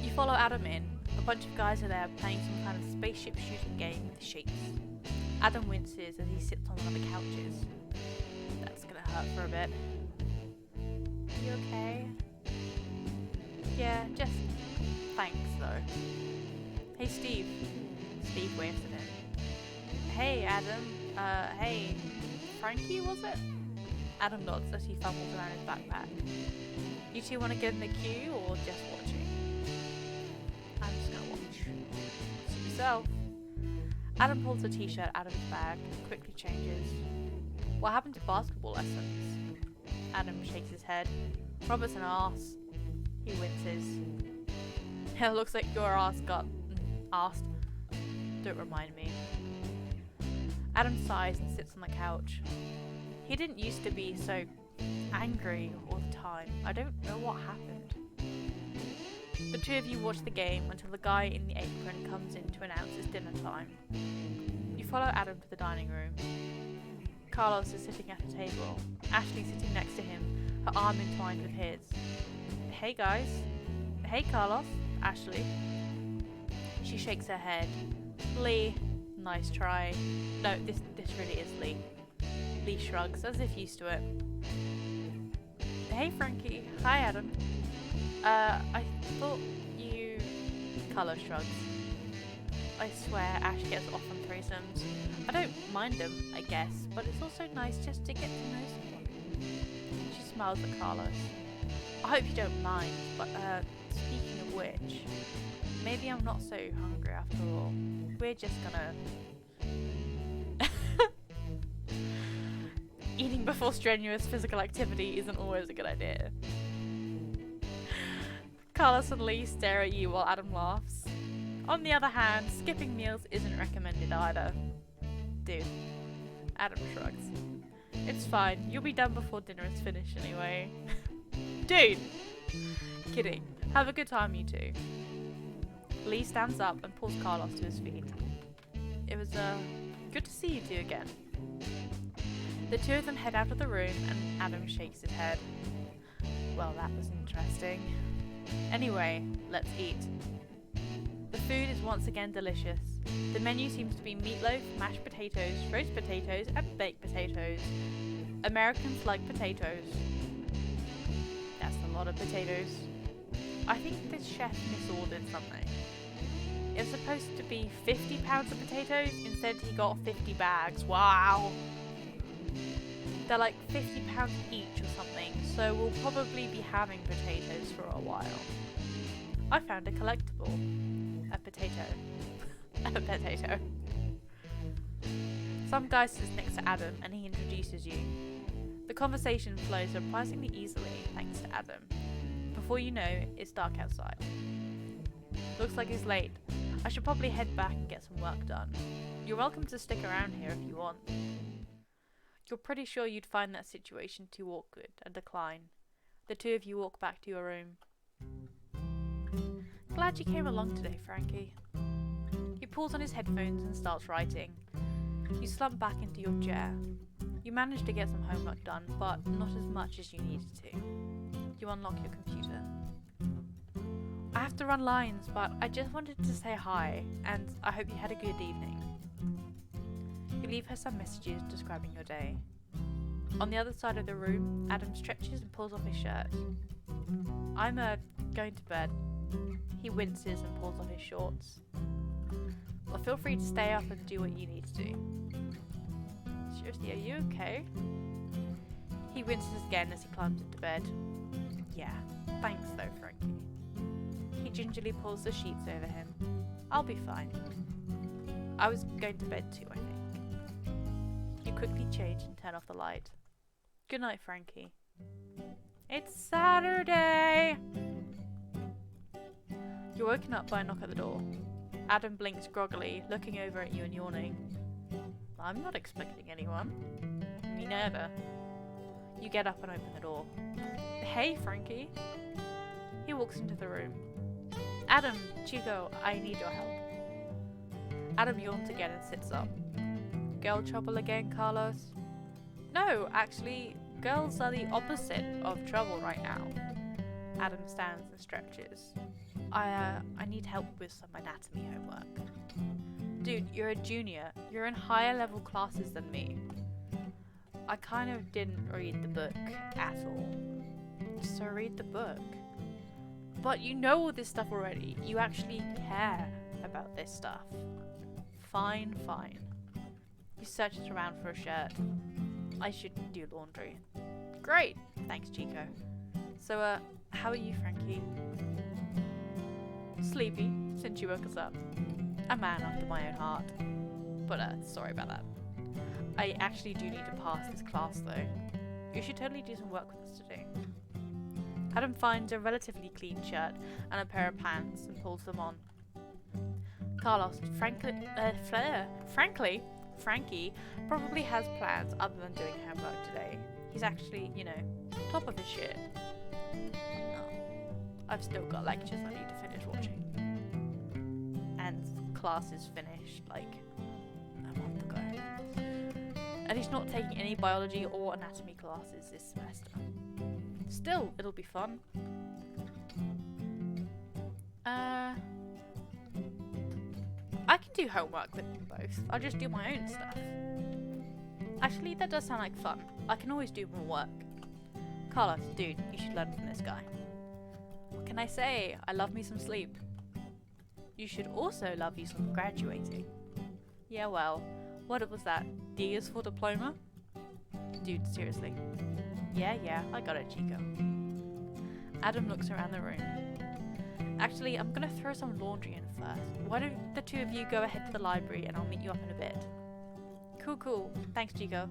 You follow Adam in. A bunch of guys are there playing some kind of spaceship shooting game with shapes. Adam winces as he sits on one of the couches. That's gonna hurt for a bit. You okay? Yeah, just thanks though. Hey Steve. Steve waves at him. Hey Adam. Hey. Frankie, was it? Adam nods as he fumbles around his backpack. You two want to get in the queue or just watching? I'm just gonna watch. Suit yourself. Adam pulls a t-shirt out of his bag and quickly changes. What happened to basketball lessons? Adam shakes his head. Robert's an arse. He winces. It looks like your ass got asked. Don't remind me. Adam sighs and sits on the couch. He didn't used to be so angry all the time. I don't know what happened. The two of you watch the game until the guy in the apron comes in to announce it's dinner time. You follow Adam to the dining room. Carlos is sitting at a table. Ashley sitting next to him, her arm entwined with his. Hey guys. Hey Carlos. Ashley. She shakes her head. Lee. Nice try. No, this really is Lee. Lee shrugs, as if used to it. Hey Frankie. Hi Adam. I thought you... Carlos shrugs. I swear Ash gets off on threesomes. I don't mind them, I guess, but it's also nice just to get to know someone. She smiles at Carlos. I hope you don't mind, but speaking of which, maybe I'm not so hungry after all. We're just gonna... Eating before strenuous physical activity isn't always a good idea. Carlos and Lee stare at you while Adam laughs. On the other hand, skipping meals isn't recommended either. Dude. Adam shrugs. It's fine, you'll be done before dinner is finished anyway. Dude! Kidding. Have a good time, you two. Lee stands up and pulls Carlos to his feet. It was, good to see you two again. The two of them head out of the room and Adam shakes his head. Well, that was interesting. Anyway, let's eat. The food is once again delicious. The menu seems to be meatloaf, mashed potatoes, roast potatoes, and baked potatoes. Americans like potatoes. That's a lot of potatoes. I think this chef misordered something. It was supposed to be 50 pounds of potatoes, instead he got 50 bags. Wow! They're like £50 each or something, so we'll probably be having potatoes for a while. I found a collectible. A potato. A potato. Some guy sits next to Adam and he introduces you. The conversation flows surprisingly easily thanks to Adam. Before you know, it's dark outside. Looks like he's late. I should probably head back and get some work done. You're welcome to stick around here if you want. You're pretty sure you'd find that situation too awkward and decline. The two of you walk back to your room. Glad you came along today, Frankie. He pulls on his headphones and starts writing. You slump back into your chair. You manage to get some homework done, but not as much as you needed to. You unlock your computer. I have to run lines, but I just wanted to say hi, and I hope you had a good evening. You leave her some messages describing your day. On the other side of the room, Adam stretches and pulls off his shirt. I'm going to bed. He winces and pulls off his shorts. Well, feel free to stay up and do what you need to do. Seriously, are you okay? He winces again as he climbs into bed. Yeah, thanks though, Frankie. He gingerly pulls the sheets over him. I'll be fine. I was going to bed too, I think. You quickly change and turn off the light. Good night, Frankie. It's Saturday! You're woken up by a knock at the door. Adam blinks groggily, looking over at you and yawning. I'm not expecting anyone. Me neither. You get up and open the door. Hey, Frankie. He walks into the room. Adam, Chico, I need your help. Adam yawns again and sits up. Girl trouble again, Carlos? No, actually, girls are the opposite of trouble right now. Adam stands and stretches. I need help with some anatomy homework. Dude, you're a junior. You're in higher level classes than me. I kind of didn't read the book at all. So read the book. But you know all this stuff already. You actually care about this stuff. Fine, fine. He searches around for a shirt. I should do laundry. Great! Thanks, Chico. So, how are you, Frankie? Sleepy, since you woke us up. A man after my own heart. But, sorry about that. I actually do need to pass this class, though. You should totally do some work with us today. Adam finds a relatively clean shirt and a pair of pants and pulls them on. Carlos, frankly, Frankie probably has plans other than doing homework today. He's actually, top of his shit. No, I've still got lectures I need to finish watching. And class is finished, like, a month ago. And he's not taking any biology or anatomy classes this semester. Still, it'll be fun. I can do homework with them both. I'll just do my own stuff. Actually, that does sound like fun. I can always do more work. Carlos, dude, you should learn from this guy. What can I say? I love me some sleep. You should also love you some graduating. Yeah, well, what was that? D is for diploma? Dude, seriously. Yeah, I got it, Chico. Adam looks around the room. Actually, I'm gonna throw some laundry in first. Why don't the two of you go ahead to the library and I'll meet you up in a bit. Cool. Thanks, Chico.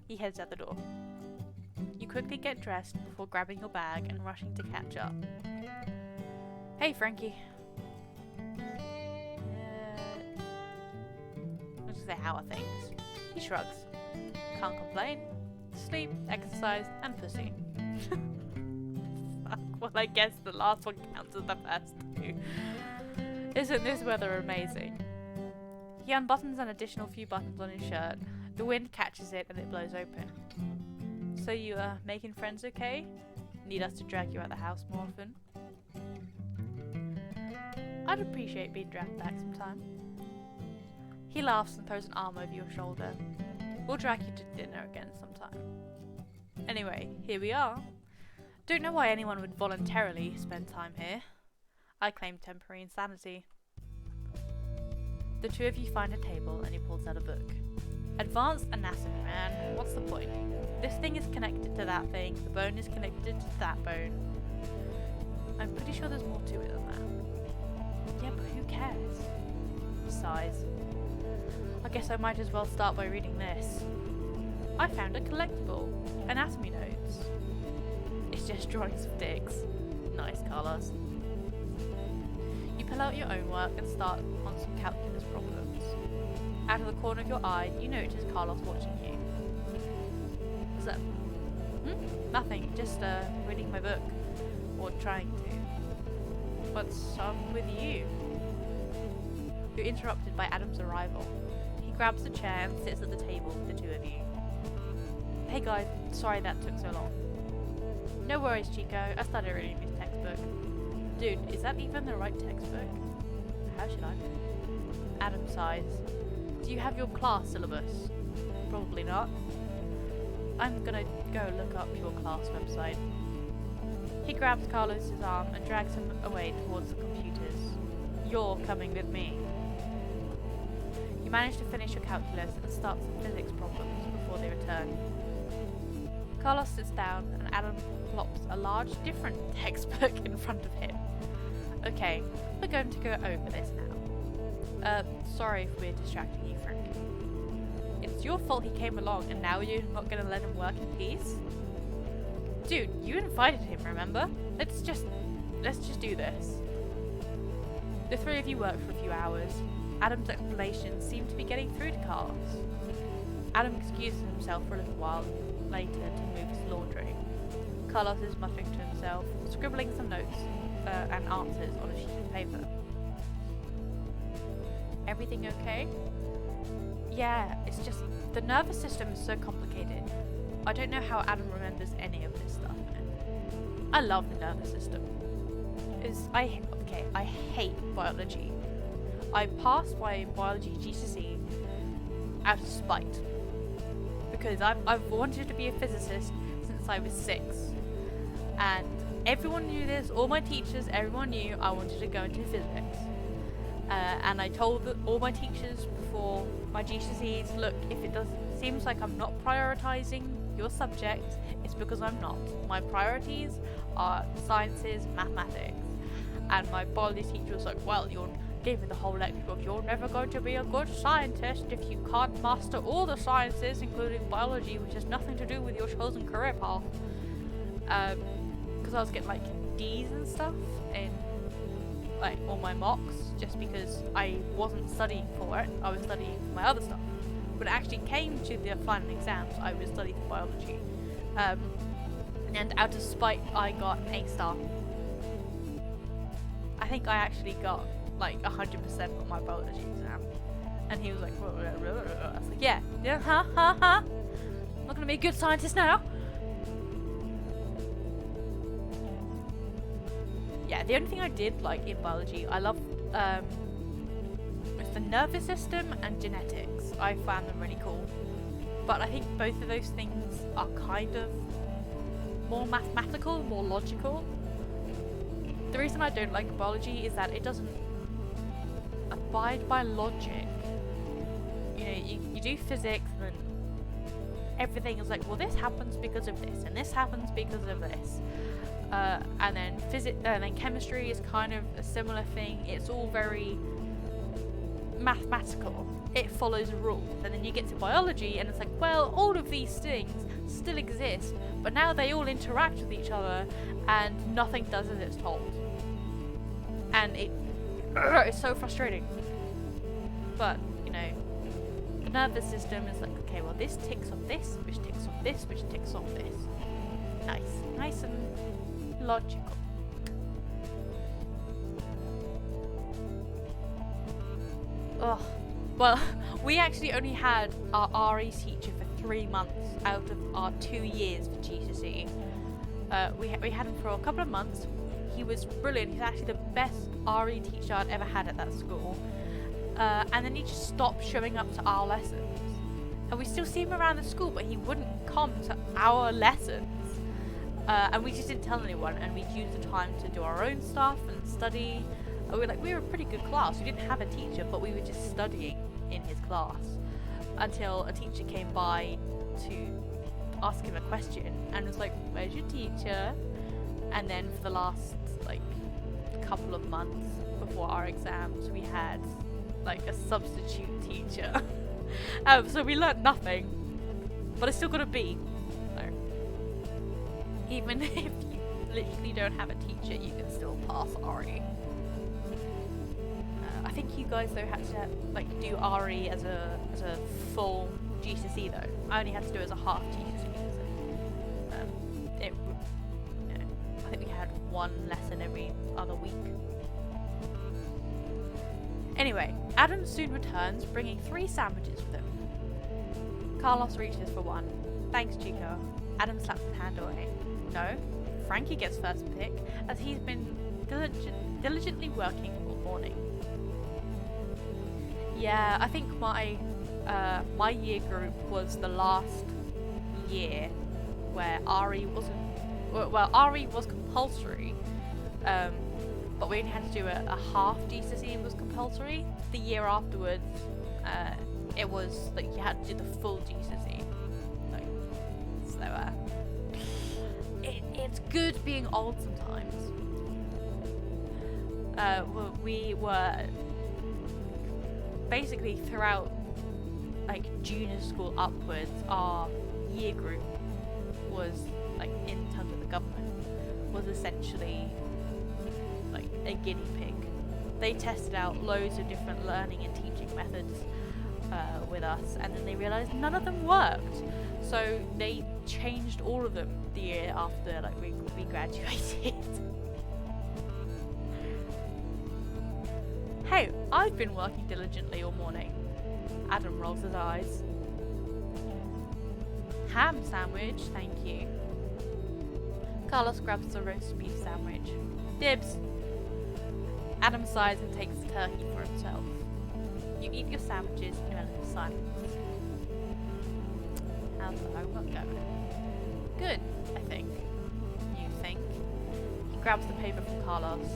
He heads out the door. You quickly get dressed before grabbing your bag and rushing to catch up. Hey, Frankie. Let's just say, how are things? He shrugs. Can't complain. Sleep, exercise, and pussy. Fuck, well, I guess the last one counts as the first two. Isn't this weather amazing? He unbuttons an additional few buttons on his shirt. The wind catches it and it blows open. So you are making friends okay? Need us to drag you out the house more often? I'd appreciate being dragged back sometime. He laughs and throws an arm over your shoulder. We'll drag you to dinner again sometime. Anyway, here we are. Don't know why anyone would voluntarily spend time here. I claim temporary insanity. The two of you find a table and he pulls out a book. Advanced anatomy, man. What's the point? This thing is connected to that thing. The bone is connected to that bone. I'm pretty sure there's more to it than that. Yeah, but who cares? Size. I guess I might as well start by reading this. I found a collectible. Anatomy notes. It's just drawings of dicks. Nice, Carlos. You pull out your own work and start on some calculus problems. Out of the corner of your eye, you notice Carlos watching you. What's up? Nothing, just reading my book. Or trying to. What's up with you? You're interrupted by Adam's arrival. He grabs a chair and sits at the table with the two of you. Hey guys, sorry that took so long. No worries, Chico, I started reading this textbook. Dude, is that even the right textbook? How should I? Adam sighs. Do you have your class syllabus? Probably not. I'm gonna go look up your class website. He grabs Carlos's arm and drags him away towards the computers. You're coming with me. You manage to finish your calculus and start some physics problems before they return. Carlos sits down and Adam plops a large, different textbook in front of him. Okay, we're going to go over this now. Sorry if we're distracting you, Frank. It's your fault he came along and now you're not going to let him work in peace? Dude, you invited him, remember? Let's just do this. The three of you work for a few hours. Adam's explanations seem to be getting through to Carlos. Adam excuses himself for a little while later to move his laundry. Carlos is muttering to himself, scribbling some notes and answers on a sheet of paper. Everything okay? Yeah, it's just the nervous system is so complicated. I don't know how Adam remembers any of this stuff. I love the nervous system. I hate biology. I passed my biology GCSE out of spite because I've wanted to be a physicist since I was 6, and everyone knew this. All my teachers, everyone knew I wanted to go into physics. And I told all my teachers before my GCSEs, look, if it seems like I'm not prioritizing your subject, it's because I'm not. My priorities are sciences, mathematics. And my biology teacher was like, well, you gave me the whole lecture of you're never going to be a good scientist if you can't master all the sciences, including biology, which has nothing to do with your chosen career path. Because I was getting like D's and stuff in like all my mocks, just because I wasn't studying for it. I was studying for my other stuff. When it actually came to the final exams, I was studying for biology. And out of spite, I got an A star. I think I actually got like 100% on my biology exam. And he was like, blah, blah, blah, blah. I was like, yeah, I'm not gonna be a good scientist now. Yeah, the only thing I did like in biology, I loved the nervous system and genetics. I found them really cool. But I think both of those things are kind of more mathematical, more logical. The reason I don't like biology is that it doesn't abide by logic. You know, you do physics and then everything is like, well, this happens because of this, and this happens because of this. And then chemistry is kind of a similar thing. It's all very mathematical. It follows a rule. And then you get to biology and it's like, well, all of these things still exist, but now they all interact with each other and nothing does as it's told. And it's so frustrating. But, you know, the nervous system is like, okay, well, this ticks off this, which ticks off this, which ticks off this. Nice and logical. Ugh. Well, we actually only had our RE teacher for 3 months out of our 2 years for GCSE. We had him for a couple of months. He was brilliant. He's actually the best RE teacher I'd ever had at that school. And then he just stopped showing up to our lessons. And we still see him around the school, but he wouldn't come to our lessons. And we just didn't tell anyone, and we'd use the time to do our own stuff and study. We were a pretty good class. We didn't have a teacher, but we were just studying in his class. until a teacher came by to ask him a question and was like, "Where's your teacher?" And then for the last like couple of months before our exams, we had like a substitute teacher. So we learnt nothing, but I still got a B. So even if you literally don't have a teacher, you can still pass RE. I think you guys though had to like do RE as a full GCSE though. I only had to do it as a half GCSE. So, I think we had one lesson every other week. Anyway, Adam soon returns, bringing 3 sandwiches with him. Carlos reaches for one. "Thanks, Chico." Adam slaps his hand away. No, Frankie gets first pick, as he's been diligently working all morning. Yeah, I think my year group was the last year where RE wasn't. Well, RE was compulsory, but we only had to do a half GCSE was compulsory. The year afterwards, it was like you had to do the full GCSE. So it's good being old sometimes. We were basically throughout like junior school upwards, our year group was like in terms of the government was essentially like a guinea pig. They tested out loads of different learning and teaching methods with us, and then they realised none of them worked. So they changed all of them the year after like we graduated. Hey, I've been working diligently all morning. Adam rolls his eyes. Ham sandwich, thank you. Carlos grabs the roast beef sandwich. Dibs. Adam sighs and takes the turkey for himself. You eat your sandwiches in a moment of silence. How's the homework going? Good, I think. You think? He grabs the paper from Carlos.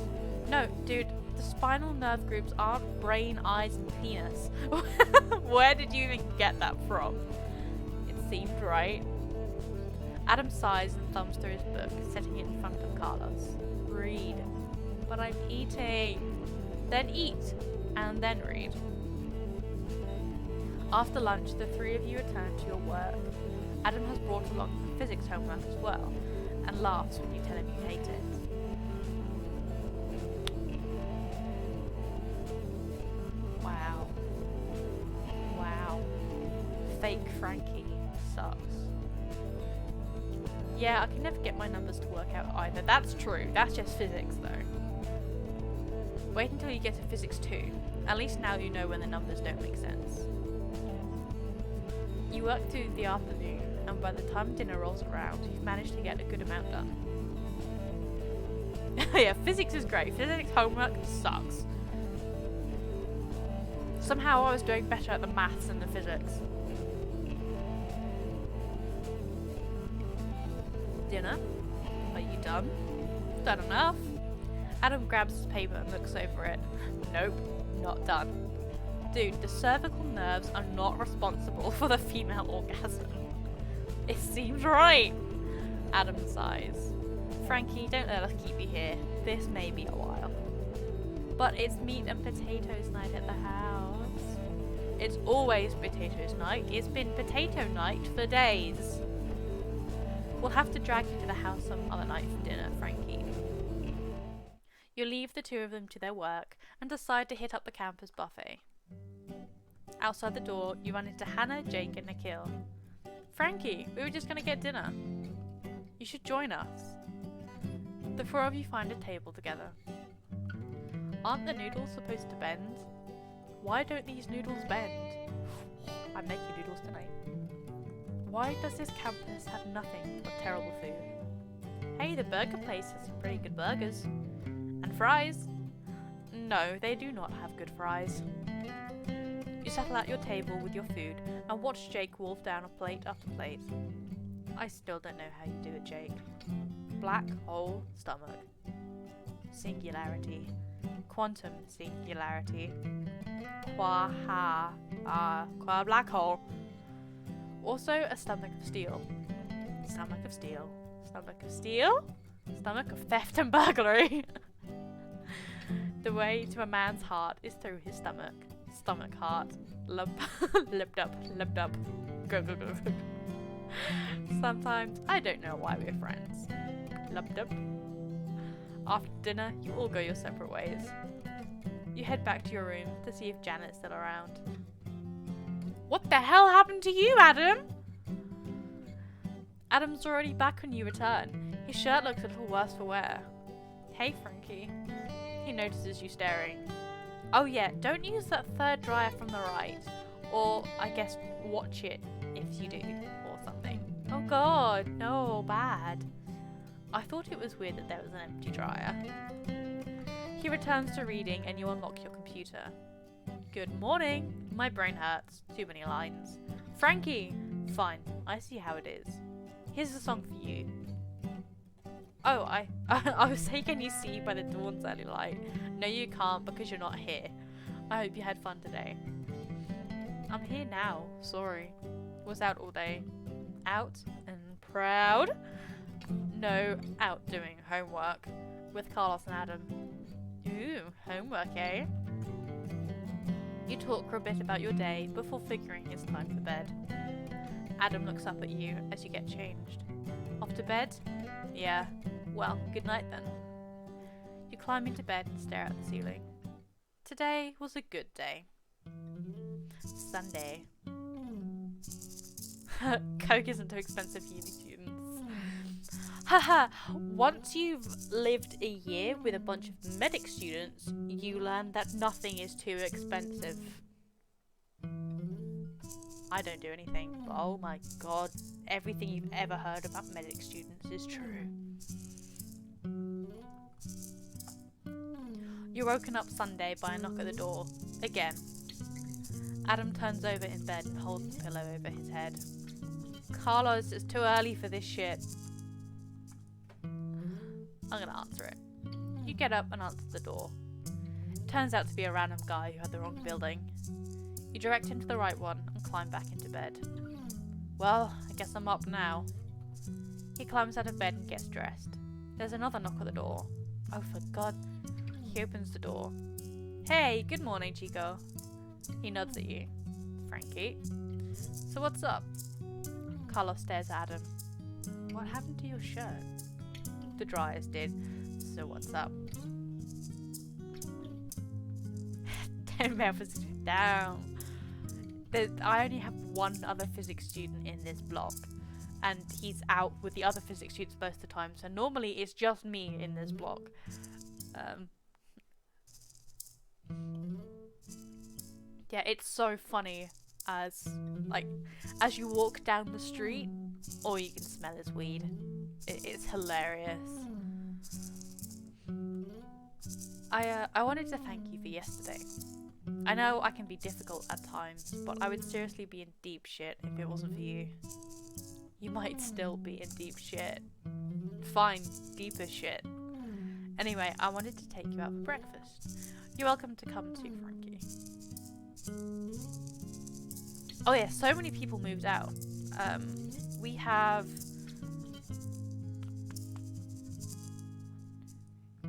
No, dude, the spinal nerve groups aren't brain, eyes, and penis. Where did you even get that from? It seemed right. Adam sighs and thumbs through his book, setting it in front of Carlos. Read. But I'm eating. Then eat, and then read. After lunch, the 3 of you return to your work. Adam has brought along some physics homework as well, and laughs when you tell him you hate it. Wow. Wow. Fake Frankie sucks. Yeah, I can never get my numbers to work out either. That's true. That's just physics though. Wait until you get to physics 2. At least now you know when the numbers don't make sense. You work through the afternoon, and by the time dinner rolls around, you've managed to get a good amount done. Yeah, physics is great. Physics homework sucks. Somehow I was doing better at the maths than the physics. Dinner? Are you done? Done enough? Adam grabs his paper and looks over it. Nope, not done. Dude, the cervical nerves are not responsible for the female orgasm. It seems right. Adam sighs. Frankie, don't let us keep you here. This may be a while. But it's meat and potatoes night at the house. It's always potatoes night. It's been potato night for days. We'll have to drag you to the house some other night for dinner, Frankie. You leave the 2 of them to their work and decide to hit up the campus buffet. Outside the door, you run into Hannah, Jake, and Nikhil. Frankie, we were just going to get dinner. You should join us. The 4 of you find a table together. Aren't the noodles supposed to bend? Why don't these noodles bend? I'm making noodles tonight. Why does this campus have nothing but terrible food? Hey, the burger place has some pretty good burgers. And fries? No, they do not have good fries. You settle at your table with your food and watch Jake wolf down a plate after plate. I still don't know how you do it, Jake. Black hole stomach. Singularity. quantum singularity, qua black hole. Also a stomach of steel. Stomach of steel. Stomach of steel? Stomach of theft and burglary. The way to a man's heart is through his stomach. Stomach, heart. Lipped up. Go. Sometimes I don't know why we're friends. Lipped up. After dinner, you all go your separate ways. You head back to your room to see if Janet's still around. What the hell happened to you, Adam? Adam's already back when you return. His shirt looks a little worse for wear. Hey, Frankie. He notices you staring. Oh yeah, don't use that third dryer from the right. Or, I guess, watch it if you do, or something. Oh god, no, bad. I thought it was weird that there was an empty dryer. He returns to reading and you unlock your computer. Good morning. My brain hurts. Too many lines. Frankie! Fine, I see how it is. Here's a song for you. Oh, I was saying, can you see by the dawn's early light? No, you can't because you're not here. I hope you had fun today. I'm here now. Sorry. Was out all day. Out and proud? No, out doing homework. With Carlos and Adam. Ooh, homework, eh? You talk for a bit about your day before figuring it's time for bed. Adam looks up at you as you get changed. Off to bed? Yeah. Well, good night then. You climb into bed and stare at the ceiling. Today was a good day. Sunday. Coke isn't too expensive for uni students. Haha, once you've lived a year with a bunch of medic students, you learn that nothing is too expensive. I don't do anything, but oh my god, everything you've ever heard about medic students is true. You're woken up Sunday by a knock at the door. Again. Adam turns over in bed and holds the pillow over his head. Carlos, it's too early for this shit. I'm gonna answer it. You get up and answer the door. It turns out to be a random guy who had the wrong building. You direct him to the right one and climb back into bed. Well, I guess I'm up now. He climbs out of bed and gets dressed. There's another knock at the door. Oh, for God. He opens the door. Hey, good morning, Chico. He nods at you. Frankie. So what's up? Carlos stares at Adam. What happened to your shirt? The dryers did. So what's up? 10 male physics down. I only have one other physics student in this block. And he's out with the other physics students most of the time. So normally it's just me in this block. Yeah, it's so funny as you walk down the street, all you can smell is weed. It's hilarious. I wanted to thank you for yesterday. I know I can be difficult at times, but I would seriously be in deep shit if it wasn't for you. You might still be in deep shit. Fine, deeper shit. Anyway, I wanted to take you out for breakfast. You're welcome to come too, Frankie. Oh yeah, so many people moved out. We have...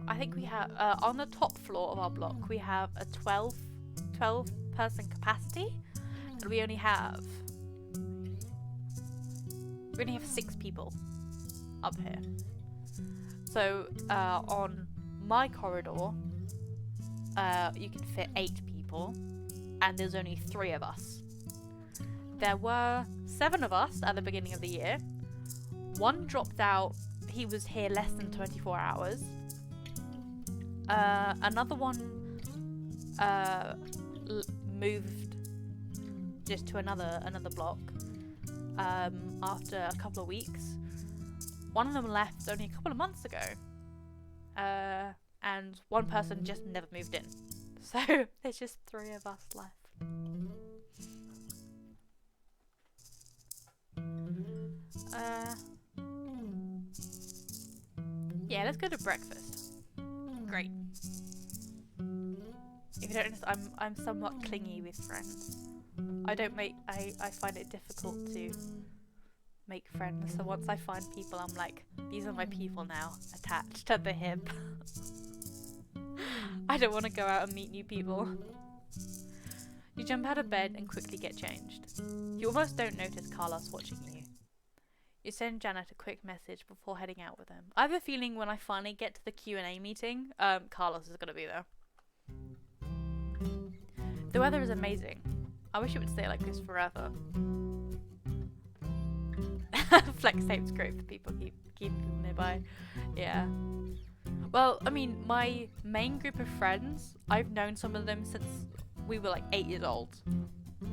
I think we have, on the top floor of our block, we have a 12 person capacity, and we only have 6 people up here. So, on my corridor, you can fit 8 people, and there's only 3 of us. There were 7 of us at the beginning of the year. 1 dropped out. He was here less than 24 hours. Another one moved just to another block after a couple of weeks. One of them left only a couple of months ago. And one person just never moved in. So there's just 3 of us left. Yeah, let's go to breakfast. Great. If you don't understand, I'm somewhat clingy with friends. I find it difficult to make friends. So once I find people, I'm like, these are my people now, attached at the hip. I don't want to go out and meet new people. You jump out of bed and quickly get changed. You almost don't notice Carlos watching you. You send Janet a quick message before heading out with him. I have a feeling when I finally get to the Q&A meeting, Carlos is going to be there. The weather is amazing. I wish it would stay like this forever. Flex tape's great for people keep people nearby. Yeah. Well, I mean, my main group of friends, I've known some of them since we were like 8 years old.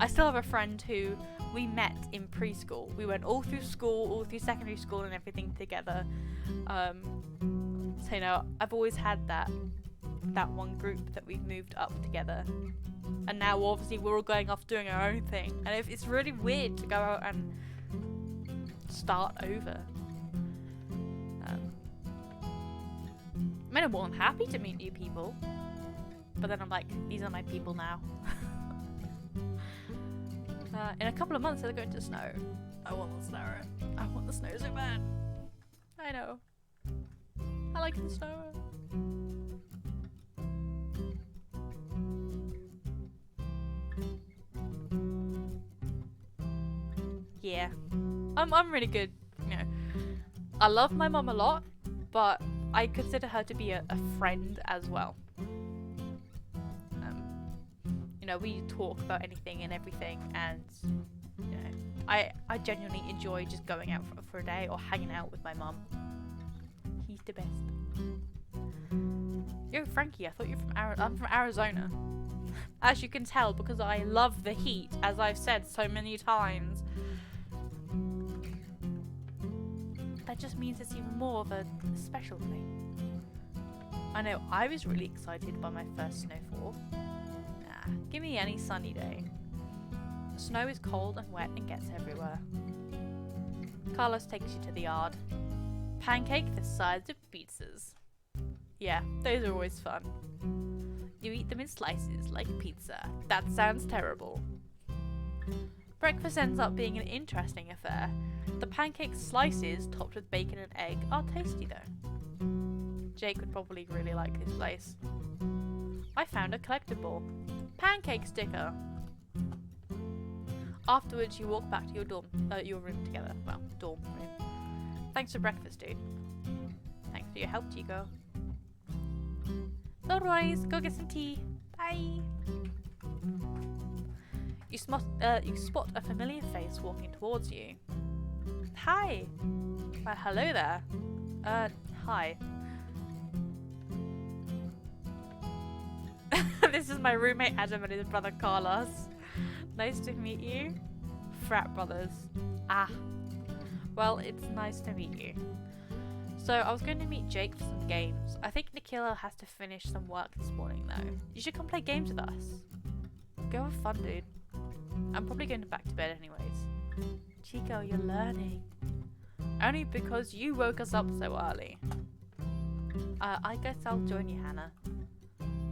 I still have a friend who we met in preschool. We went all through school, all through secondary school and everything together. So, you know, I've always had that one group that we've moved up together. And now obviously we're all going off doing our own thing. And it's really weird to go out and start over. I mean, I'm more than happy to meet new people. But then I'm like, these are my people now. In a couple of months they're going to snow. I want the snow. I want the snow so bad. I know. I like the snow. Yeah. I'm really good, you know. I love my mum a lot, but I consider her to be a friend as well. You know, we talk about anything and everything, and you know, I genuinely enjoy just going out for a day or hanging out with my mum. He's the best. Yo, Frankie, I thought you're I'm from Arizona. As you can tell, because I love the heat, as I've said so many times. That just means it's even more of a special thing. I know I was really excited by my first snowfall. Give me any sunny day. Snow is cold and wet and gets everywhere. Carlos takes you to the yard. Pancake the size of pizzas. Yeah, those are always fun. You eat them in slices like pizza. That sounds terrible. Breakfast ends up being an interesting affair. The pancake slices, topped with bacon and egg, are tasty though. Jake would probably really like this place. I found a collectible. Pancake sticker. Afterwards, you walk back to your room together. Well, dorm room. Thanks for breakfast, dude. Thanks for your help, Chico. No worries. Go get some tea. Bye. You spot a familiar face walking towards you. Hi. Hello there. Hi. This is my roommate Adam and his brother Carlos. Nice to meet you. Frat brothers. Ah. Well, it's nice to meet you. So, I was going to meet Jake for some games. I think Nikhilo has to finish some work this morning though. You should come play games with us. Go have fun, dude. I'm probably going back to bed anyways. Chico, you're learning. Only because you woke us up so early. I guess I'll join you, Hannah.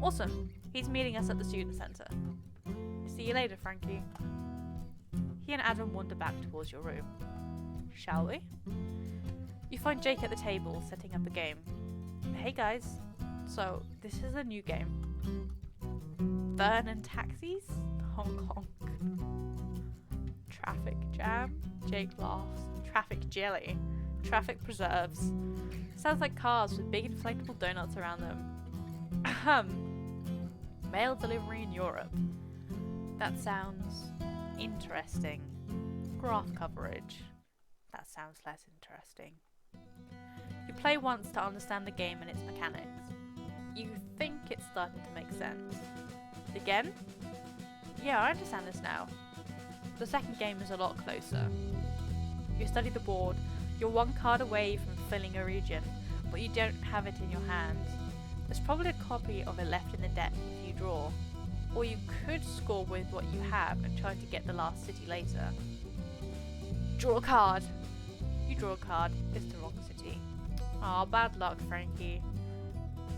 Awesome. He's meeting us at the student centre. See you later, Frankie. He and Adam wander back towards your room. Shall we? You find Jake at the table, setting up a game. Hey guys. So, this is a new game. Vern and Taxis? Honk honk. Traffic jam? Jake laughs. Traffic jelly. Traffic preserves. Sounds like cars with big inflatable donuts around them. Ahem. Mail delivery in Europe. That sounds interesting. Graph coverage. That sounds less interesting. You play once to understand the game and its mechanics. You think it's starting to make sense. Again? Yeah, I understand this now. The second game is a lot closer. You study the board. You're one card away from filling a region, but you don't have it in your hand. There's probably a copy of it left in the deck if you draw. Or you could score with what you have and try to get the last city later. Draw a card. You draw a card. It's the wrong city. Aw, bad luck, Frankie.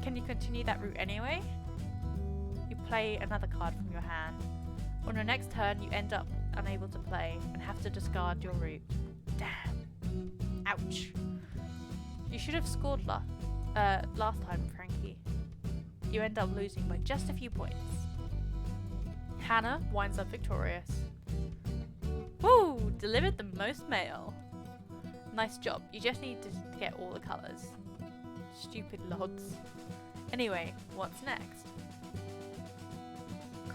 Can you continue that route anyway? You play another card from your hand. On your next turn, you end up unable to play and have to discard your route. Damn. Ouch. You should have scored last time, Frankie. You end up losing by just a few points. Hannah winds up victorious. Woo! Delivered the most mail. Nice job. You just need to get all the colours. Stupid lods. Anyway, what's next?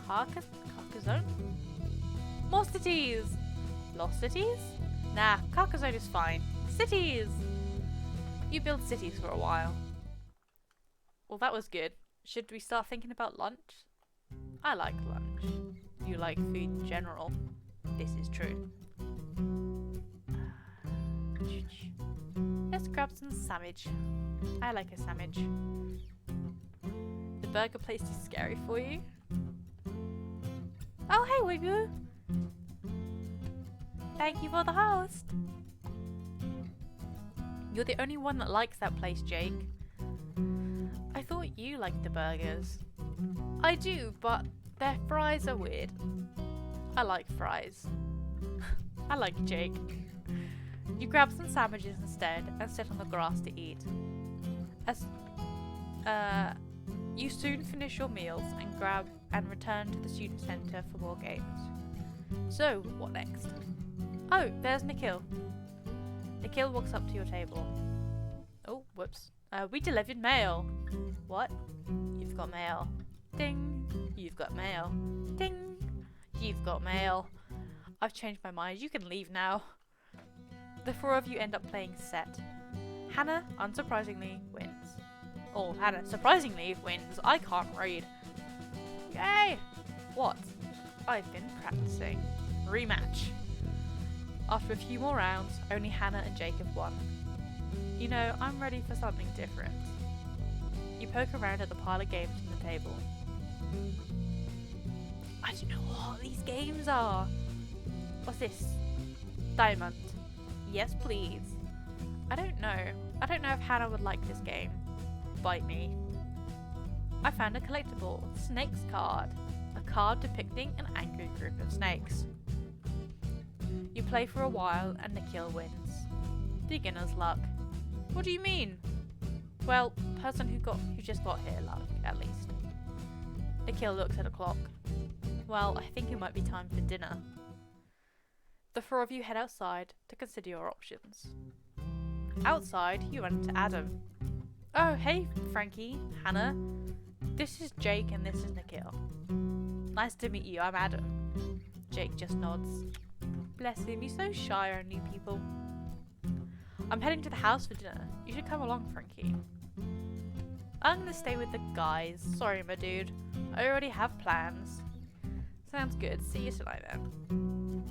Carcassonne? More cities! Lost cities? Nah, Carcassonne is fine. Cities! You build cities for a while. Well, that was good. Should we start thinking about lunch? I like lunch. You like food in general. This is true. Let's grab some sandwich. I like a sandwich. The burger place is scary for you? Oh, hey, Wiggle! Thank you for the host! You're the only one that likes that place, Jake. I thought you liked the burgers. I do, but their fries are weird. I like fries. I like Jake. You grab some sandwiches instead and sit on the grass to eat. You soon finish your meals and return to the student centre for more games. So, what next? Oh, there's Nikhil. Nikhil walks up to your table. Oh, whoops. We delivered mail. What? You've got mail. Ding. You've got mail. Ding. You've got mail. I've changed my mind. You can leave now. The four of you end up playing set. Hannah, unsurprisingly, wins. Oh, Hannah surprisingly wins. I can't read. Yay! What? I've been practicing. Rematch. After a few more rounds, only Hannah and Jake have won. You know, I'm ready for something different. You poke around at the pile of games on the table. I don't know what these games are. What's this? Diamond. Yes, please. I don't know. I don't know if Hannah would like this game. Bite me. I found a collectible snakes card. A card depicting an angry group of snakes. You play for a while and Nikhil wins. Beginner's luck. What do you mean? Well, person who just got here luck, at least. Nikhil looks at a clock. Well, I think it might be time for dinner. The four of you head outside to consider your options. Outside, you run into Adam. Oh, hey, Frankie, Hannah. This is Jake and this is Nikhil. Nice to meet you, I'm Adam. Jake just nods. Bless him, he's so shy around new people. I'm heading to the house for dinner. You should come along, Frankie. I'm gonna stay with the guys. Sorry, my dude. I already have plans. Sounds good. See you tonight then.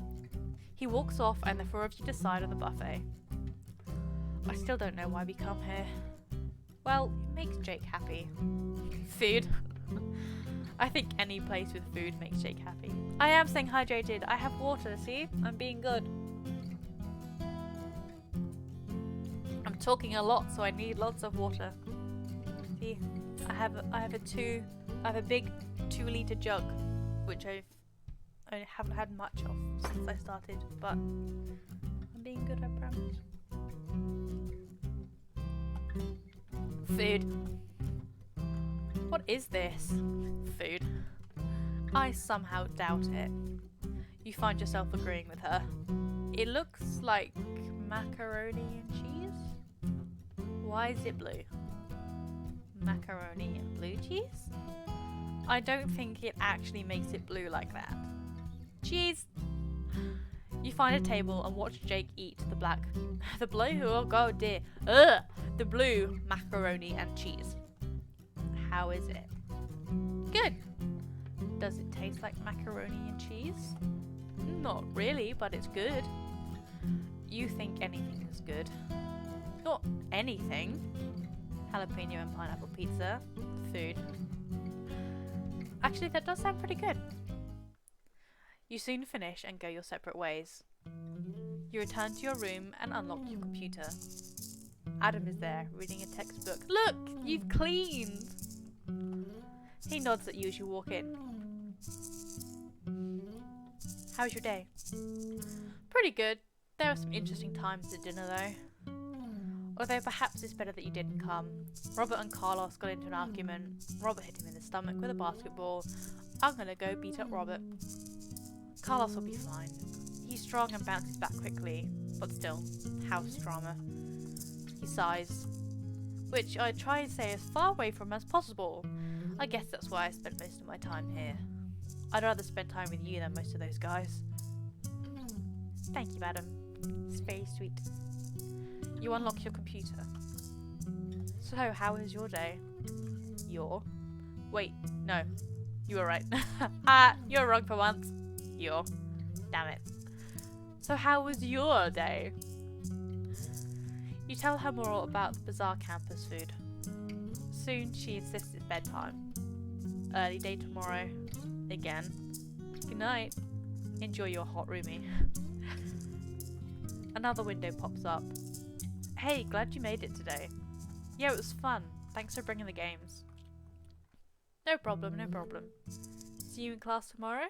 He walks off and the four of you decide on the buffet. I still don't know why we come here. Well, it makes Jake happy. Food. I think any place with food makes Jake happy. I am staying hydrated. I have water, see? I'm being good. I'm talking a lot, so I need lots of water. See? I have a big 2-litre jug, which I haven't had much of since I started, but I'm being good, I promise. Food. What is this? Food. I somehow doubt it. You find yourself agreeing with her. It looks like macaroni and cheese? Why is it blue? Macaroni and blue cheese? I don't think it actually makes it blue like that. Cheese! You find a table and watch Jake eat the blue, oh god dear, the blue macaroni and cheese. How is it? Good! Does it taste like macaroni and cheese? Not really, but it's good. You think anything is good. Not anything. Jalapeno and pineapple pizza. Food. Actually, that does sound pretty good. You soon finish and go your separate ways. You return to your room and unlock your computer. Adam is there, reading a textbook. Look! You've cleaned! He nods at you as you walk in. How's your day? Pretty good. There are some interesting times at dinner though. Although perhaps it's better that you didn't come. Robert and Carlos got into an argument. Robert hit him in the stomach with a basketball. I'm gonna go beat up Robert. Carlos will be fine. He's strong and bounces back quickly, but still, house drama. He sighs, which I try and stay as far away from as possible. I guess that's why I spent most of my time here. I'd rather spend time with you than most of those guys. Thank you, madam. It's very sweet. You unlock your computer. So, how was your day? Wait, no. You were right. You're wrong for once. Damn it. So how was your day? You tell her more about the bizarre campus food. Soon she insists it's bedtime. Early day tomorrow. Again. Good night. Enjoy your hot roomie. Another window pops up. Hey, glad you made it today. Yeah, it was fun. Thanks for bringing the games. No problem, no problem. See you in class tomorrow?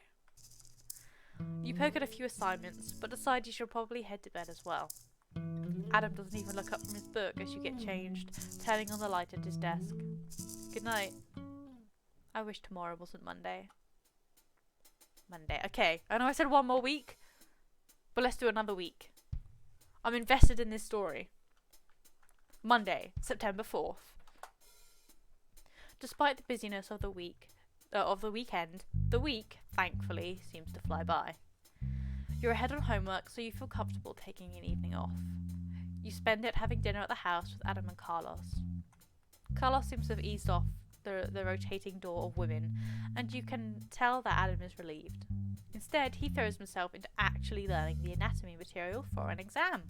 You poke at a few assignments, but decide you should probably head to bed as well. Adam doesn't even look up from his book as you get changed, turning on the light at his desk. Good night. I wish tomorrow wasn't Monday. Okay, I know I said one more week, but let's do another week. I'm invested in this story. Monday, September 4th. Despite the busyness of the weekend, the week, thankfully, seems to fly by. You're ahead on homework, so you feel comfortable taking an evening off. You spend it having dinner at the house with Adam and Carlos. Carlos seems to have eased off the rotating door of women, and you can tell that Adam is relieved. Instead, he throws himself into actually learning the anatomy material for an exam.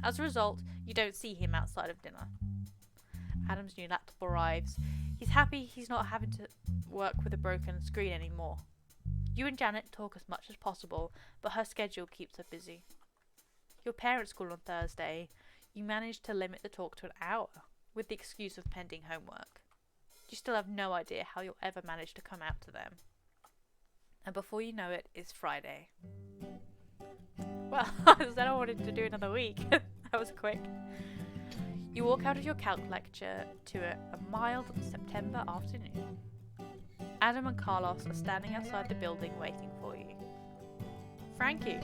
As a result, you don't see him outside of dinner. Adam's new laptop arrives. He's happy he's not having to work with a broken screen anymore. You and Janet talk as much as possible, but her schedule keeps her busy. Your parents call on Thursday. You manage to limit the talk to an hour, with the excuse of pending homework. You still have no idea how you'll ever manage to come out to them. And before you know it, it's Friday. Well, I said I wanted to do another week. That was quick. You walk out of your calc lecture to a mild September afternoon. Adam and Carlos are standing outside the building waiting for you. Frankie.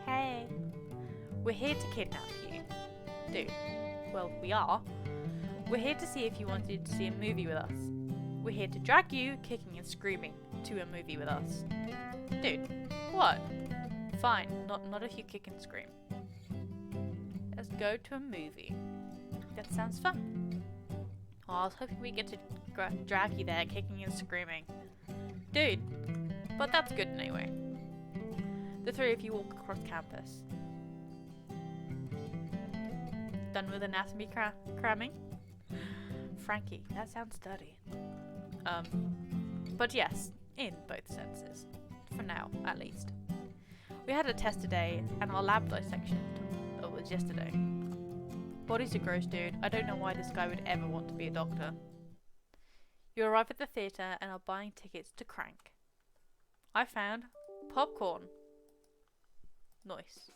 Hey. We're here to kidnap you. Dude. Well, we are. We're here to see if you wanted to see a movie with us. We're here to drag you, kicking and screaming, to a movie with us. Dude. What? Fine. Not if you kick and scream. Let's go to a movie. That sounds fun. Oh, I was hoping we get to drag you there, kicking and screaming. Dude, but that's good anyway. The three of you walk across campus. Done with anatomy cramming? Frankie, that sounds dirty. But yes, in both senses. For now, at least. We had a test today, and our lab dissection was yesterday. Bodies are gross, dude. I don't know why this guy would ever want to be a doctor. You arrive at the theatre and are buying tickets to Crank. I found popcorn. Nice.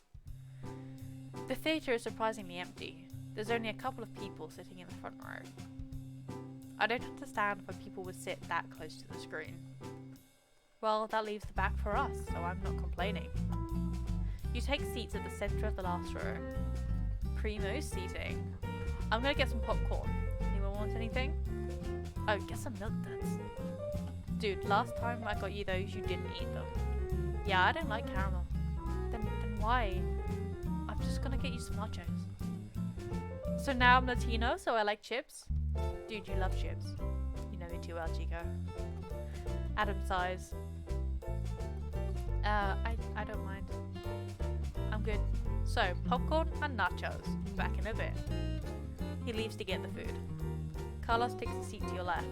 The theatre is surprisingly empty. There's only a couple of people sitting in the front row. I don't understand why people would sit that close to the screen. Well, that leaves the back for us, so I'm not complaining. You take seats at the centre of the last row. Primo seating. I'm gonna get some popcorn. Anyone want anything? Oh, get some milk duds. Dude, last time I got you those, you didn't eat them. Yeah, I don't like caramel. Then why? I'm just gonna get you some nachos. So now I'm Latino, so I like chips. Dude, you love chips. You know me too well, Chico. Adam sighs. I don't mind. I'm good. So, popcorn and nachos. Back in a bit. He leaves to get the food. Carlos takes a seat to your left.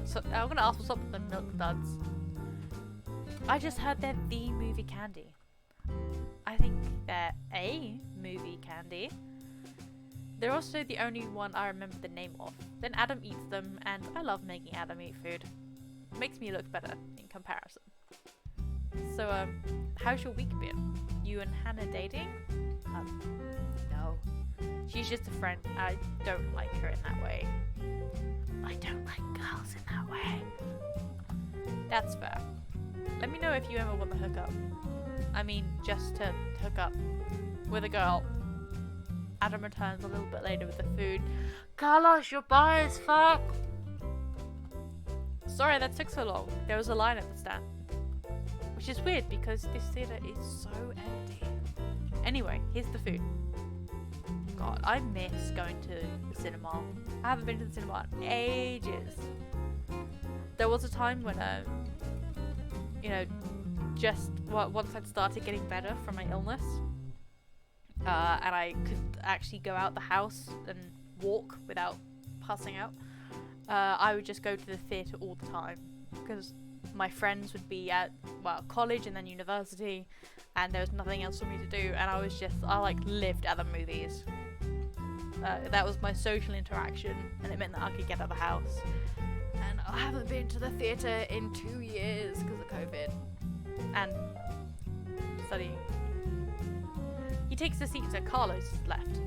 So, I'm gonna ask what's up with the milk duds. I just heard they're the movie candy. I think they're a movie candy. They're also the only one I remember the name of. Then Adam eats them, and I love making Adam eat food. It makes me look better in comparison. So, how's your week been? You and Hannah dating? No. She's just a friend. I don't like her in that way. I don't like girls in that way. That's fair. Let me know if you ever want to hook up. I mean, just to hook up with a girl. Adam returns a little bit later with the food. Carlos, you're bi as fuck! Sorry that took so long. There was a line at the stand. Which is weird because this theatre is so empty. Anyway, here's the food. God, I miss going to the cinema. I haven't been to the cinema in ages. There was a time when, you know, just once I'd started getting better from my illness, and I could actually go out the house and walk without passing out, I would just go to the theatre all the time because my friends would be at, well, college and then university, and there was nothing else for me to do, and I like lived at the movies. That was my social interaction, and it meant that I could get out of the house. And I haven't been to the theatre in 2 years because of COVID and studying. He takes the seat that Carlos left,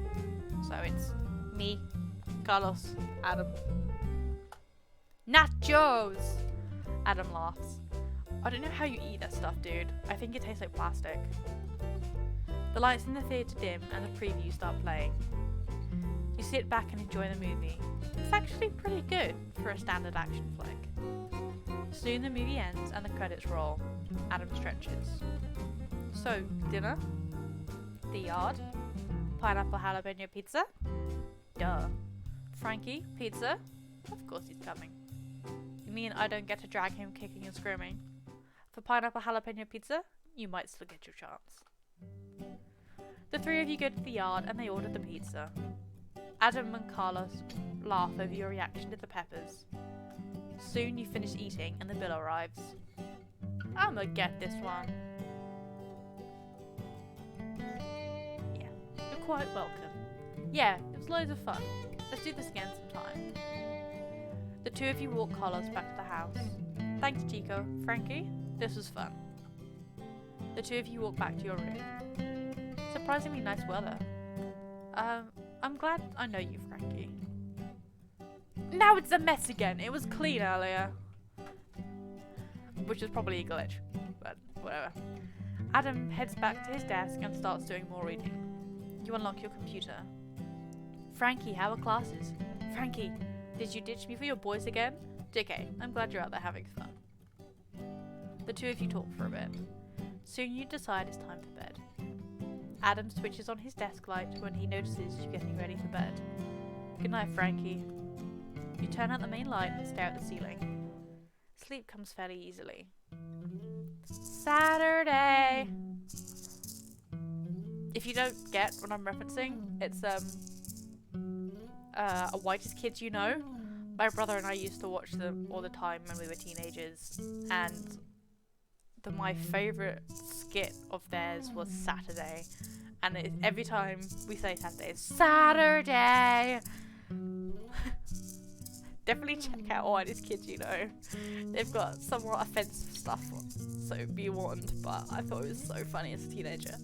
so it's me, Carlos, Adam. Nachos! Adam laughs. I don't know how you eat that stuff, dude. I think it tastes like plastic. The lights in the theatre dim and the previews start playing. You sit back and enjoy the movie. It's actually pretty good for a standard action flick. Soon the movie ends and the credits roll. Adam stretches. So, dinner? The yard? Pineapple jalapeno pizza? Duh. Frankie, pizza? Of course he's coming. You mean I don't get to drag him kicking and screaming? For pineapple jalapeno pizza, you might still get your chance. The three of you go to the yard and they order the pizza. Adam and Carlos laugh over your reaction to the peppers. Soon you finish eating and the bill arrives. I'ma get this one. Yeah, you're quite welcome. Yeah, it was loads of fun. Let's do this again sometime. The two of you walk Carlos back to the house. Thanks, Chico. Frankie, this was fun. The two of you walk back to your room. Surprisingly nice weather. I'm glad I know you, Frankie. Now it's a mess again. It was clean earlier. Which is probably a glitch, but whatever. Adam heads back to his desk and starts doing more reading. You unlock your computer. Frankie, how are classes? Frankie, did you ditch me for your boys again? JK, I'm glad you're out there having fun. The two of you talk for a bit. Soon you decide it's time for bed. Adam switches on his desk light when he notices you getting ready for bed. Good night, Frankie. You turn out the main light and stare at the ceiling. Sleep comes fairly easily. Saturday! If you don't get what I'm referencing, it's a Whitest Kids You Know. My brother and I used to watch them all the time when we were teenagers, and my favourite skit of theirs was Saturday, and every time we say Saturday, it's Saturday! Definitely check out Whitest Kids You Know. They've got some more offensive stuff, so be warned, but I thought it was so funny as a teenager.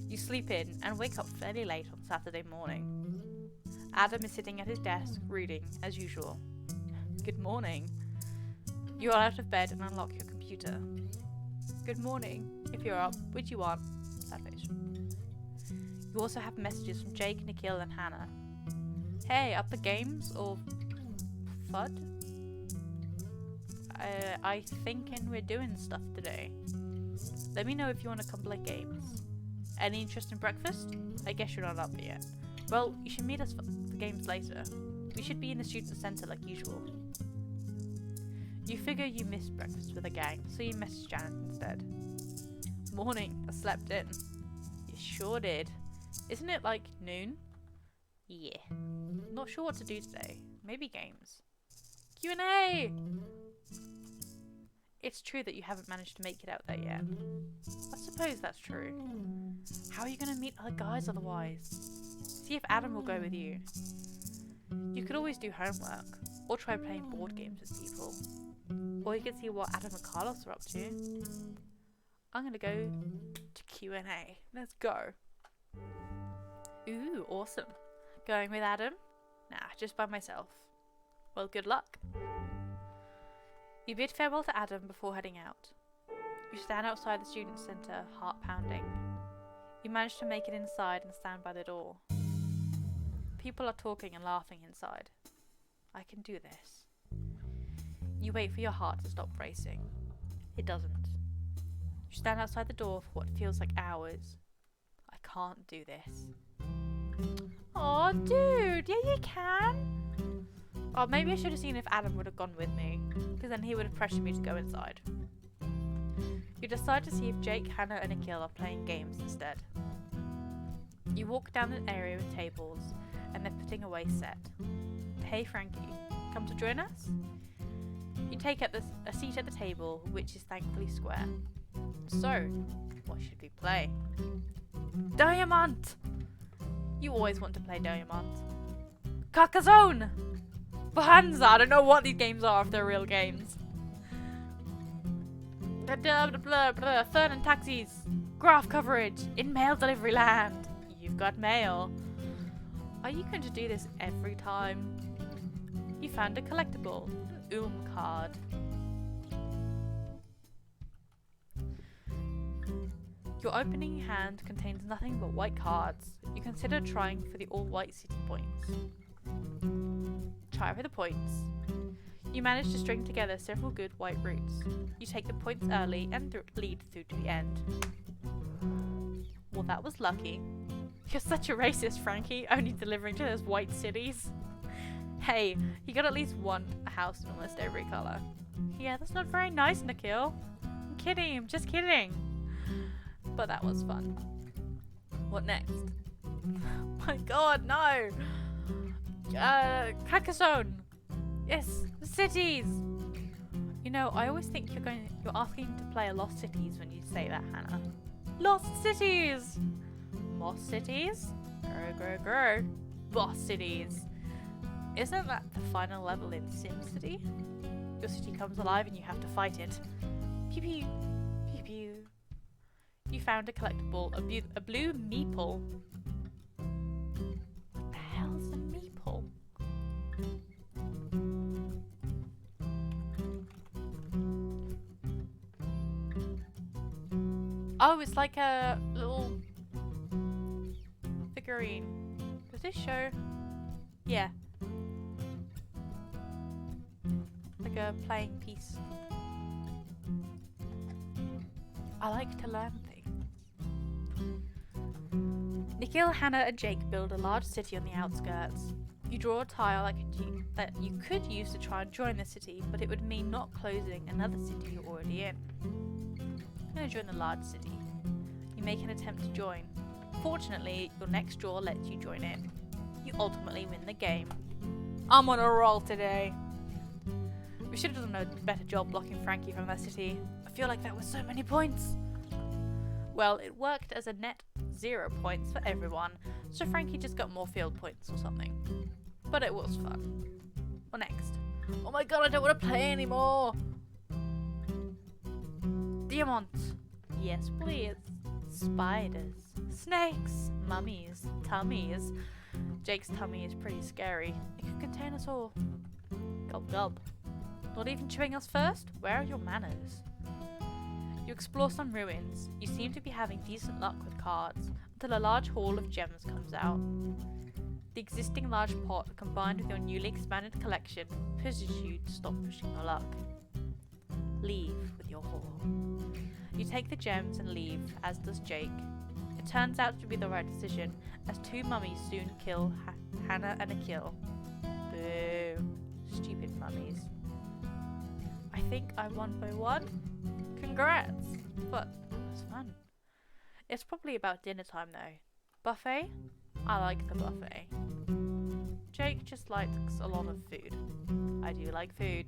You sleep in and wake up fairly late on Saturday morning. Adam is sitting at his desk, reading, as usual. Good morning. You are out of bed and unlock your computer. Good morning. If you're up, which you aren't. Sad face. You also have messages from Jake, Nikhil, and Hannah. Hey, up the games or FUD? I thinking we're doing stuff today. Let me know if you want to come play games. Any interest in breakfast? I guess you're not up yet. Well, you should meet us for games later. We should be in the student centre like usual. You figure you missed breakfast with a gang, so you message Janet instead. Morning, I slept in. You sure did. Isn't it like noon? Yeah. Not sure what to do today. Maybe games. Q&A! It's true that you haven't managed to make it out there yet. I suppose that's true. How are you going to meet other guys otherwise? See if Adam will go with you. You could always do homework, or try playing board games with people. Or you could see what Adam and Carlos are up to. I'm going to go to Q&A. Let's go. Ooh, awesome. Going with Adam? Nah, just by myself. Well, good luck. You bid farewell to Adam before heading out. You stand outside the student centre, heart pounding. You manage to make it inside and stand by the door. People are talking and laughing inside. I can do this. You wait for your heart to stop racing. It doesn't. You stand outside the door for what feels like hours. I can't do this. Oh, dude, yeah, you can. Oh, maybe I should have seen if Adam would have gone with me, because then he would have pressured me to go inside. You decide to see if Jake, Hannah and Akil are playing games instead. You walk down an area with tables, and they're putting away set. Hey Frankie, come to join us? You take up a seat at the table, which is thankfully square. So, what should we play? Diamant! You always want to play Diamant. Carcassonne! Bonanza! I don't know what these games are if they're real games. Fern and taxis. Graph coverage. In mail delivery land. You've got mail. Are you going to do this every time? You found a collectible. An card. Your opening hand contains nothing but white cards. You consider trying for the all-white city points. Try for the points. You manage to string together several good white routes. You take the points early and lead through to the end. Well, that was lucky. You're such a racist, Frankie, only delivering to those white cities. Hey, you got at least one house in almost every colour. Yeah, that's not very nice, Nikhil. I'm kidding, I'm just kidding. But that was fun. What next? My god, no! Carcassonne! Yes, cities! You know, I always think you're asking to play a Lost Cities when you say that, Hannah. Lost Cities! Moss Cities? Grow. Boss Cities. Isn't that the final level in SimCity? Your city comes alive and you have to fight it. Pew pew. Pew pew. You found a collectible, a blue meeple. What the hell's a meeple? Oh, it's like a little figurine. Does this show? Yeah. Like a playing piece. I like to learn things. Nikhil, Hannah and Jake build a large city on the outskirts. You draw a tile like a G that you could use to try and join the city, but it would mean not closing another city you're already in. I'm going to join the large city. You make an attempt to join. Fortunately, your next draw lets you join in. You ultimately win the game. I'm on a roll today. We should have done a better job blocking Frankie from that city. I feel like that was so many points. Well, it worked as a net 0 points for everyone, so Frankie just got more field points or something. But it was fun. What next? Oh my god, I don't want to play anymore! Diamant! Yes, please. Spiders. Snakes. Mummies. Tummies. Jake's tummy is pretty scary. It could contain us all. Gulp gulp. Not even chewing us first? Where are your manners? You explore some ruins. You seem to be having decent luck with cards, until a large haul of gems comes out. The existing large pot, combined with your newly expanded collection, pushes you to stop pushing your luck. Leave with your haul. You take the gems and leave, as does Jake. It turns out to be the right decision, as two mummies soon kill Hannah and Akil. Boo. Stupid mummies. I think I won by one. Congrats! But it was fun. It's probably about dinner time though. Buffet? I like the buffet. Jake just likes a lot of food. I do like food.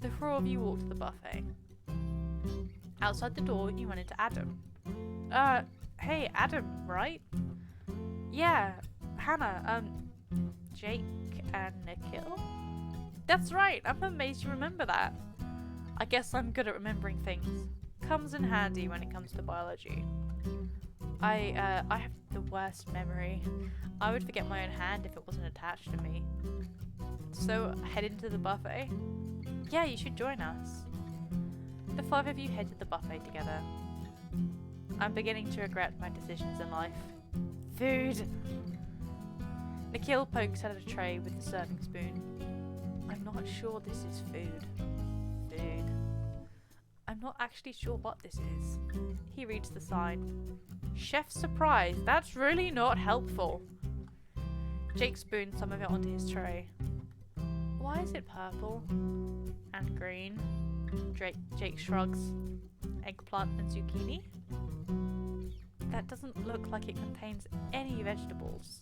The four of you walk to the buffet. Outside the door, you run into Adam. Hey, Adam, right? Yeah, Hannah, Jake and Nikhil? That's right, I'm amazed you remember that. I guess I'm good at remembering things. Comes in handy when it comes to biology. I have the worst memory. I would forget my own hand if it wasn't attached to me. So, head into the buffet? Yeah, you should join us. The five of you head to the buffet together. I'm beginning to regret my decisions in life. Food! Nikhil pokes at a tray with a serving spoon. I'm not sure this is food. Food. I'm not actually sure what this is. He reads the sign. Chef surprise, that's really not helpful. Jake spoons some of it onto his tray. Why is it purple? And green? Jake shrugs. Eggplant and zucchini? That doesn't look like it contains any vegetables.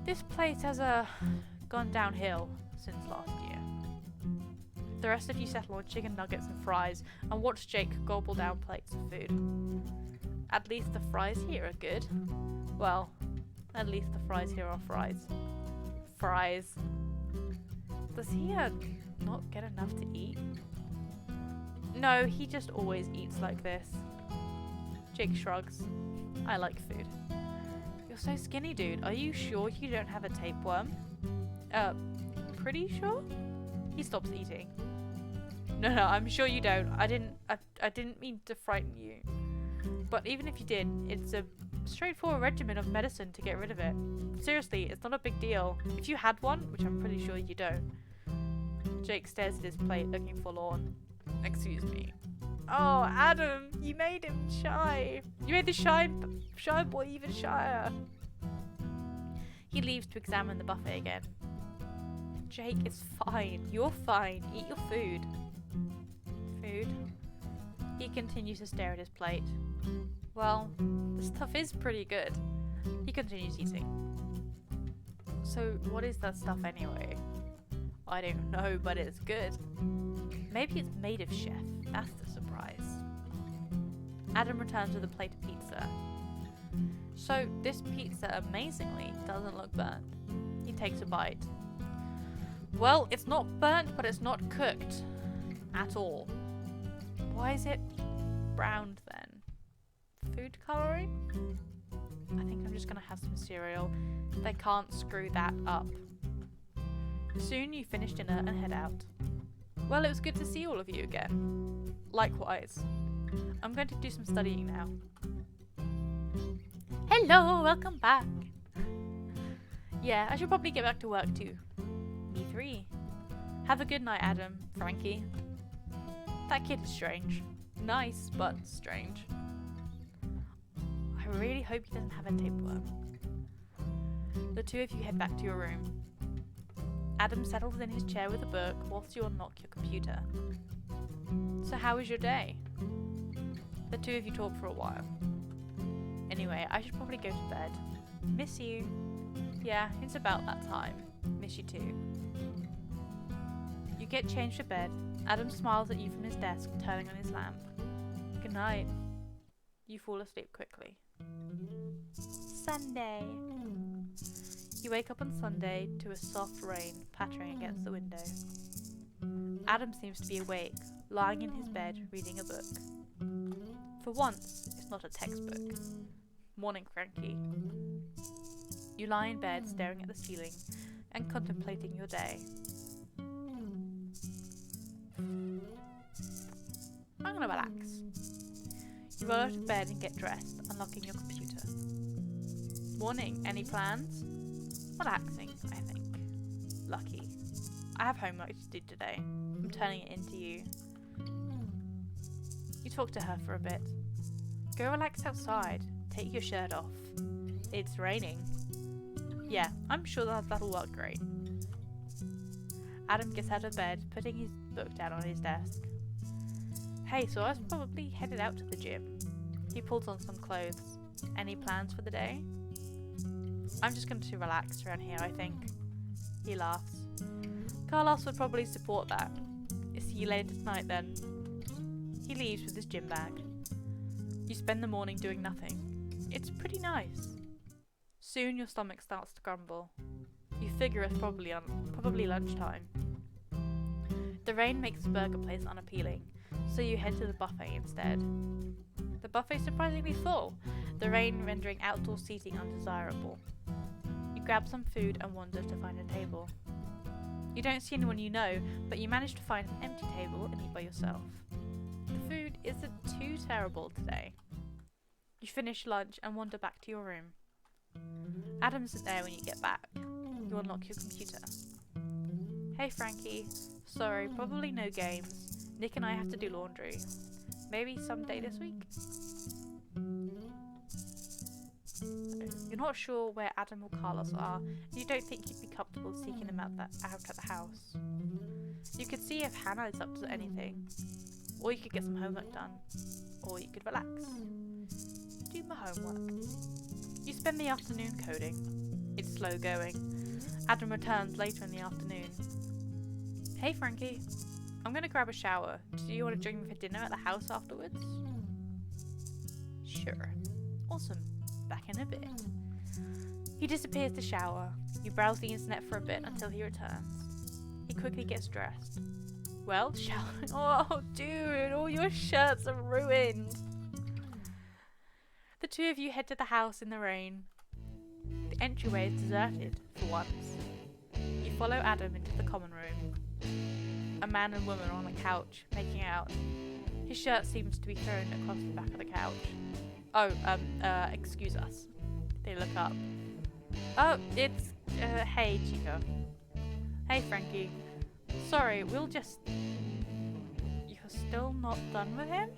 This place has gone downhill since last year. The rest of you settle on chicken nuggets and fries and watch Jake gobble down plates of food. At least the fries here are good. Well, at least the fries here are fries. Fries. Does he not get enough to eat? No, he just always eats like this. Jake shrugs. I like food. You're so skinny, dude. Are you sure you don't have a tapeworm? Pretty sure? He stops eating. No, I'm sure you don't. I didn't mean to frighten you. But even if you did, it's a straightforward regimen of medicine to get rid of it. Seriously, it's not a big deal. If you had one, which I'm pretty sure you don't. Jake stares at his plate, looking forlorn. Excuse me. Oh, Adam, you made him shy. You made the shy boy even shyer. He leaves to examine the buffet again. Jake, it's fine. You're fine. Eat your food. Food? He continues to stare at his plate. Well, the stuff is pretty good. He continues eating. So, what is that stuff anyway? I don't know, but it's good. Maybe it's made of chef. That's the surprise. Adam returns with a plate of pizza. So, this pizza amazingly doesn't look burnt. He takes a bite. Well, it's not burnt, but it's not cooked. At all. Why is it browned then? Food coloring? I think I'm just gonna have some cereal. They can't screw that up. Soon you finish dinner and head out. Well, it was good to see all of you again. Likewise. I'm going to do some studying now. Hello, welcome back. Yeah, I should probably get back to work too. Me three. Have a good night, Adam, Frankie. That kid is strange. Nice, but strange. I really hope he doesn't have a tapeworm. The two of you head back to your room. Adam settles in his chair with a book whilst you unlock your computer. So how was your day? The two of you talk for a while. Anyway, I should probably go to bed. Miss you. Yeah, it's about that time. Miss you too. You get changed to bed. Adam smiles at you from his desk, turning on his lamp. Good night. You fall asleep quickly. Sunday. You wake up on Sunday to a soft rain pattering against the window. Adam seems to be awake, lying in his bed reading a book. For once, it's not a textbook. Morning, Frankie. You lie in bed staring at the ceiling and contemplating your day. I'm gonna relax. You roll out of bed and get dressed, unlocking your computer. Morning, any plans? Relaxing, I think. Lucky. I have homework to do today. I'm turning it into you. You talk to her for a bit. Go relax outside. Take your shirt off. It's raining. Yeah, I'm sure that'll work great. Adam gets out of bed, putting his book down on his desk. Hey, so I was probably headed out to the gym. He pulls on some clothes. Any plans for the day? I'm just going to relax around here, I think. He laughs. Carlos would probably support that. See you later tonight then. He leaves with his gym bag. You spend the morning doing nothing. It's pretty nice. Soon your stomach starts to grumble. You figure it's probably lunchtime. The rain makes the burger place unappealing, so you head to the buffet instead. The buffet's surprisingly full, the rain rendering outdoor seating undesirable. You grab some food and wander to find a table. You don't see anyone you know, but you manage to find an empty table and eat by yourself. The food isn't too terrible today. You finish lunch and wander back to your room. Adam isn't there when you get back. You unlock your computer. Hey Frankie, sorry, probably no games. Nick and I have to do laundry. Maybe someday this week? You're not sure where Adam or Carlos are, and you don't think you'd be comfortable seeking them out at the house. You could see if Hannah is up to anything, or you could get some homework done, or you could relax. Do my homework. You spend the afternoon coding. It's slow going. Adam returns later in the afternoon. Hey Frankie, I'm gonna grab a shower. Do you want to join me for dinner at the house afterwards? Sure. Awesome. Back in a bit. He disappears to shower. You browse the internet for a bit until he returns. He quickly gets dressed. Well, shower. Oh, dude, all your shirts are ruined. The two of you head to the house in the rain. The entryway is deserted, for once. You follow Adam into the common room. A man and woman are on the couch, making out. His shirt seems to be thrown across the back of the couch. Oh, excuse us. They look up. Oh, it's, hey, Chico. Hey, Frankie. Sorry, we'll just... You're still not done with him?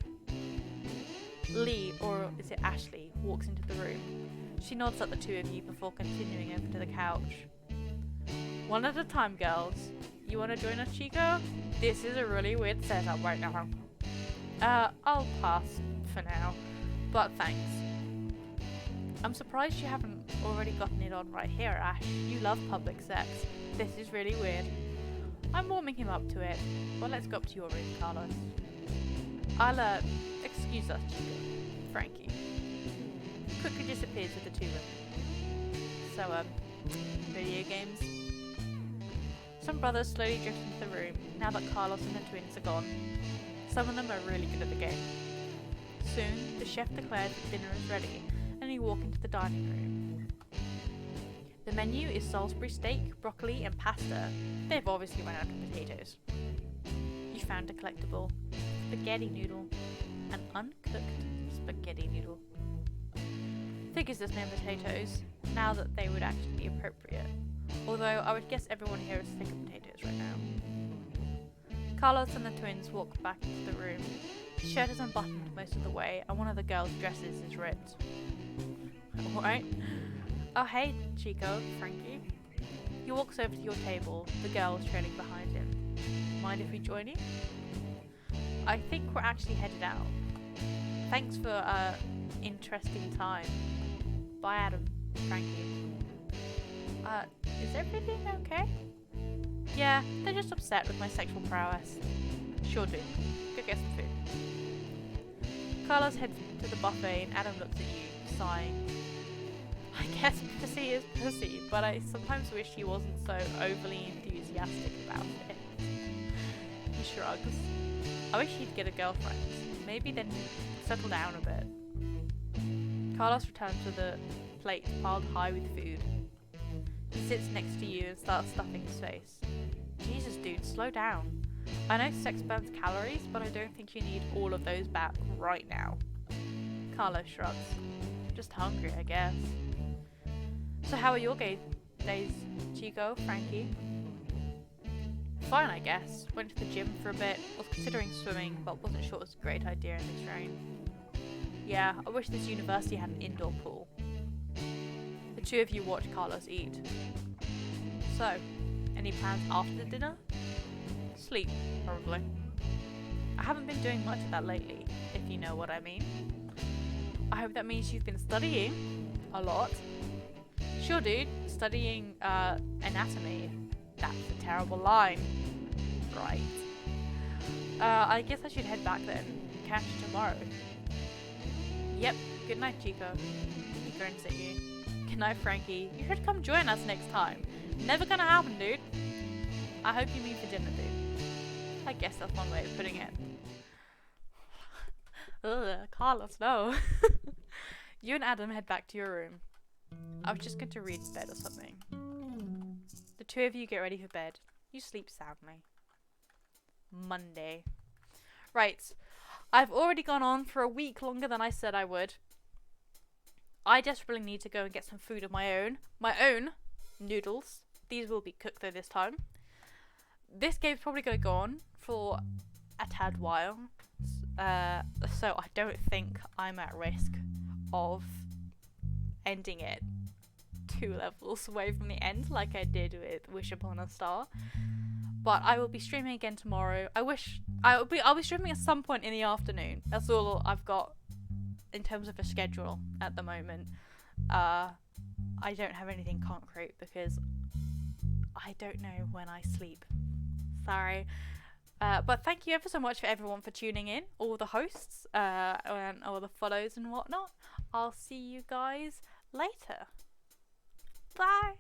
Lee, or is it Ashley, walks into the room. She nods at the two of you before continuing over to the couch. One at a time, girls. You want to join us, Chico? This is a really weird setup right now. I'll pass for now, but thanks. I'm surprised you haven't already gotten it on right here, Ash. You love public sex. This is really weird. I'm warming him up to it, but let's go up to your room, Carlos. I'll, excuse us, Chico. Frankie. Quickly disappears with the two women. So, video games. Some brothers slowly drift into the room, now that Carlos and the twins are gone. Some of them are really good at the game. Soon, the chef declares that dinner is ready, and you walk into the dining room. The menu is Salisbury steak, broccoli, and pasta. They've obviously run out of potatoes. You found a collectible, spaghetti noodle, an uncooked spaghetti noodle. Figures there's no potatoes, now that they would actually be appropriate. Although I would guess everyone here is sick of potatoes right now. Carlos and the twins walk back into the room. His shirt is unbuttoned most of the way, and one of the girls' dresses is ripped. Alright. Oh hey, Chico, Frankie. He walks over to your table, the girl is trailing behind him. Mind if we join you? I think we're actually headed out. Thanks for interesting time. Bye Adam, Frankie. Is everything okay? Yeah, they're just upset with my sexual prowess. Sure do. Go get some food. Carlos heads to the buffet and Adam looks at you, sighing. I guess pussy is pussy, but I sometimes wish he wasn't so overly enthusiastic about it. He shrugs. I wish he'd get a girlfriend. Maybe then he'd settle down a bit. Carlos returns with a plate piled high with food. He sits next to you and starts stuffing his face. Jesus dude, slow down. I know sex burns calories, but I don't think you need all of those back right now. Carlos shrugs. Just hungry, I guess. So how are your days, Chico, Frankie? Fine, I guess. Went to the gym for a bit, was considering swimming, but wasn't sure it was a great idea in this rain. Yeah, I wish this university had an indoor pool. The two of you watch Carlos eat. So, any plans after the dinner? Sleep, probably. I haven't been doing much of that lately, if you know what I mean. I hope that means you've been studying a lot. Sure dude, studying anatomy. That's a terrible line. Right. I guess I should head back then. Catch you tomorrow. Yep. Good night, Chico. He grins at you. Good night, Frankie. You should come join us next time. Never gonna happen, dude. I hope you meet for dinner, dude. I guess that's one way of putting it. Ugh, Carlos, no. You and Adam head back to your room. I was just going to read in bed or something. The two of you get ready for bed. You sleep soundly. Monday. Right. I've already gone on for a week longer than I said I would. I desperately need to go and get some food of my own. My own noodles. These will be cooked though this time. This game's probably going to go on for a tad while. So I don't think I'm at risk of ending it 2 levels away from the end like I did with Wish Upon a Star. But I will be streaming again tomorrow. I'll be streaming at some point in the afternoon. That's all I've got in terms of a schedule at the moment. I don't have anything concrete because I don't know when I sleep. Sorry. But thank you ever so much for everyone for tuning in, all the hosts, and all the follows and whatnot. I'll see you guys later. Bye.